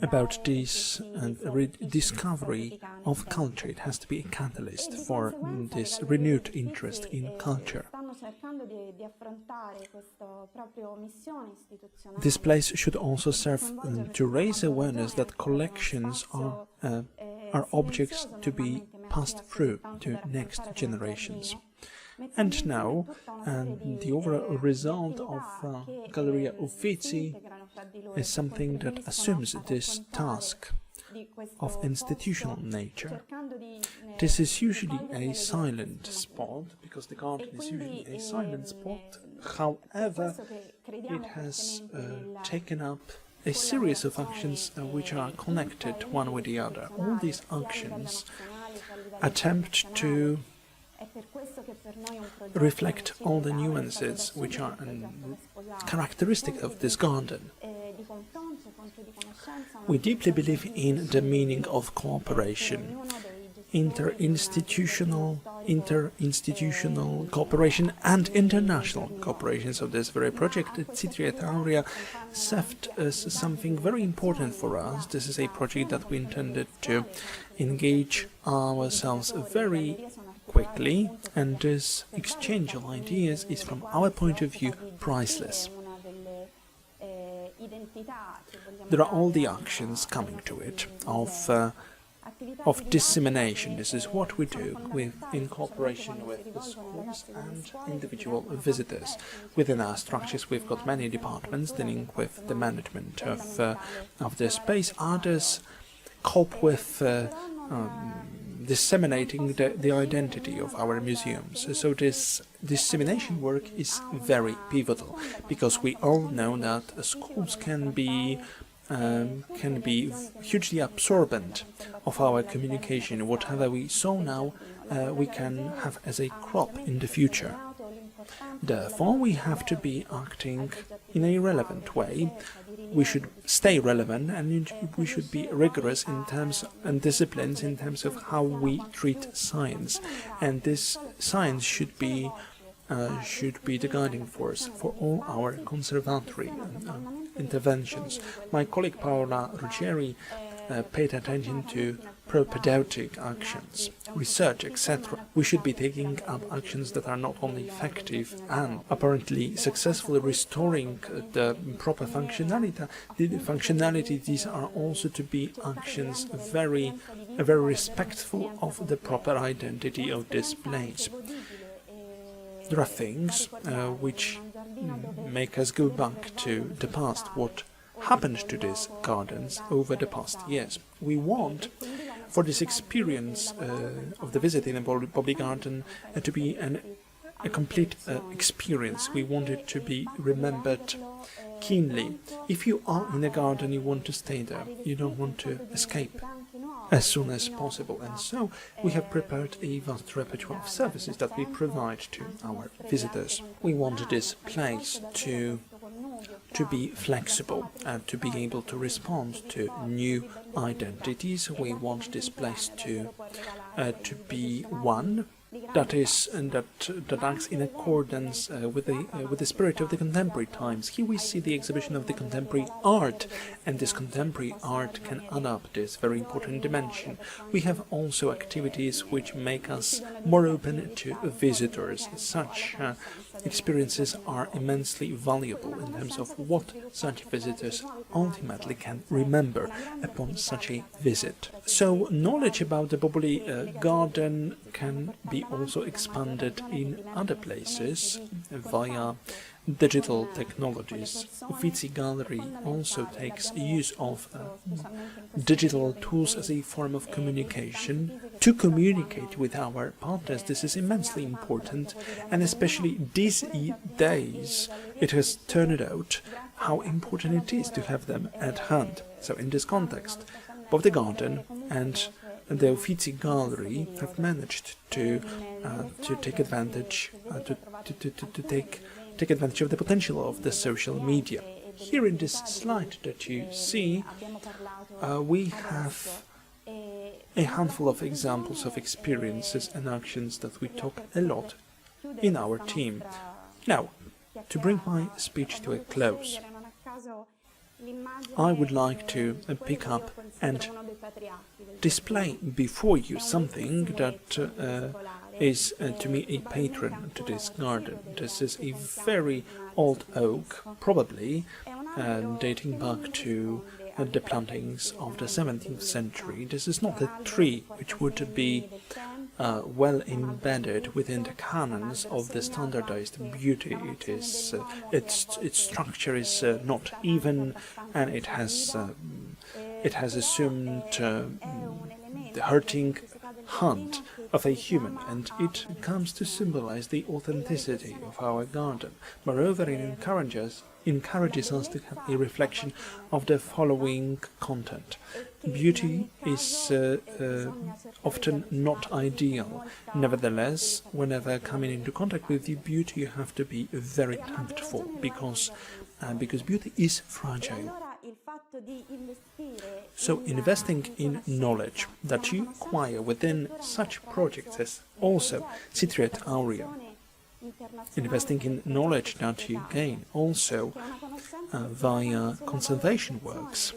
about this rediscovery of culture. It has to be a catalyst for this renewed interest in culture. This place should also serve to raise awareness that collections are objects to be passed through to next generations. And now, the overall result of Galleria Uffizi is something that assumes this task of institutional nature. This is usually a silent spot, because the garden is usually a silent spot. However, it has taken up a series of actions which are connected one with the other. All these actions attempt to reflect all the nuances which are characteristic of this garden. We deeply believe in the meaning of cooperation, interinstitutional cooperation and international cooperation. So this very project at Citri at Aurea served as something very important for us. This is a project that we intended to engage ourselves very quickly, and this exchange of ideas is, from our point of view, priceless. There are all the actions coming to it of dissemination. This is what we do in cooperation with the schools and individual visitors. Within our structures, we've got many departments dealing with the management of the space. Others cope with disseminating the identity of our museums. So this dissemination work is very pivotal, because we all know that schools can be hugely absorbent of our communication. Whatever we sow now, we can have as a crop in the future. Therefore, we have to be acting in a relevant way, we should stay relevant, and we should be rigorous in terms and disciplines in terms of how we treat science, and this science should be the guiding force for all our conservatory interventions. My colleague Paola Ruggieri paid attention to propedeutic actions, research, etc. We should be taking up actions that are not only effective and apparently successfully restoring the proper functionality, these are also to be actions very respectful of the proper identity of this place. There are things which make us go back to the past, what happened to these gardens over the past years. We want for this experience of the visit in a Boboli Garden to be a complete experience. We want it to be remembered keenly. If you are in a garden, you want to stay there. You don't want to escape as soon as possible. And so we have prepared a vast repertoire of services that we provide to our visitors. We want this place to be flexible and to be able to respond to new identities. We want this place to be one that acts in accordance with the spirit of the contemporary times. Here we see the exhibition of the contemporary art, and this contemporary art can add up this very important dimension. We have also activities which make us more open to visitors. Such experiences are immensely valuable in terms of what such visitors ultimately can remember upon such a visit. So knowledge about the Boboli Garden can be also expanded in other places via digital technologies. Uffizi Gallery also takes use of digital tools as a form of communication to communicate with our partners. This is immensely important, and especially these days it has turned out how important it is to have them at hand. So in this context, both the garden and the Uffizi Gallery have managed to take advantage take advantage of the potential of the social media. Here in this slide that you see, we have a handful of examples of experiences and actions that we talk a lot in our team. Now, to bring my speech to a close, I would like to pick up and display before you something that is to me a patron to this garden. This is a very old oak, probably dating back to the plantings of the 17th century. This is not a tree which would be well embedded within the canons of the standardized beauty. It is its structure is not even, and it has assumed the hurting hand of a human, and it comes to symbolize the authenticity of our garden. Moreover, it encourages us to have a reflection of the following content. Beauty is often not ideal. Nevertheless, whenever coming into contact with the beauty, you have to be very tactful, because beauty is fragile. So investing in knowledge that you acquire within such projects as also Citri at Aurea, investing in knowledge that you gain also via conservation works.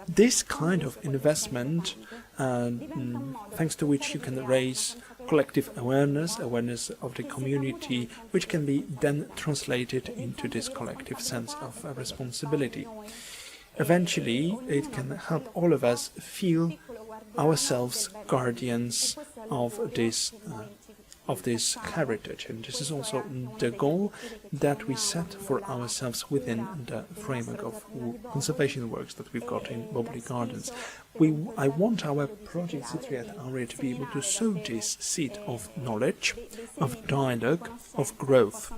This kind of investment, thanks to which you can raise collective awareness of the community, which can be then translated into this collective sense of responsibility. Eventually, it can help all of us feel ourselves guardians of this heritage, and this is also the goal that we set for ourselves within the framework of conservation works that we've got in Boboli Gardens. I want our project Citri at Aurea to be able to sow this seed of knowledge, of dialogue, of growth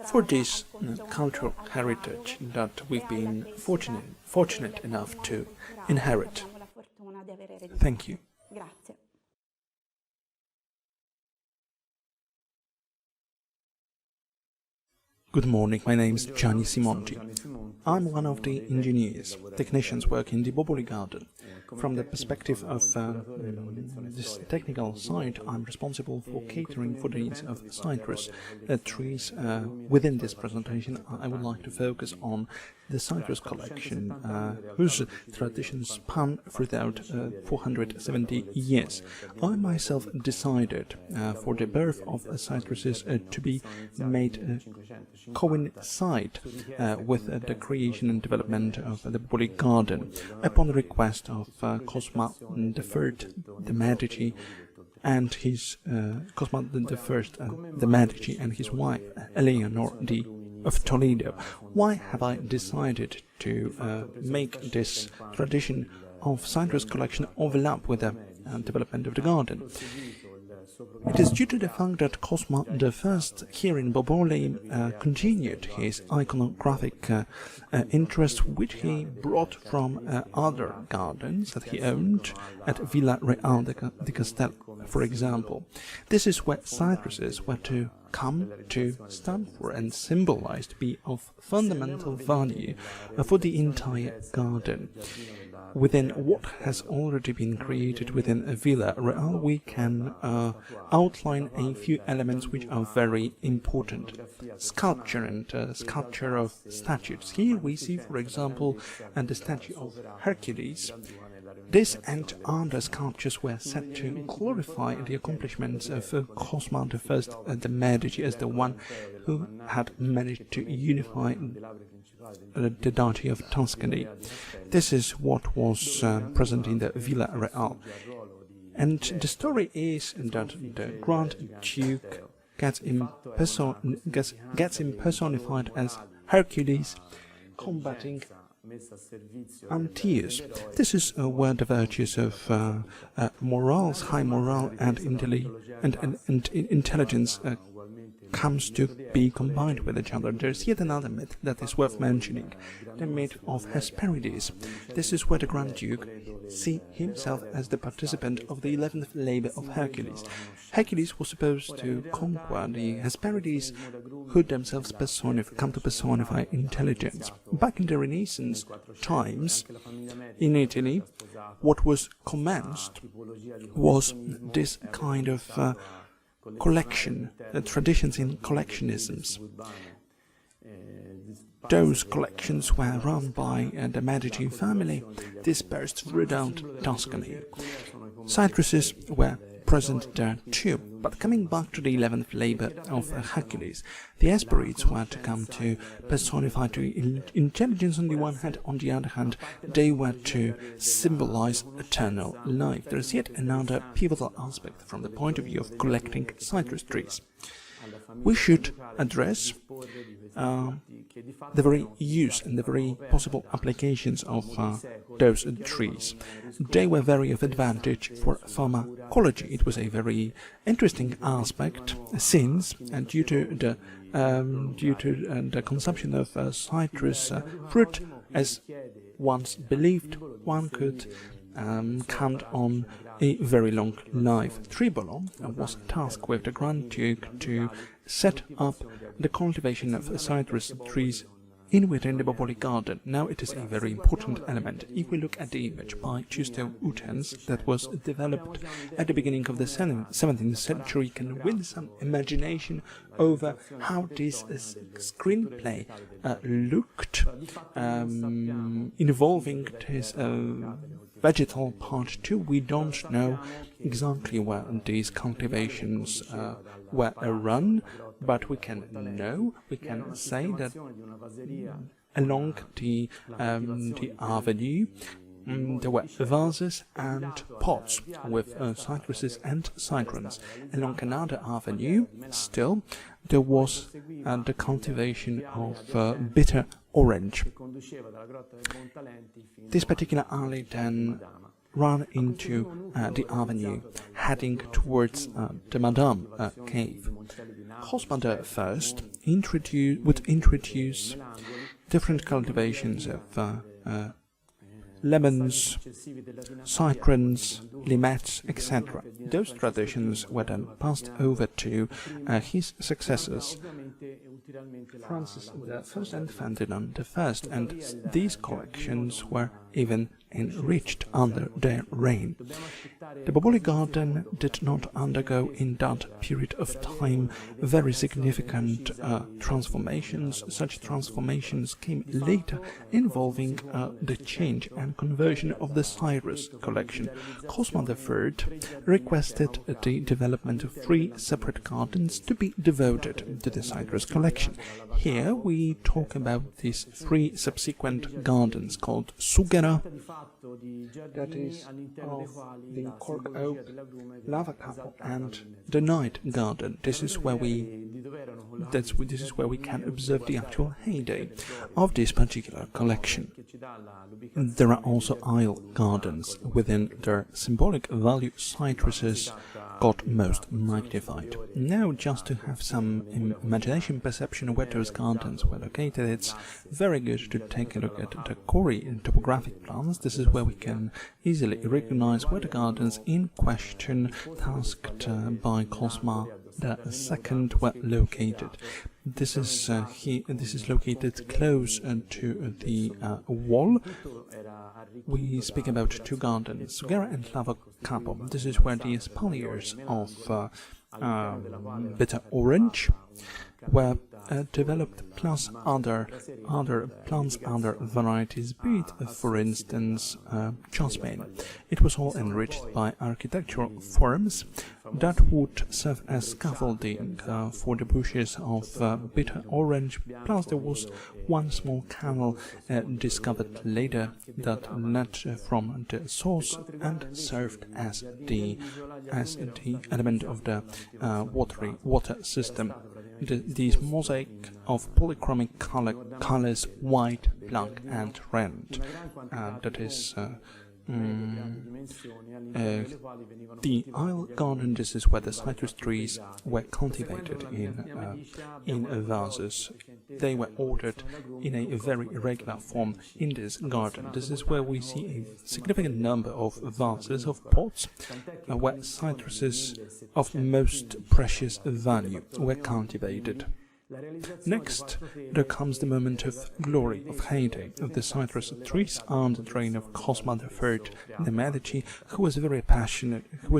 for this cultural heritage that we've been fortunate enough to inherit. Thank you. Good morning, my name is Gianni Simonti. I'm one of the engineers, technicians working in the Boboli Garden. From the perspective of this technical side, I'm responsible for catering for the needs of citrus trees. Within this presentation, I would like to focus on the citrus collection, whose traditions span throughout 470 years. I myself decided for the birth of citruses to be made coincide with the creation and development of the Boboli Garden, upon the request of Cosma III de' Medici and his Cosma I de' Medici and his wife Eleanor of Toledo. Why have I decided to make this tradition of citrus collection overlap with the development of the garden? It is due to the fact that Cosma I here in Boboli continued his iconographic interest, which he brought from other gardens that he owned at Villa Real di Castel, for example. This is where citruses were to come to stand for and symbolize to be of fundamental value for the entire garden. Within what has already been created within a Villa Real, we can outline a few elements which are very important. Sculpture and sculpture of statues. Here we see, for example, the statue of Hercules. This and other sculptures were set to glorify the accomplishments of Cosma I de' Medici as the one who had managed to unify the Duchy of Tuscany. This is what was present in the Villa Real. And the story is that the Grand Duke gets impersonified as Hercules combating Antaeus. This is where the virtues of morals, high morale and intelligence comes to be combined with each other. There's yet another myth that is worth mentioning, the myth of Hesperides. This is where the Grand Duke sees himself as the participant of the 11th labor of Hercules. Hercules was supposed to conquer the Hesperides, who themselves come to personify intelligence. Back in the Renaissance times, in Italy, what was commenced was this kind of collection, traditions in collectionisms. Those collections were run by the Medici family, dispersed throughout Tuscany. Citruses were present there too, but coming back to the 11th labor of Hercules, the Hesperides were to come to personify to intelligence on the one hand, on the other hand, they were to symbolize eternal life. There is yet another pivotal aspect from the point of view of collecting citrus trees. We should address the very use and the very possible applications of those trees. They were very of advantage for pharmacology. It was a very interesting aspect since, due to the consumption of citrus fruit, as once believed, one could count on a very long life. Tribolo was tasked with the Grand Duke to set up the cultivation of citrus trees within the Boboli Garden. Now it is a very important element. If we look at the image by Giusto Utens that was developed at the beginning of the 17th century, can win some imagination over how this screenplay looked, involving this vegetal part too. We don't know exactly where these cultivations were run, but we can say that along the avenue there were vases and pots with citruses and citrons. Along another avenue still there was the cultivation of bitter orange. This particular alley then ran into the avenue, heading towards the Madame cave. Cosma I would introduce different cultivations of lemons, citrons, limettes, etc. Those traditions were then passed over to his successors. Francis I and Ferdinand I, and these collections were even enriched under their reign. The Boboli Garden did not undergo in that period of time very significant transformations. Such transformations came later, involving the change and conversion of the Cyrus collection. Cosmo III requested the development of 3 separate gardens to be devoted to the Cyrus collection. Here we talk about these 3 subsequent gardens called Sughera, that is of the cork oak, lava capo, and the night garden. This is where we can observe the actual heyday of this particular collection. There are also aisle gardens. Within their symbolic value, citruses got most magnified. Now, just to have some imagination perception of where those gardens were located, it's very good to take a look at the Cori topographic plans. This is where we can easily recognize where the gardens in question, tasked by Cosmo II, were located. This is located close to the wall. We speak about 2 gardens, Sughera and Lava Capo. This is where the espaliers of bitter orange were developed, plus other plants, other varieties, be it, for instance, jasmine. It was all enriched by architectural forms that would serve as scaffolding for the bushes of bitter orange, plus there was one small canal discovered later that led from the source and served as the element of the water system. These mosaic of polychromic colors, white, black, and red. That is the aisle garden. This is where the citrus trees were cultivated in vases. They were ordered in a very irregular form in this garden. This is where we see a significant number of vases, of pots, where citruses of most precious value were cultivated. Next, there comes the moment of glory, of heyday, of the citrus trees under the reign of Cosmo III de' Medici, who was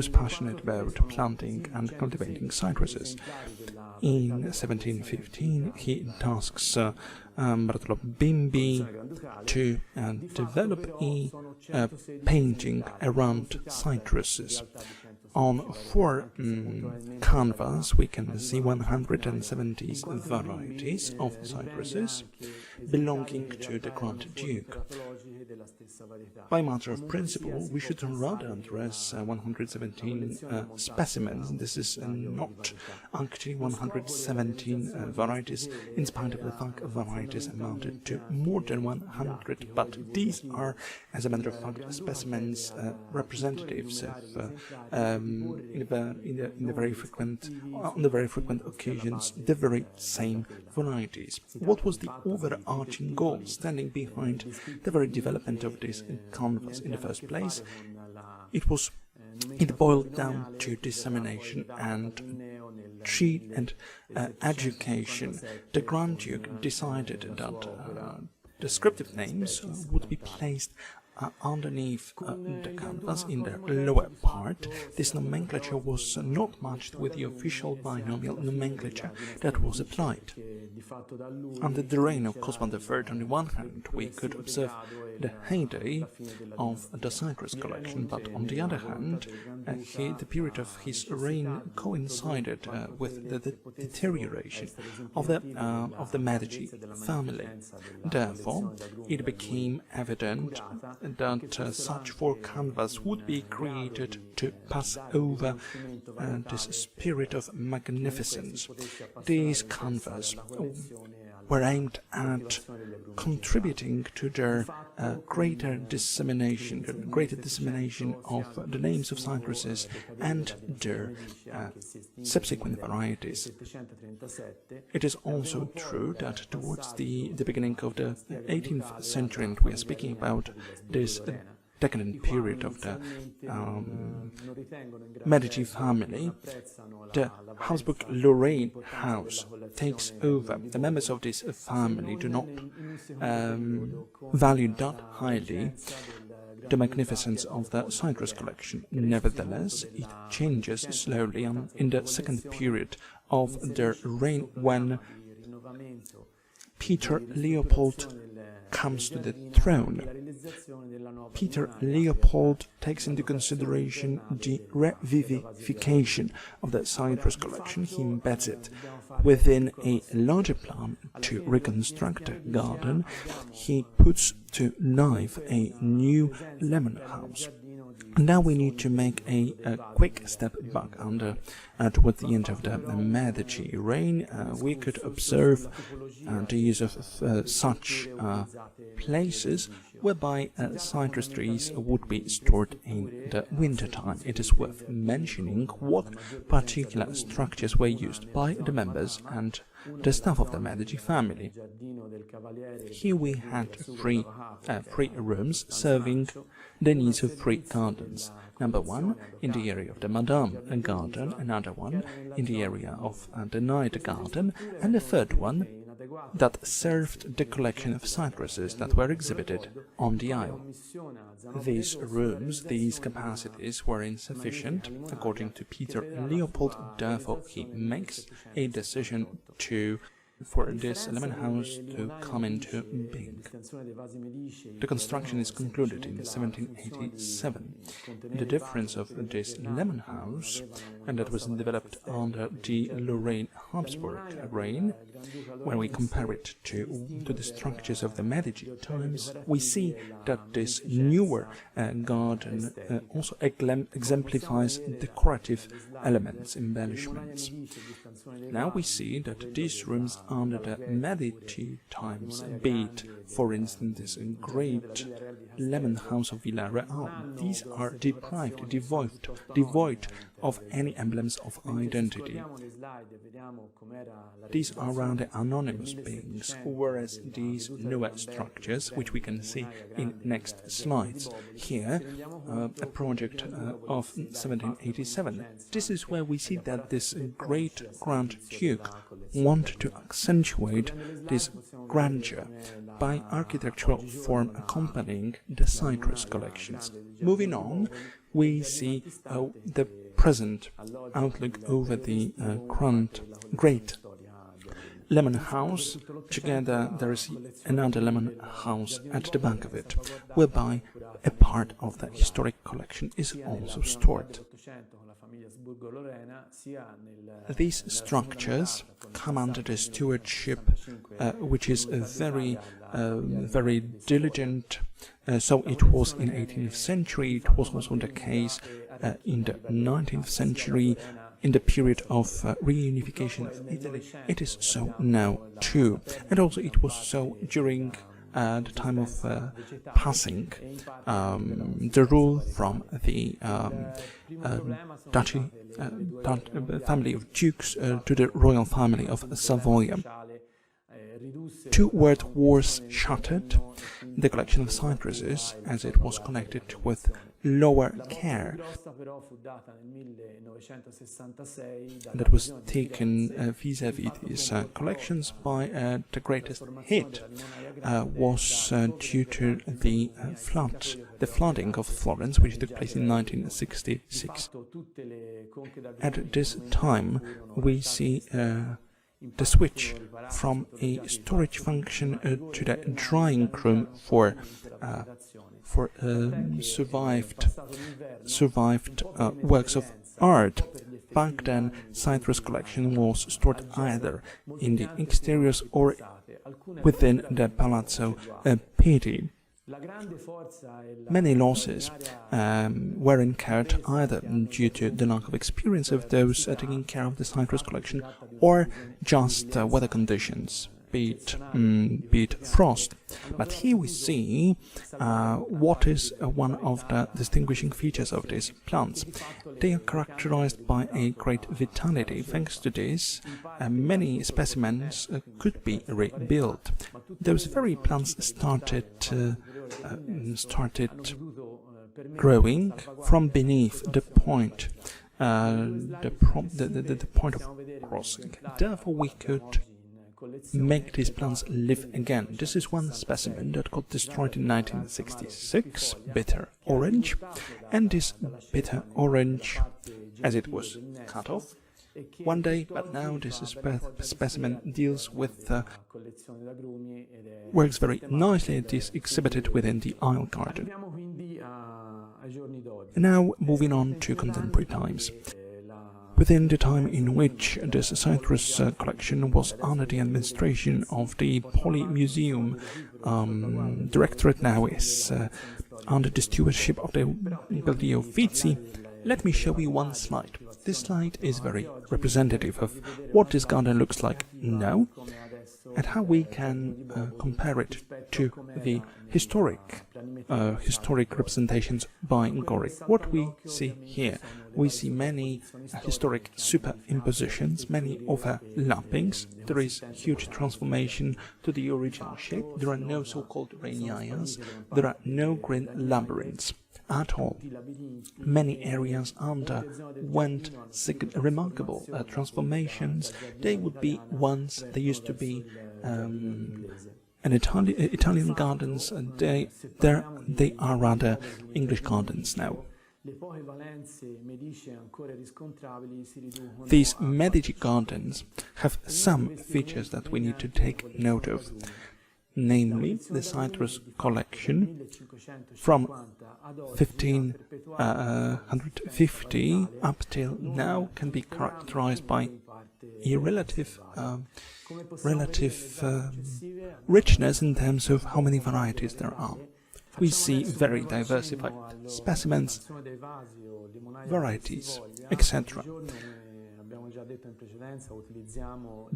passionate about planting and cultivating citruses. In 1715, he tasks Bartolo Bimbi to develop a painting around citruses. On 4 canvas, we can see 170 varieties of citruses belonging to the Grand Duke. By matter of principle, we should rather address 117 specimens. This is not actually 117 varieties, in spite of the fact varieties amounted to more than 100, but these are, as a matter of fact, specimens representatives of on the very frequent occasions, the very same varieties. What was the overarching goal standing behind the very development of this canvas in the first place? It boiled down to dissemination and education. The Grand Duke decided that descriptive names would be placed underneath the canvas in the lower part. This nomenclature was not matched with the official binomial nomenclature that was applied. Under the reign of Cosmo III, on the one hand, we could observe the heyday of the citrus collection, but on the other hand, the period of his reign coincided with the deterioration of the Medici family. Therefore, it became evident that such 4 canvas would be created to pass over this spirit of magnificence. These canvas were aimed at contributing to their greater dissemination of the names of citruses and their subsequent varieties. It is also true that towards the beginning of the 18th century, and we are speaking about this decadent period of the Medici family, the Habsburg-Lorraine house takes over. The members of this family do not value that highly the magnificence of the citrus collection. Nevertheless, it changes slowly in the second period of their reign, when Peter Leopold comes to the throne. Peter Leopold takes into consideration the revivification of the citrus collection. He embeds it within a larger plan to reconstruct the garden. He puts to life a new lemon house. Now we need to make a quick step back towards the end of the Medici reign. We could observe the use of such places whereby citrus trees would be stored in the wintertime. It is worth mentioning what particular structures were used by the members and the staff of the Medici family. Here we had three rooms serving the needs of three gardens. Number one in the area of the Madame Garden, another one in the area of the Night Garden, and the third one that served the collection of citruses that were exhibited on the aisle. These rooms, these capacities were insufficient, according to Peter Leopold. Therefore, he makes a decision for this lemon house to come into being. The construction is concluded in 1787. The difference of this lemon house, and that was developed under the Lorraine Habsburg reign, when we compare it to the structures of the Medici times, we see that this newer garden also exemplifies decorative elements, embellishments. Now we see that these rooms under the Medici times, be it, for instance, this great lemon house of Villarreal, these are devoid of any emblems of identity. These are rather anonymous beings, whereas these newer structures, which we can see in next slides, here a project of 1787. This is where we see that this great Grand Duke wanted to accentuate this grandeur by architectural form accompanying the citrus collections. Moving on, we see the present outlook over the great lemon house. Together there is another lemon house at the back of it, whereby a part of the historic collection is also stored. These structures come under the stewardship, which is very diligent. So it was in 18th century, it was also the case in the 19th century, in the period of reunification of Italy. It is so now too, and also it was so during the time of passing the rule from the duchy family of dukes to the royal family of Savoy. Two world wars shattered the collection of citruses, as it was connected with lower care that was taken vis-à-vis these collections by the greatest hit was due to the flooding of Florence, which took place in 1966. At this time, we see the switch from a storage function to the drying room for survived works of art. Back then, citrus collection was stored either in the exteriors or within the Palazzo Pitti. Many losses were incurred either due to the lack of experience of those taking care of the citrus collection or just weather conditions, be it frost. But here we see what is one of the distinguishing features of these plants. They are characterized by a great vitality. Thanks to this, many specimens could be rebuilt. Those very plants started growing from beneath the point, the point of crossing. Therefore, we could make these plants live again. This is one specimen that got destroyed in 1966, bitter orange, and this bitter orange, as it was cut off one day, but now this specimen deals with works very nicely. It is exhibited within the Isle Garden. Now moving on to contemporary times. Within the time in which this citrus collection was under the administration of the Poly Museum Directorate, now is under the stewardship of the Uffizi, let me show you one slide. This slide is very representative of what this garden looks like now and how we can compare it to the historic representations by Gori. What we see here, we see many historic superimpositions, many overlappings. There is huge transformation to the original shape. There are no so-called ranias. There are no green labyrinths at all. Many areas underwent remarkable transformations. They would be once, they used to be Italian gardens, and they are rather English gardens now. These Medici gardens have some features that we need to take note of, namely the citrus collection from 1550 up till now can be characterized by a relative richness in terms of how many varieties there are. We see very diversified specimens, varieties, etc.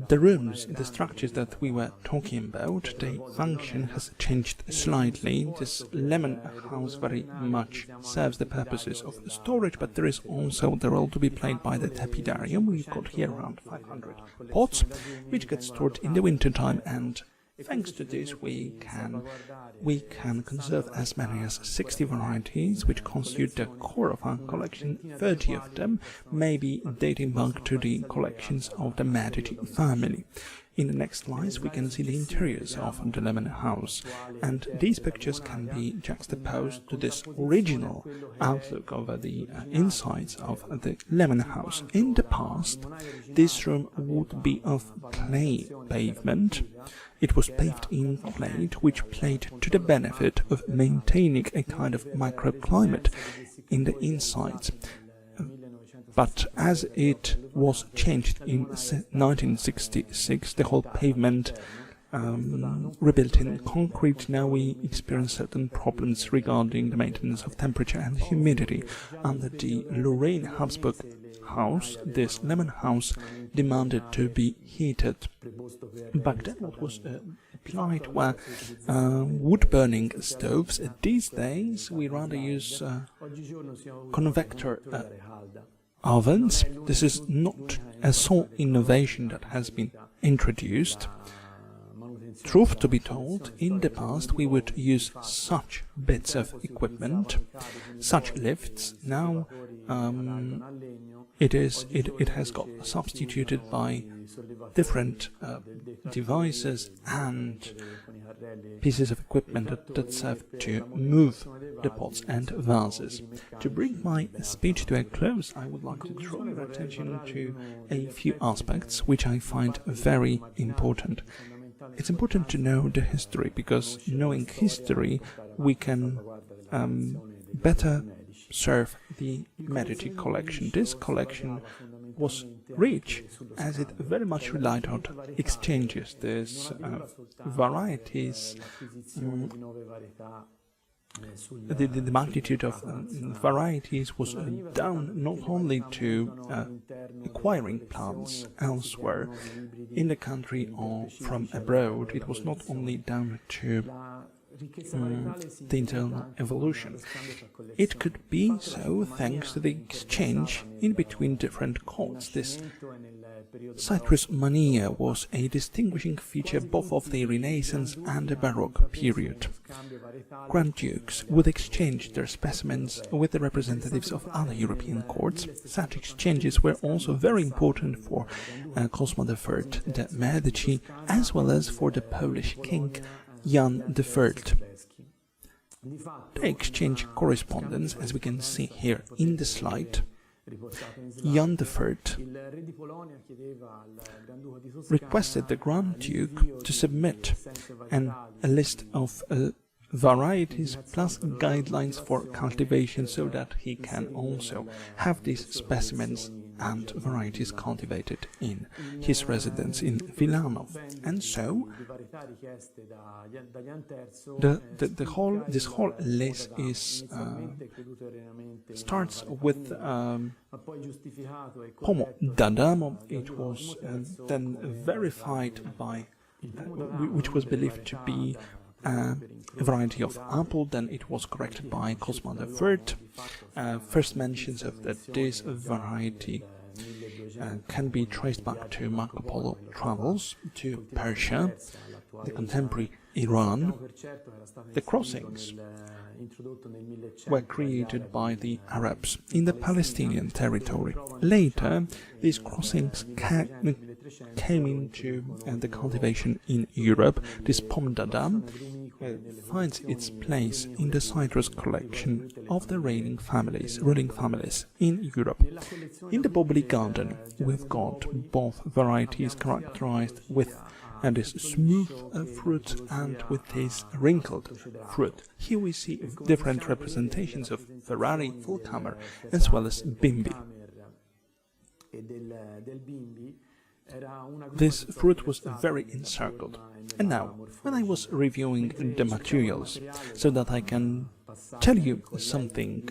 The rooms, the structures that we were talking about, the function has changed slightly. This lemon house very much serves the purposes of storage, but there is also the role to be played by the tepidarium. We've got here around 500 pots, which get stored in the winter time, and thanks to this we can conserve as many as 60 varieties, which constitute the core of our collection. 30 of them may be dating back to the collections of the Medici family. In the next slides we can see the interiors of the lemon house, and these pictures can be juxtaposed to this original outlook over the insides of the lemon house. In the past, this room would be of clay pavement. It was paved in clay, which played to the benefit of maintaining a kind of microclimate in the insides. But as it was changed in 1966, the whole pavement rebuilt in concrete, now we experience certain problems regarding the maintenance of temperature and humidity. Under the Lorraine Habsburg house, this lemon house demanded to be heated. Back then what was applied were wood-burning stoves. These days we rather use convector ovens. This is not a sole innovation that has been introduced. Truth to be told, in the past we would use such bits of equipment, such lifts. Now it has got substituted by different devices and pieces of equipment that serve to move the pots and vases. To bring my speech to a close, I would like to draw your attention to a few aspects which I find very important. It's important to know the history, because knowing history we can better serve the Medici collection. This collection was rich as it very much relied on exchanges. There's varieties, the magnitude of varieties was down not only to acquiring plants elsewhere in the country or from abroad. It was not only down to the internal evolution. It could be so thanks to the exchange in between different courts. This citrus mania was a distinguishing feature both of the Renaissance and the Baroque period. Grand dukes would exchange their specimens with the representatives of other European courts. Such exchanges were also very important for Cosmo III de' Medici, as well as for the Polish king Jan III. They exchange correspondence, as we can see here in the slide. Jan III requested the Grand Duke to submit a list of varieties plus guidelines for cultivation so that he can also have these specimens and varieties cultivated in his residence in Wilanów. And so this whole list is starts with Pomo Dadamo. It was then verified by which was believed to be a variety of apple. Then it was corrected by Cosmo III. First mentions of this variety can be traced back to Marco Polo travels to Persia, the contemporary Iran. The crossings were created by the Arabs in the Palestinian territory. Later, these crossings came into the cultivation in Europe. This Pomdadam finds its place in the citrus collection of the ruling families in Europe. In the Boboli Garden, we've got both varieties characterized with this smooth fruit and with this wrinkled fruit. Here we see different representations of Ferrari, Fullhammer, as well as Bimbi. This fruit was very encircled. And now, when I was reviewing the materials, so that I can tell you something,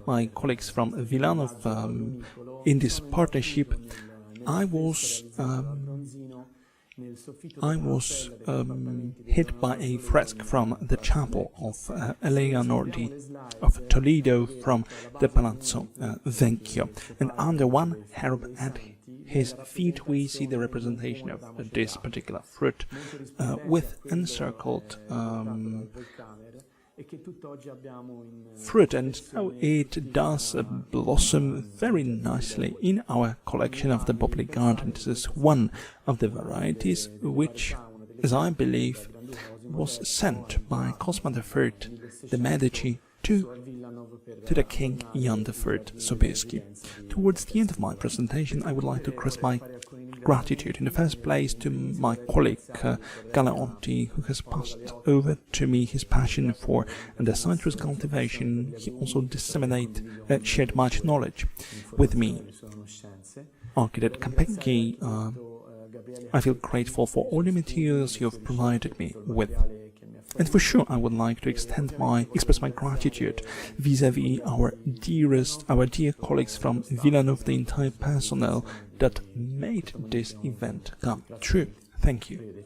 my colleagues from Wilanów, in this partnership, I was hit by a fresco from the chapel of Eleanor of Toledo from the Palazzo Vecchio, and under one herb at his feet we see the representation of this particular fruit with encircled fruit, and now it does blossom very nicely in our collection of the Boboli Garden. This is one of the varieties which, as I believe, was sent by Cosmo III de' Medici to the King Jan III Sobieski. Towards the end of my presentation, I would like to express my gratitude in the first place to my colleague Galeotti, who has passed over to me his passion for the citrus cultivation. He also shared much knowledge with me. Architect Kapenki, I feel grateful for all the materials you have provided me with. And for sure, I would like to express my gratitude vis-à-vis our dear colleagues from Wilanów, the entire personnel that made this event come true. Thank you.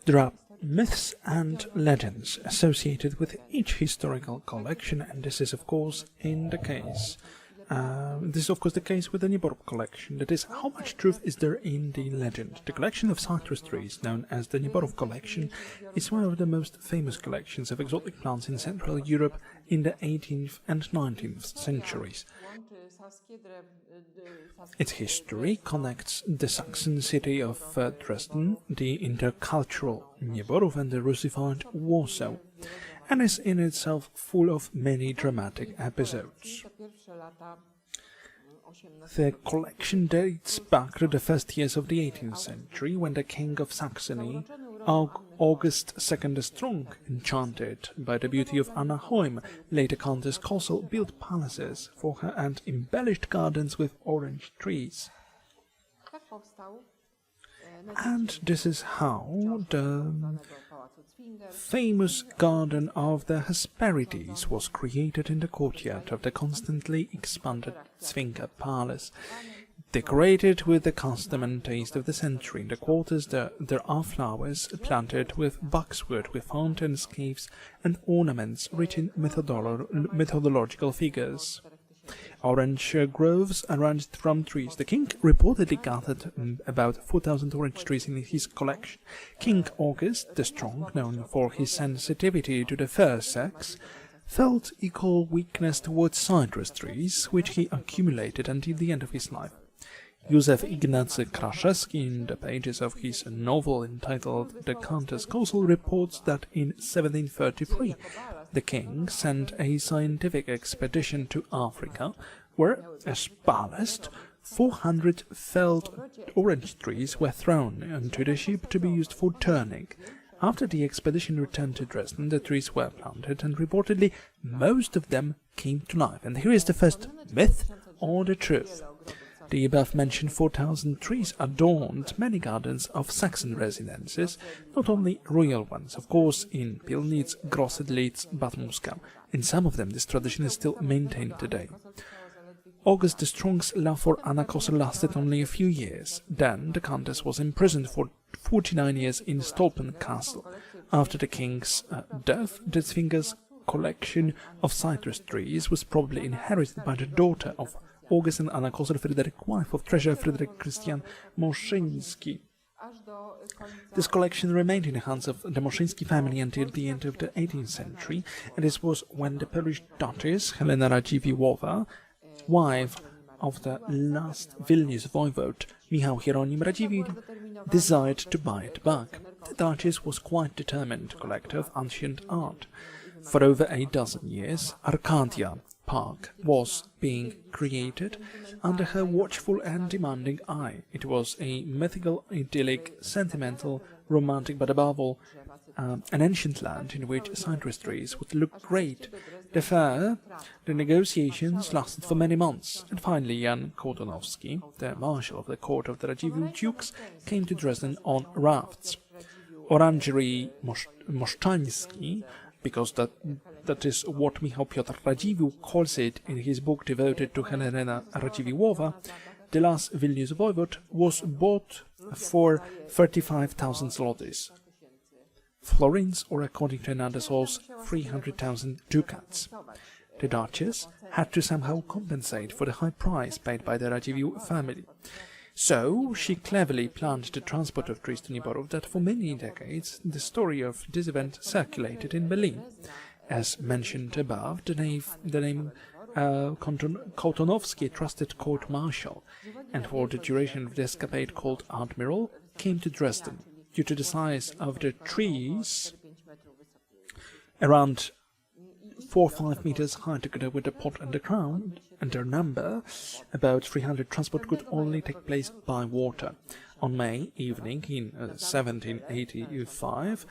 There are myths and legends associated with each historical collection, and this is, of course, the case with the Nieborów collection. That is, how much truth is there in the legend? The collection of citrus trees, known as the Nieborów collection, is one of the most famous collections of exotic plants in Central Europe in the 18th and 19th centuries. Its history connects the Saxon city of Dresden, the intercultural Nieborów, and the Russified Warsaw, and is in itself full of many dramatic episodes. The collection dates back to the first years of the 18th century, when the King of Saxony, August II the Strong, enchanted by the beauty of Anna Hoym, later Countess Kossel, built palaces for her and embellished gardens with orange trees. And this is how the famous garden of the Hesperides was created in the courtyard of the constantly expanded Zwinger Palace. decorated with the custom and taste of the century. In the quarters there are flowers planted with boxwood, with fountains, caves, and ornaments rich in methodological figures. Orange groves arranged from trees. The king reportedly gathered about 4,000 orange trees in his collection. King August the Strong, known for his sensitivity to the fair sex, felt equal weakness towards citrus trees, which he accumulated until the end of his life. Józef Ignacy Kraszewski, in the pages of his novel entitled The Countess Kozel, reports that in 1733 the king sent a scientific expedition to Africa, where, as ballast, 400 felled orange trees were thrown into the ship to be used for turning. After the expedition returned to Dresden, the trees were planted, and reportedly most of them came to life. And here is the first myth or the truth. The above-mentioned 4,000 trees adorned many gardens of Saxon residences, not only royal ones, of course, in Pilnitz, Grossedlitz, Bad Muskau. In some of them, this tradition is still maintained today. August the Strong's love for Anna Kozel lasted only a few years. Then the countess was imprisoned for 49 years in Stolpen Castle. After the king's death, the Zwinger's collection of citrus trees was probably inherited by the daughter of August and Anna Kozel, Frederick, wife of treasurer Frederick Christian Moszyński. This collection remained in the hands of the Moszyński family until the end of the 18th century, and this was when the Polish duchess Helena Radziwiłłowa, wife of the last Vilnius voivode Michał Hieronim Radziwiłł, desired to buy it back. The duchess was quite determined collector of ancient art. For over a dozen years, Arcadia Park was being created under her watchful and demanding eye. It was a mythical, idyllic, sentimental, romantic, but above all, an ancient land in which citrus trees would look great. The negotiations lasted for many months, and finally Jan Kortonowski, the marshal of the court of the Radziwiłł dukes, came to Dresden on rafts. Orangery Moszczański, because that is what Michał Piotr Radziwiłł calls it in his book devoted to Helena Radziwiłłowa, the last Vilnius voivode, was bought for 35,000 zlotys. Florins, or according to another source, 300,000 ducats. The duchess had to somehow compensate for the high price paid by the Radziwiłł family. So she cleverly planned the transport of trees to Nieborów. That for many decades the story of this event circulated in Berlin. As mentioned above, the name Kortonowski, a trusted court marshal, and for the duration of the escapade called Admiral, came to Dresden. Due to the size of the trees, around 4 or 5 meters high, together with the pot and the crown, and their number, about 300, transport could only take place by water. On May evening in 1785,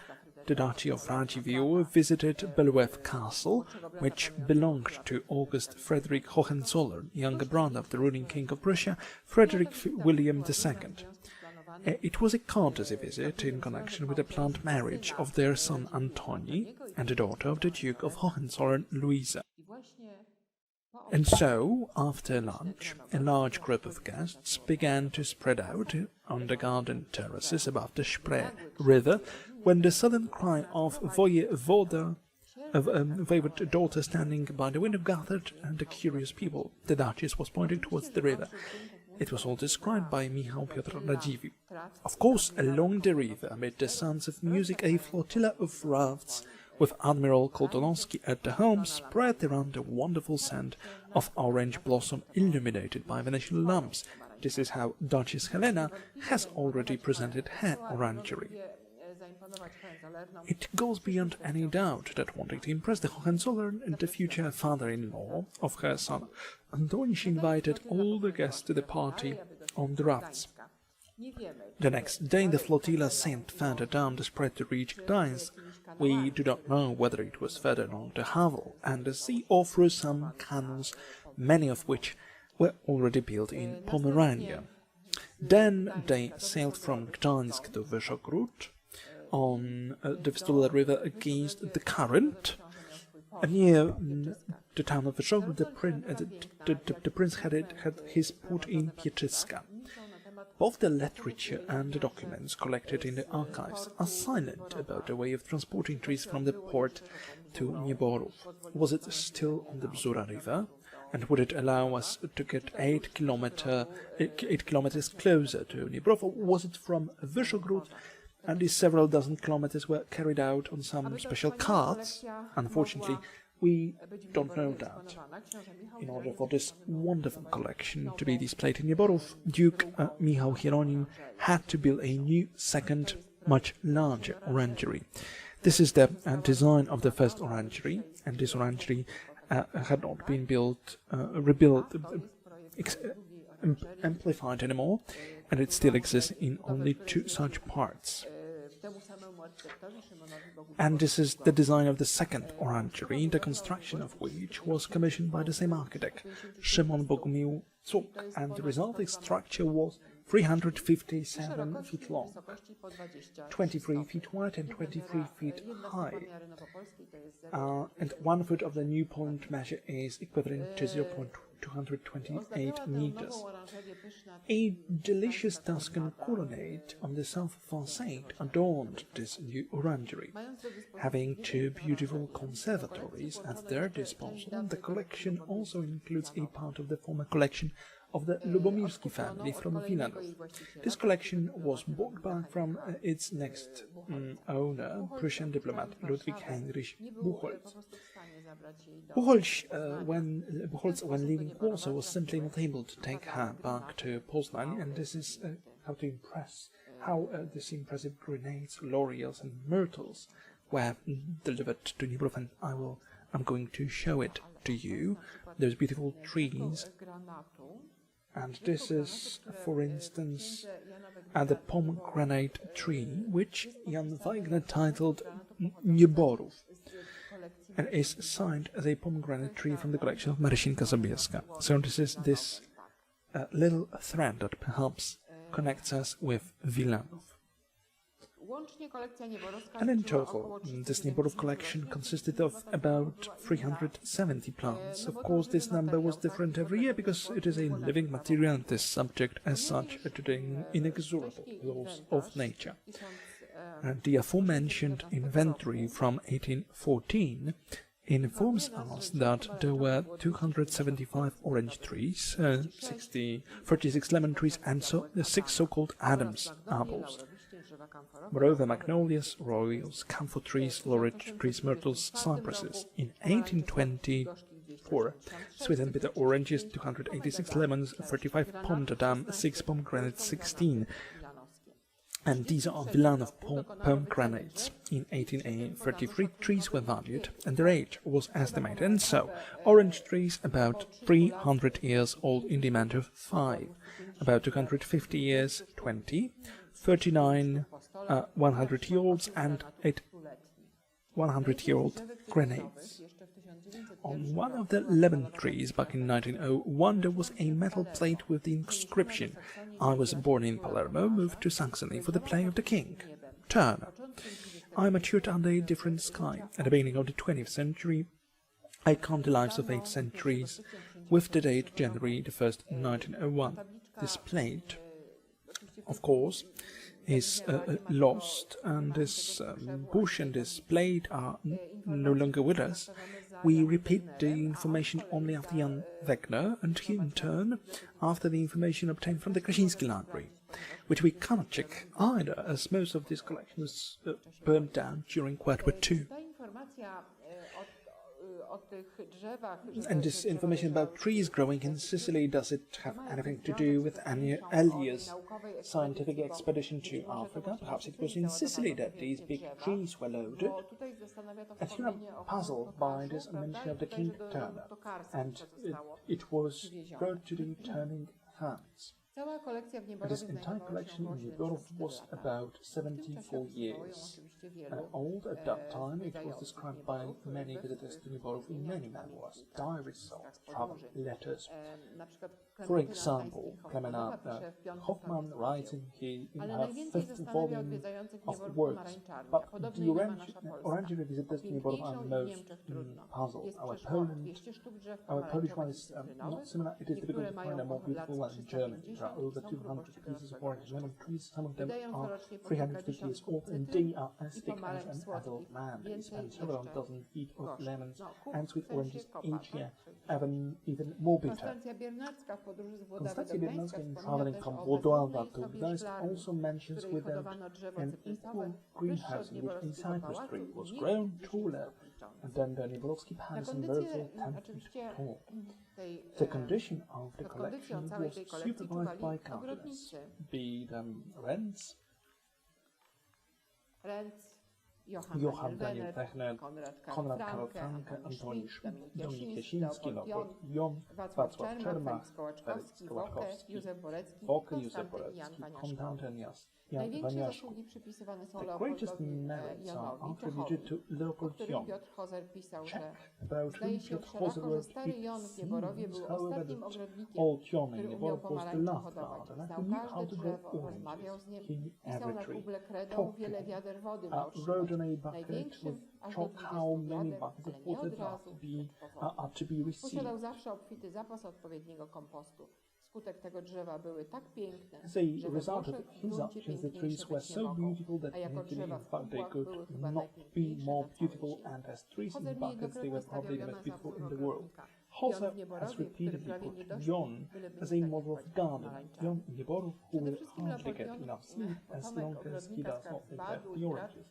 the Duchy of Radziwiłł visited Beloew Castle, which belonged to August Frederick Hohenzollern, younger brother of the ruling king of Prussia, Frederick William II. It was a courtesy visit in connection with the planned marriage of their son Antoni and the daughter of the Duke of Hohenzollern, Louisa. And so, after lunch, a large group of guests began to spread out on the garden terraces above the Spree river, when the sudden cry of voivode daughter standing by the window gathered the curious people. The duchess was pointing towards the river. It was all described by Michał Piotr Radziwiłł. Of course, along the river, amid the sounds of music, a flotilla of rafts, with Admiral Kortonowski at the helm, spread around the wonderful scent of orange blossom illuminated by Venetian lamps. This is how Duchess Helena has already presented her orangery. It goes beyond any doubt that, wanting to impress the Hohenzollern and the future father-in-law of her son, Antoni, she invited all the guests to the party on the rafts. The next day the flotilla sailed further down the Spree to reach Gdańsk. We do not know whether it was further along the Havel and the sea or through some canals, many of which were already built in Pomerania. Then they sailed from Gdańsk to Wyszogród on the Vistula River against the current, near the town of Wrocław, the prince had his port in Pieczyska. Both the literature and the documents collected in the archives are silent about the way of transporting trees from the port to Nieborów. Was it still on the Bzura River? And would it allow us to get 8 kilometers closer to Nieborów? Or was it from Wyszogród, and these several dozen kilometers were carried out on some special carts? Unfortunately, we don't know that. In order for this wonderful collection to be displayed in Nieborów, Duke Michał Hieronim had to build a new, second, much larger orangery. This is the design of the first orangery, and this orangery had not been rebuilt, amplified anymore, and it still exists in only 2 such parts. And this is the design of the second orangery, the construction of which was commissioned by the same architect, Szymon Bogumił Cuk, and the resulting structure was 357 feet long, 23 feet wide and 23 feet high, and 1 foot of the new point measure is equivalent to 0.228 meters. A delicious Tuscan colonnade on the south facade adorned this new orangery. Having 2 beautiful conservatories at their disposal, the collection also includes a part of the former collection of the Lubomirski family from Wilanów. This collection was bought back from its next owner, Prussian diplomat Ludwig Heinrich Buchholz. Buchholz, when leaving Warsaw, was simply not able to take her back to Poznań, and this is how these impressive grenades, laurels, and myrtles were delivered to Nieborów, and I'm going to show it to you. Those beautiful trees. And this is, for instance, the pomegranate tree, which Jan Wagner titled Nieborów, and is signed as a pomegranate tree from the collection of Marysinka Sobieska. So this is this little thread that perhaps connects us with Wilanów. And in total, this Nieborów collection consisted of about 370 plants. Of course, this number was different every year because it is a living material and is subject as such to the inexorable laws of nature. And the aforementioned inventory from 1814 informs us that there were 275 orange trees, 36 lemon trees, and 6 so-called Adam's apples. Moreover, magnolias, royals, camphor trees, laurel trees, myrtles, cypresses. In 1824, sweet and bitter oranges, 286 lemons, 35 pomme d'Adam, 6 pomegranates, 16. And these are Wilanów pomegranates. In 1833, trees were valued, and their age was estimated. And so, orange trees about 300 years old in demand of 5, about 250 years, 20, 39 100-year-olds and 8 100-year-old grenades. On one of the lemon trees back in 1901 there was a metal plate with the inscription, "I was born in Palermo, moved to Saxony for the play of the king. Turner. I matured under a different sky. At the beginning of the 20th century, I count the lives of 8 centuries, with the date January the 1st, 1901. This plate, of course, is lost, and this bush and this blade are no longer with us. We repeat the information only after Jan Wegner, and he in turn after the information obtained from the Krasiński library, which we cannot check either, as most of this collection was burned down during World War II. And this information about trees growing in Sicily, does it have anything to do with Elia's scientific expedition to Africa? Perhaps it was in Sicily that these big trees were loaded. And here I'm puzzled by this mention of the King Turner, and it was brought to the turning hands. This entire collection in Nieborów was about 74 years. old at that time. It was described by many visitors to Nieborów in many memoirs, diaries, travel letters. For example, Klemena Hoffman writes in her fifth volume of works, but the orangery visitors to Nieborów are most puzzled. Our Polish one is not similar. It is difficult to find a more beautiful one in Germany. There are over 200 pieces of orange lemon trees. Some of them are 350 years old, and they are as thick as an adult man. They spend several dozen feet of lemons and sweet oranges each year, even more bitter. Konstancja Biernacka, in traveling from Włodawa to Gdańsk, also mentions without an equal greenhouse in which a cypress tree was grown taller than the Nieborowski Palace in Warsaw, 10 feet tall. The condition of the collection was supervised by gardeners, be them Renz, Johann Daniel Techner, Konrad Karol Franke, Antoni Schmidt, Dominik Jasiński, Leopold Jon, Wacław Czermach, Felix Kołaczkowski, Foke, Józef Borecki, Konrad Jan Waniaszku. The greatest merits are attributed to Leopold Jon. Czech, about whom Piotr Hozer wrote, "It seems, however, that old Jon in Nieborów was the love gardener who knew how to grow oranges. He knew every tree, talked to him, wrote on a bucket with chalk how many buckets of water are to be received." Posiadał zawsze obfity zapas odpowiedniego kompostu. Skutek tego drzewa były tak piękne, As a result of his actions, the trees were so beautiful that in fact they could not be more beautiful, and as trees in buckets they were probably the most beautiful in the world. Hozer has repeatedly put Jon as a model of garden. Jon in Nieborów, who will hardly get enough sleep as long as he does not neglect the oranges.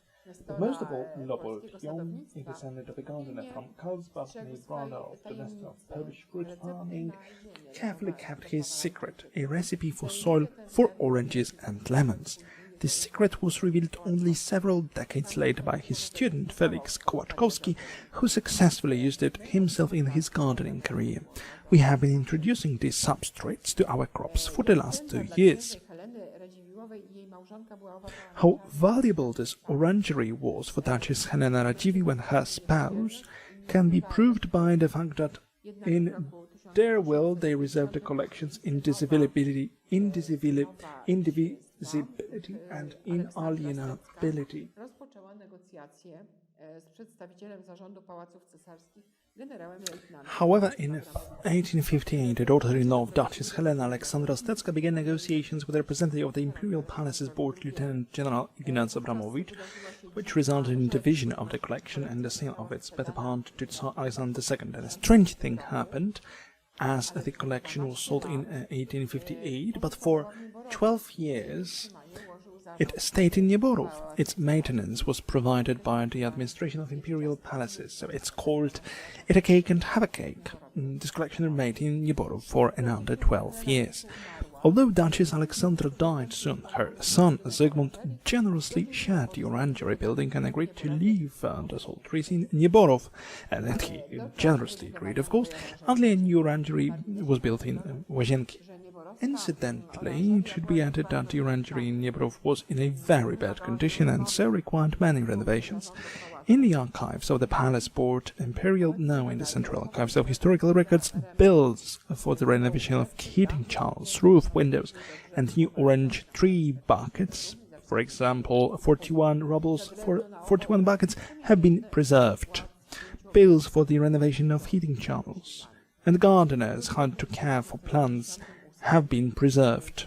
But most of all, Leopold Jon, a descendant of a gardener from Karlsbad, a brother of the master of Polish fruit farming, carefully kept his secret, a recipe for soil for oranges and lemons. This secret was revealed only several decades later by his student Felix Kołaczkowski, who successfully used it himself in his gardening career. We have been introducing these substrates to our crops for the last 2 years. How valuable this orangery was for Duchess Helena Radziwiłł and her spouse can be proved by the fact that in their will they reserved the collections indivisibility and inalienability. However, in 1858, the daughter-in-law of Duchess Helena Aleksandra Stecka began negotiations with the representative of the Imperial Palace's board, Lieutenant General Ignacy Abramowicz, which resulted in division of the collection and the sale of its better part to Tsar Alexander II. And a strange thing happened, as the collection was sold in 1858, but for 12 years it stayed in Nieborów. Its maintenance was provided by the administration of imperial palaces, so it's called Eat a Cake and Have a Cake. This collection remained in Nieborów for another 12 years. Although Duchess Alexandra died soon, her son Zygmunt generously shared the orangery building and agreed to leave the sold trees in Nieborów, and he generously agreed, of course, until a new orangery was built in Łazienki. Incidentally, it should be added that the orangery in Nieborów was in a very bad condition and so required many renovations. In the archives of the Palace Board Imperial, now in the Central Archives of Historical Records, bills for the renovation of heating channels, roof windows, and new orange tree buckets, for example, 41 rubles for 41 buckets, have been preserved. Bills for the renovation of heating channels and gardeners had to care for plants have been preserved.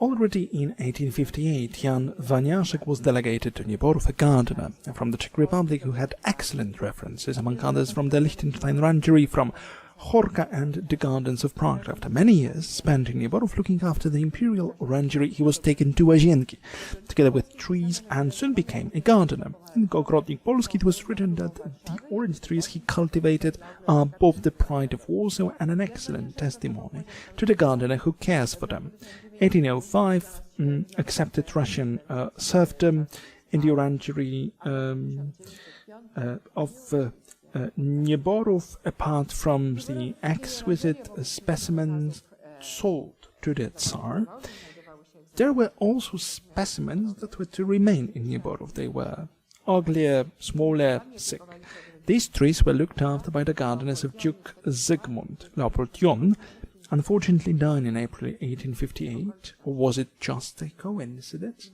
Already in 1858, Jan Waniaszek was delegated to Nieborów, a gardener from the Czech Republic who had excellent references, among others from the Liechtenstein Orangery, from Horka and the gardens of Prague. After many years spent in Nieborów looking after the imperial orangery, he was taken to Łazienki, together with trees, and soon became a gardener. In Ogrodnik Polski it was written that the orange trees he cultivated are both the pride of Warsaw and an excellent testimony to the gardener who cares for them. 1805 accepted Russian serfdom in the orangery of Nieborów, apart from the exquisite specimens sold to the Tsar. there were also specimens that were to remain in Nieborów. They were uglier, smaller, sick. These trees were looked after by the gardeners of Duke Zygmunt. Leopold Jon unfortunately died in April 1858, or was it just a coincidence?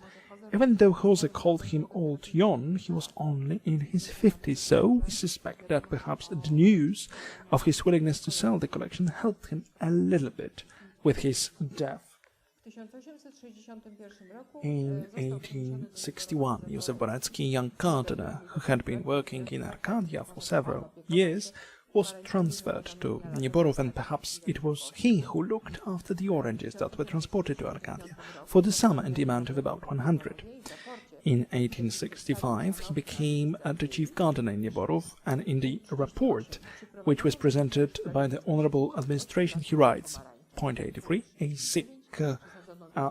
Even though Jose called him Old Jon, he was only in his 50s, so we suspect that perhaps the news of his willingness to sell the collection helped him a little bit with his death. In 1861, Józef Borecki, a young gardener who had been working in Arcadia for several years, was transferred to Nieborów, and perhaps it was he who looked after the oranges that were transported to Arcadia for the summer in the amount of about 100. In 1865, he became the chief gardener in Nieborów, and in the report, which was presented by the Honorable Administration, he writes, point 83, a sick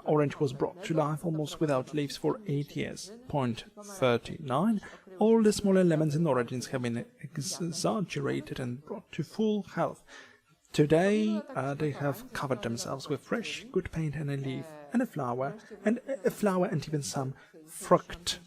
orange was brought to life almost without leaves for 8 years. Point 39, all the smaller lemons and oranges have been exaggerated and brought to full health. Today they have covered themselves with fresh, good paint and a leaf, and a flower, and even some fruit.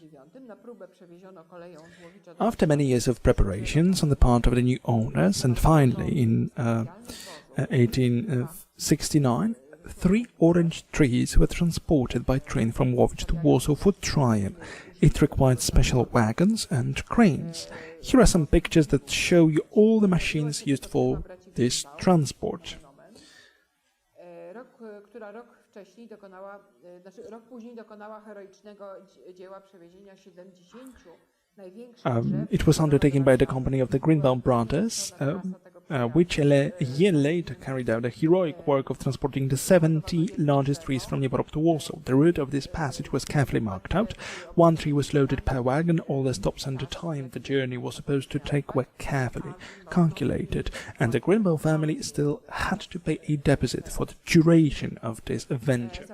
After many years of preparations on the part of the new owners, and finally in 1869, 3 orange trees were transported by train from Łódź to Warsaw for trial. It required special wagons and cranes. Here are some pictures that show you all the machines used for this transport. It was undertaken by the company of the Greenbaum brothers, which a year later carried out a heroic work of transporting the 70 largest trees from Nieborów to Warsaw. The route of this passage was carefully marked out. 1 tree was loaded per wagon. All the stops and the time the journey was supposed to take were carefully calculated, and the Greenbaum family still had to pay a deposit for the duration of this adventure.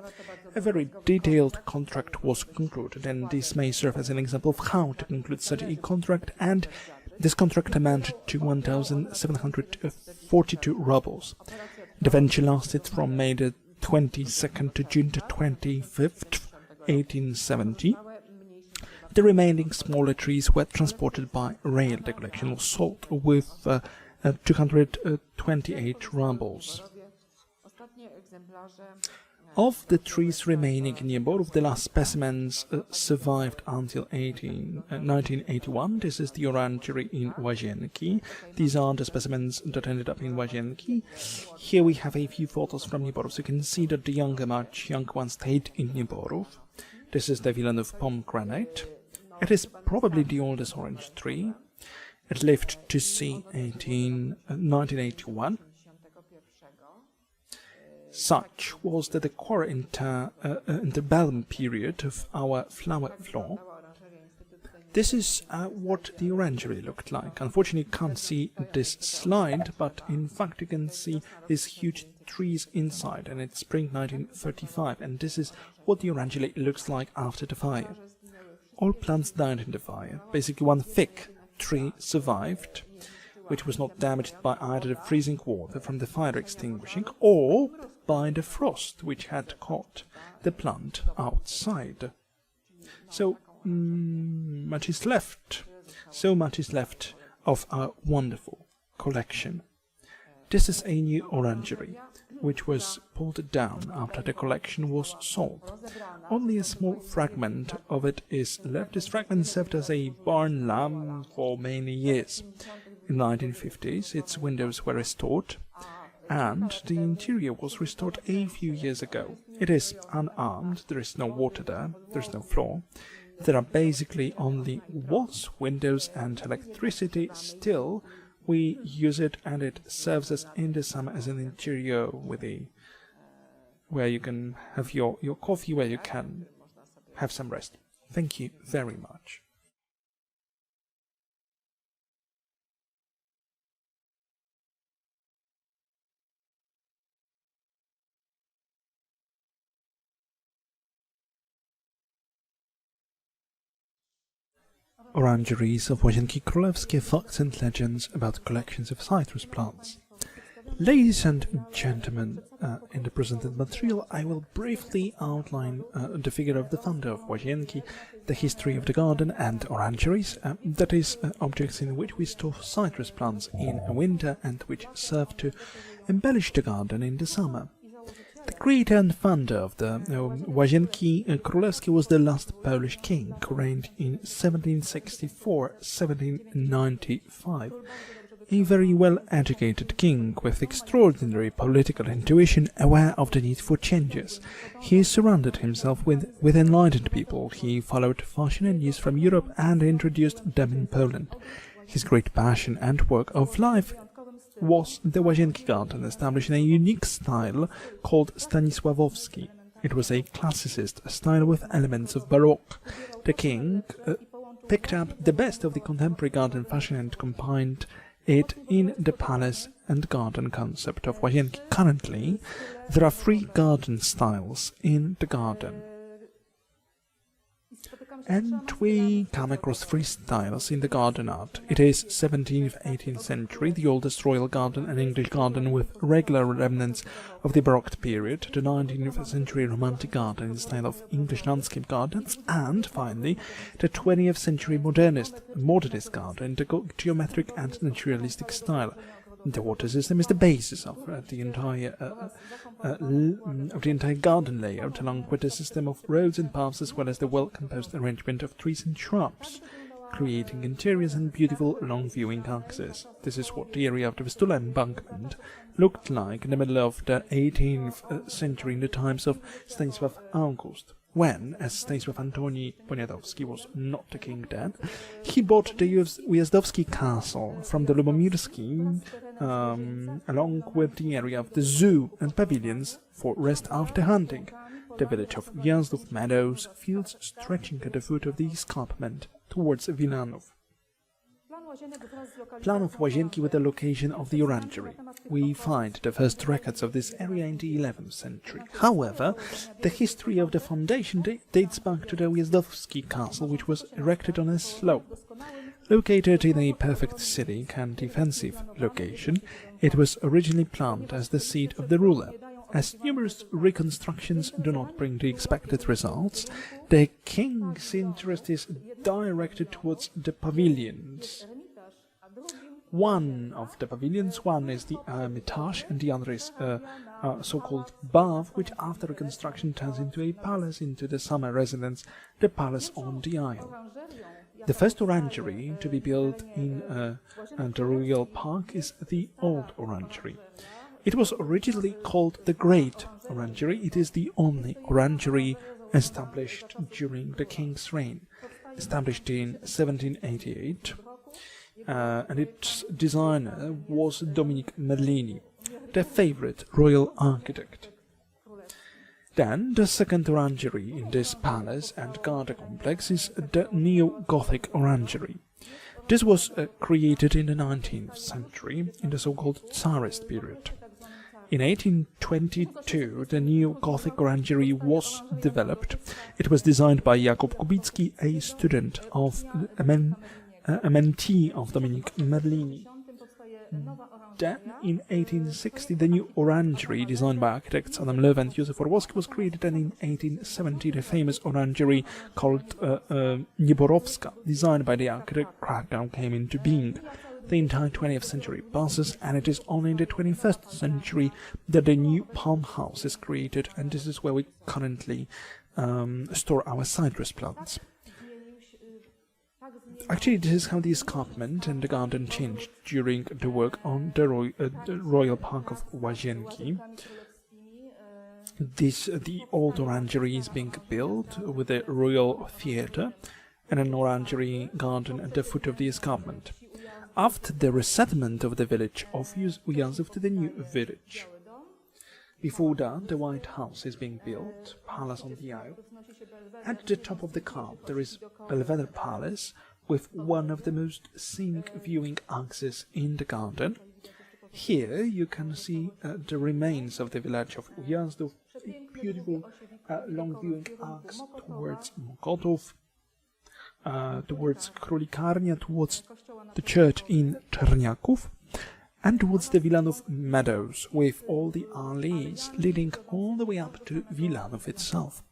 A very detailed contract was concluded, and this may serve as an example of how to conclude such a contract, and this contract amounted to 1,742 rubles. The venture lasted from May the 22nd to June the 25th, 1870. The remaining smaller trees were transported by rail. The collection was sold with 228 rubles. Of the trees remaining in Nieborów, the last specimens survived until 1981. This is the orangery in Łazienki. These are the specimens that ended up in Łazienki. Here we have a few photos from Nieborów, so you can see that the much younger ones stayed in Nieborów. This is the Wilanów pomegranate. It is probably the oldest orange tree. It lived to see 1981. Such was the decor interbellum period of our flower floor. This is what the orangery looked like. Unfortunately, you can't see this slide, but in fact you can see these huge trees inside, and it's spring 1935, and this is what the orangery looks like after the fire. All plants died in the fire. Basically, 1 thick tree survived, which was not damaged by either the freezing water from the fire extinguishing or by the frost which had caught the plant outside. So much is left. So much is left of our wonderful collection. This is a new orangery, which was pulled down after the collection was sold. Only a small fragment of it is left. This fragment served as a barn lamp for many years. In the 1950s, its windows were restored, and the interior was restored a few years ago. It is unarmed, there is no water there, there is no floor. There are basically only walls, windows and electricity. Still, we use it, and it serves us in the summer as an interior with where you can have your coffee, where you can have some rest. Thank you very much. Orangeries of Łazienki Królewskie, facts and legends about collections of citrus plants. Ladies and gentlemen, in the presented material I will briefly outline the figure of the founder of Łazienki, the history of the garden and orangeries, that is, objects in which we store citrus plants in winter and which serve to embellish the garden in the summer. The creator and founder of the Łazienki Królewskie was the last Polish king, who reigned in 1764-1795. A very well-educated king with extraordinary political intuition, aware of the need for changes. He surrounded himself with enlightened people. He followed fashion and news from Europe and introduced them in Poland. His great passion and work of life was the Łazienki Garden, established in a unique style called Stanisławowski. It was a classicist style with elements of Baroque. The king picked up the best of the contemporary garden fashion and combined it in the palace and garden concept of Łazienki. Currently, there are 3 garden styles in the garden. And we come across 3 styles in the garden art. It is 17th-18th century, the oldest royal garden and English garden with regular remnants of the Baroque period, the 19th century romantic garden in the style of English landscape gardens, and finally the 20th century modernist garden, the geometric and naturalistic style. The water system is the basis of the entire garden layout, along with a system of roads and paths, as well as the well-composed arrangement of trees and shrubs, creating interiors and beautiful long viewing axes. This is what the area of the Vistula embankment looked like in the middle of the 18th century in the times of Stanisław August, when, as Stanisław Antoni Poniatowski was not the king then, he bought the Ujazdowski castle from the Lubomirski, along with the area of the zoo and pavilions for rest after hunting. The village of Ujazdów, meadows, fields stretching at the foot of the escarpment towards Wilanów. Plan of Łazienki with the location of the orangery. We find the first records of this area in the 11th century. However, the history of the foundation dates back to the Ujazdowski castle, which was erected on a slope. Located in a perfect scenic and defensive location, it was originally planned as the seat of the ruler. As numerous reconstructions do not bring the expected results, the king's interest is directed towards the pavilions. One of the pavilions, one is the Hermitage and the other is so-called bath, which after reconstruction turns into a palace, into the summer residence, the palace on the Isle. The first orangery to be built in the Royal Park is the Old Orangery. It was originally called the Great Orangery. It is the only orangery established during the king's reign, established in 1788, and its designer was Dominic Merlini, the favorite royal architect. Then, the second orangery in this palace and garden complex is the Neo-Gothic Orangery. This was created in the 19th century, in the so-called Tsarist period. In 1822, the Neo-Gothic Orangery was developed. It was designed by Jakub Kubicki, a student of a mentee of Dominic Merlini. Then, in 1860, the new orangery, designed by architects Adam Löw and Józef Orłowski, was created, and in 1870, the famous orangery called Nieborowska, designed by the architect Krakau, came into being. The entire 20th century passes, and it is only in the 21st century that the new palm house is created, and this is where we currently store our citrus plants. Actually, this is how the escarpment and the garden changed during the work on the Royal Park of Łazienki. The old orangery is being built with a royal theatre and an orangery garden at the foot of the escarpment. After the resettlement of the village of Ujazdów to the new village. Before that, the White House is being built, palace on the Isle. At the top of the carp there is Belvedere Palace, with one of the most scenic viewing axes in the garden. Here you can see the remains of the village of Ujazdów, a beautiful long viewing axe towards Mokotów, towards Królikarnia, towards the church in Czerniaków, and towards the Wilanów meadows, with all the alleys leading all the way up to Wilanów itself.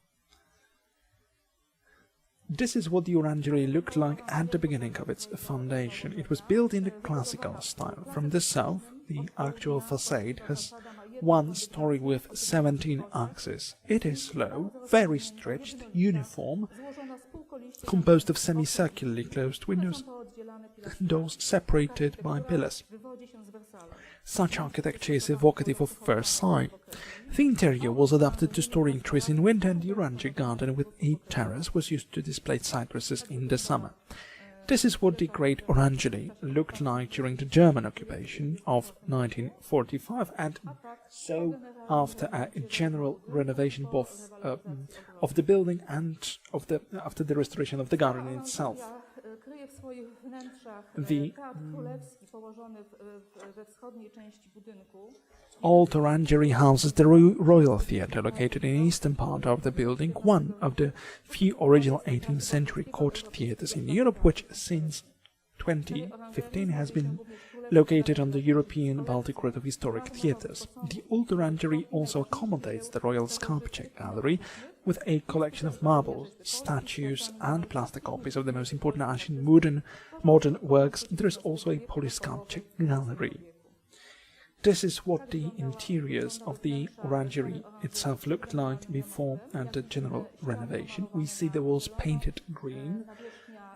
This is what the orangery looked like at the beginning of its foundation. It was built in the classical style. From the south, the actual facade has one story with 17 axes. It is low, very stretched, uniform, composed of semicircularly closed windows, doors separated by pillars. Such architecture is evocative of Versailles. The interior was adapted to storing trees in winter, and the Orangery Garden with a terrace was used to display cypresses in the summer. This is what the Great Orangery looked like during the German occupation of 1945, and so after a general renovation both of the building and after the restoration of the garden itself. The old orangery houses the Royal Theatre, located in the eastern part of the building, one of the few original 18th century court theatres in Europe, which since 2015 has been located on the European Baltic Route of Historic Theatres. The old orangery also accommodates the Royal Sculpture Gallery, with a collection of marble, statues and plaster copies of the most important ancient modern works. There is also a polysculpture gallery. This is what the interiors of the orangery itself looked like before the general renovation. We see the walls painted green,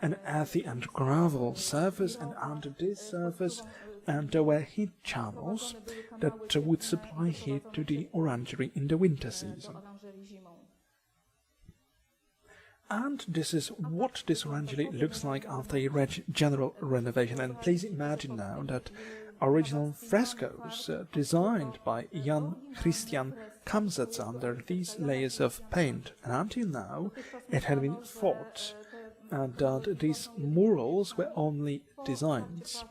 an earthy and gravel surface, and under this surface there were heat channels that would supply heat to the orangery in the winter season. And this is what this orangery looks like after a general renovation. And please imagine now that original frescoes designed by Jan Christian Kamzec under these layers of paint. And until now, it had been thought that these murals were only designs.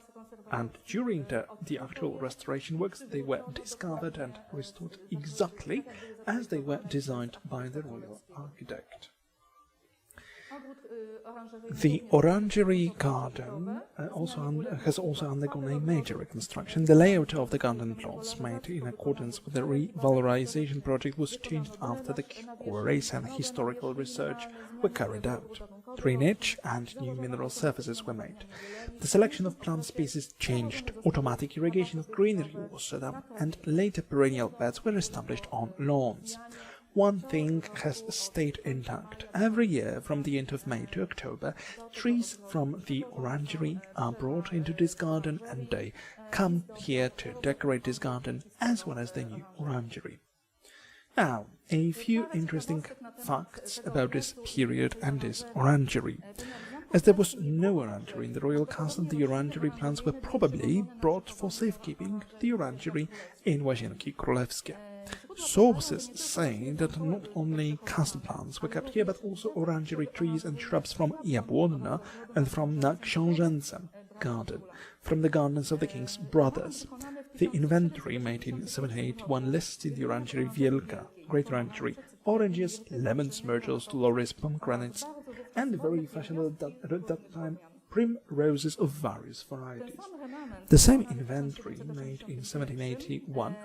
And during the actual restoration works, they were discovered and restored exactly as they were designed by the royal architect. The Orangery Garden has also undergone a major reconstruction. The layout of the garden plots, made in accordance with the revalorization project, was changed after the quarries and historical research were carried out. Drainage and new mineral surfaces were made. The selection of plant species changed. Automatic irrigation of greenery was set up, and later perennial beds were established on lawns. One thing has stayed intact. Every year, from the end of May to October, trees from the orangery are brought into this garden, and they come here to decorate this garden as well as the new orangery. Now, a few interesting facts about this period and this orangery. As there was no orangery in the royal castle, the orangery plants were probably brought for safekeeping to the orangery in Łazienki Królewskie. Sources say that not only castle plants were kept here, but also orangery trees and shrubs from Jabłonna and from Na Książęcym garden, from the gardens of the king's brothers. The inventory made in 1781 lists in the orangery Wielka, Great Orangery, oranges, lemons, myrtles, lorries, pomegranates, and very fashionable at that time, primroses of various varieties. The same inventory, made in 1781,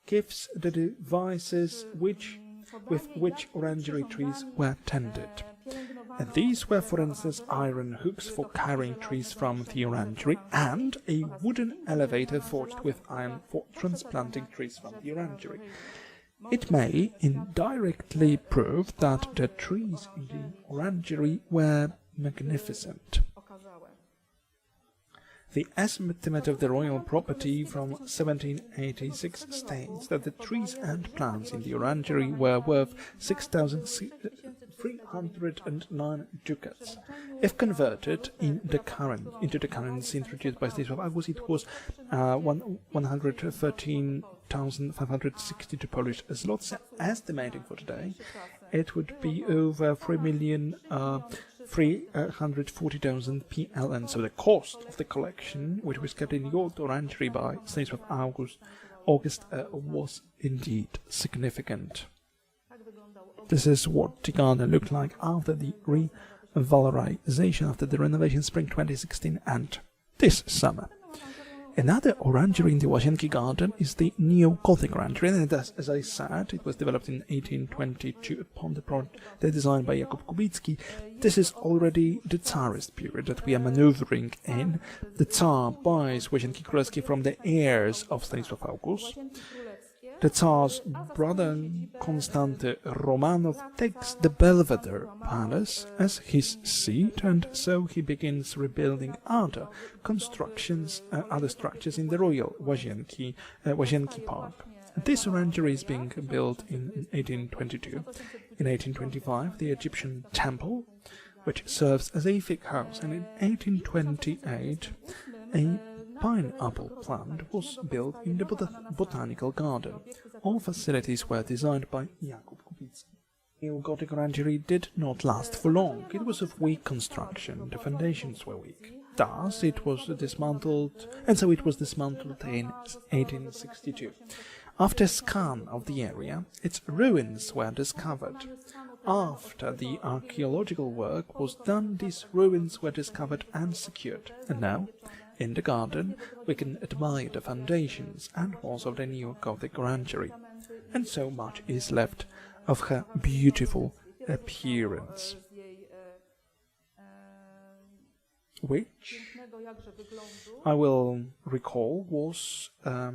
gives the devices with which orangery trees were tended. And these were, for instance, iron hooks for carrying trees from the orangery, and a wooden elevator forged with iron for transplanting trees from the orangery. It may indirectly prove that the trees in the orangery were magnificent. The estimate of the royal property from 1786 states that the trees and plants in the orangery were worth 6,309 ducats. If converted into the currency introduced by States of August, it was 113,562 Polish zlotys. Estimating for today, it would be over 3,340,000 PLN. So the cost of the collection, which was kept in the old orangery by Stanisław August, was indeed significant. This is what the garden looked like after the revalorization, after the renovation spring 2016 and this summer. Another orangery in the Łazienki Garden is the Neo-Gothic Orangery, and as I said, it was developed in 1822 upon the design by Jakub Kubicki. This is already the Tsarist period that we are maneuvering in. The Tsar buys Łazienki Królewskie from the heirs of Stanisław August. The Tsar's brother Konstanty Romanov takes the Belvedere Palace as his seat, and so he begins rebuilding other structures in the Royal Łazienki Park. This orangery is being built in 1822. In 1825, the Egyptian temple, which serves as a fig house, and in 1828, a pineapple plant was built in the botanical garden. All facilities were designed by Jakub Kubicki. Neo-Gothic Orangery did not last for long. It was of weak construction. The foundations were weak. Thus, it was dismantled, and so it was dismantled in 1862. After a scan of the area, its ruins were discovered. After the archaeological work was done, these ruins were discovered and secured. And now, in the garden, we can admire the foundations and walls of the Neo-Gothic Orangery, and so much is left of her beautiful appearance, which I will recall was, I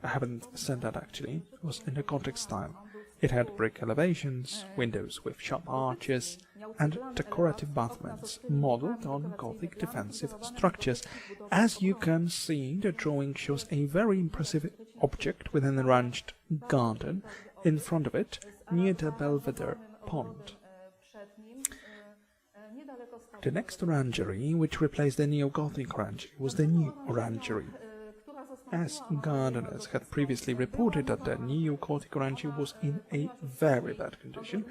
haven't said that actually, was in the Gothic style. It had brick elevations, windows with sharp arches, and decorative battlements modelled on Gothic defensive structures. As you can see, the drawing shows a very impressive object with an arranged garden in front of it, near the Belvedere Pond. The next orangery, which replaced the Neo-Gothic Orangery, was the New Orangery. As gardeners had previously reported that the Neo-Gothic Orangery was in a very bad condition,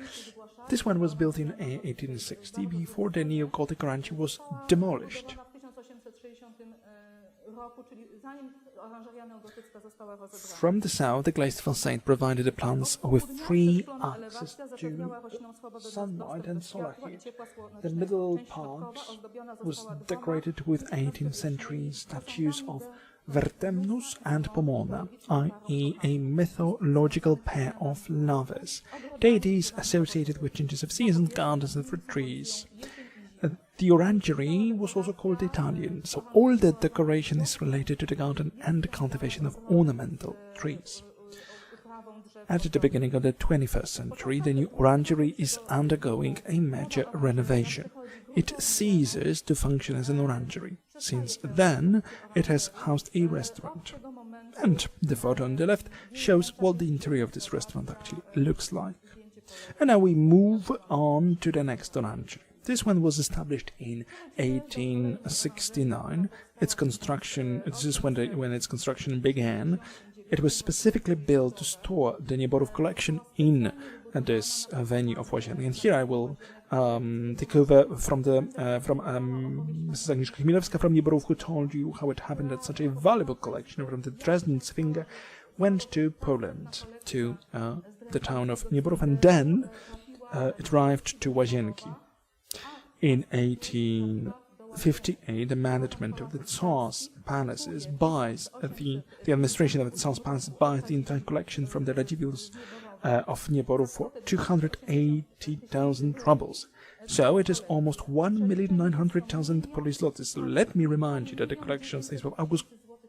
this one was built in 1860, before the Neo-Gothic Orangery was demolished. From the south, the glazed facade provided the plants with free access to sunlight and solar heat. The middle part was decorated with 18th century statues of Vertemnus and Pomona, i.e. a mythological pair of lovers, deities associated with changes of seasons, gardens and fruit trees. The orangery was also called Italian, so all the decoration is related to the garden and the cultivation of ornamental trees. At the beginning of the 21st century, the new orangery is undergoing a major renovation. It ceases to function as an orangery. Since then, it has housed a restaurant. And the photo on the left shows what the interior of this restaurant actually looks like. And now we move on to the next orangery. This one was established in 1869. Its construction, this is when its construction began. It was specifically built to store the Nieborów collection in this venue of Łazienki. And here I will take over from Mrs. Agnieszka Chmielewska from Nieborów, who told you how it happened that such a valuable collection from the Dresden Zwinger went to Poland, to the town of Nieborów, and then it arrived to Łazienki. In 1858, the management of the Tsar's palaces buys the administration of the Tsar's palaces buys the entire collection from the Radziwiłłs of Nieborów for 280,000 rubles. So it is almost 1,900,000 Polish zlotys. So let me remind you that the collection of Stanisław August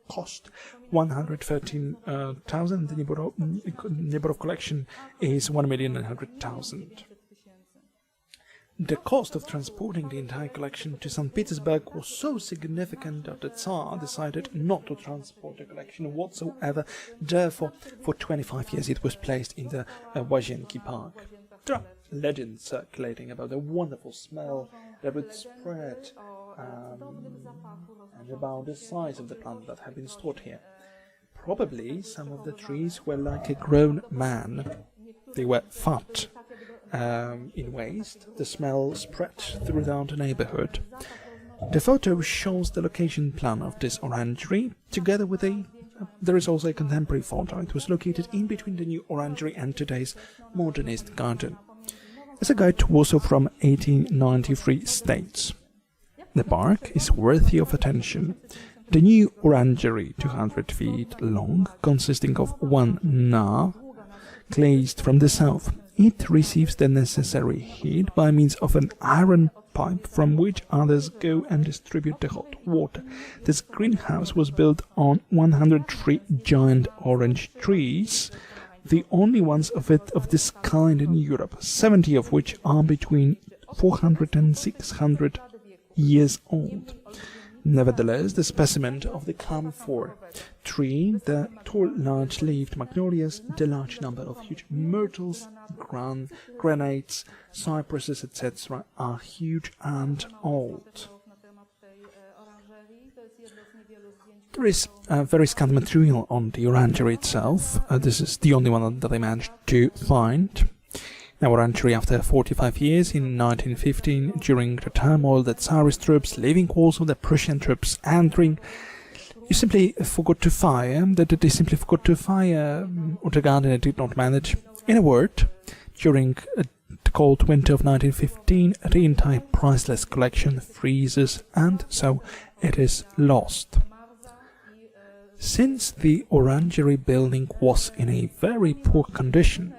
cost 113,000. The Nieborów collection is 1,900,000. The cost of transporting the entire collection to St. Petersburg was so significant that the Tsar decided not to transport the collection whatsoever. Therefore, for 25 years it was placed in the Łazienki Park. There are legends circulating about the wonderful smell that would spread and about the size of the plant that had been stored here. Probably some of the trees were like a grown man. They were fat. In waste, the smell spread throughout the neighborhood. The photo shows the location plan of this orangery, together with there is also a contemporary photo. It was located in between the new orangery and today's modernist garden. As a guide to Warsaw from 1893 states, the park is worthy of attention. The new orangery, 200 feet long, consisting of one nave, glazed from the south. It receives the necessary heat by means of an iron pipe from which others go and distribute the hot water. This greenhouse was built on 103 giant orange trees, the only ones of this kind in Europe, 70 of which are between 400 and 600 years old. Nevertheless, the specimen of the camphor tree, the tall large-leaved magnolias, the large number of huge myrtles, granates, cypresses, etc. are huge and old. There is very scant material on the orangery itself. This is the only one that I managed to find. Now, orangery after 45 years, in 1915, during the turmoil, the Tsarist troops leaving Warsaw, the Prussian troops entering, they simply forgot to fire the garden and did not manage. In a word, during the cold winter of 1915, the entire priceless collection freezes, and so it is lost. Since the orangery building was in a very poor condition,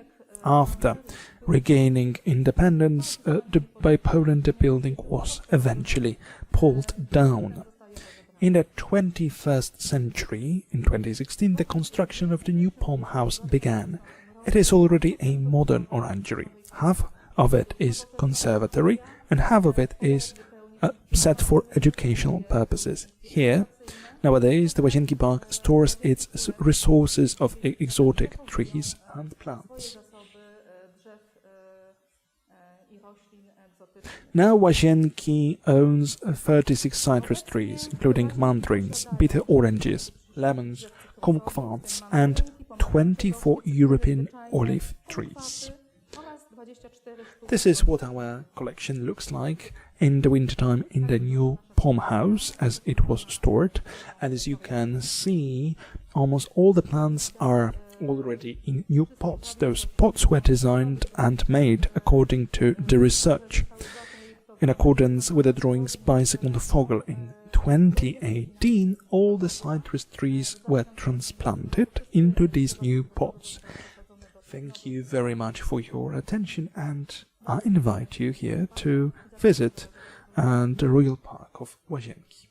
after regaining independence by Poland, the building was eventually pulled down. In the 21st century, in 2016, the construction of the new Palm House began. It is already a modern orangery. Half of it is conservatory and half of it is set for educational purposes. Here, nowadays, the Łazienki Park stores its resources of exotic trees and plants. Now Łazienki owns 36 citrus trees, including mandarins, bitter oranges, lemons, kumquats, and 24 European olive trees. This is what our collection looks like in the wintertime in the new Palm House as it was stored. And as you can see, almost all the plants are already in new pots. Those pots were designed and made according to the research, in accordance with the drawings by Zygmunt Vogel. In 2018, all the citrus trees were transplanted into these new pots. Thank you very much for your attention, and I invite you here to visit the Royal Park of Łazienki.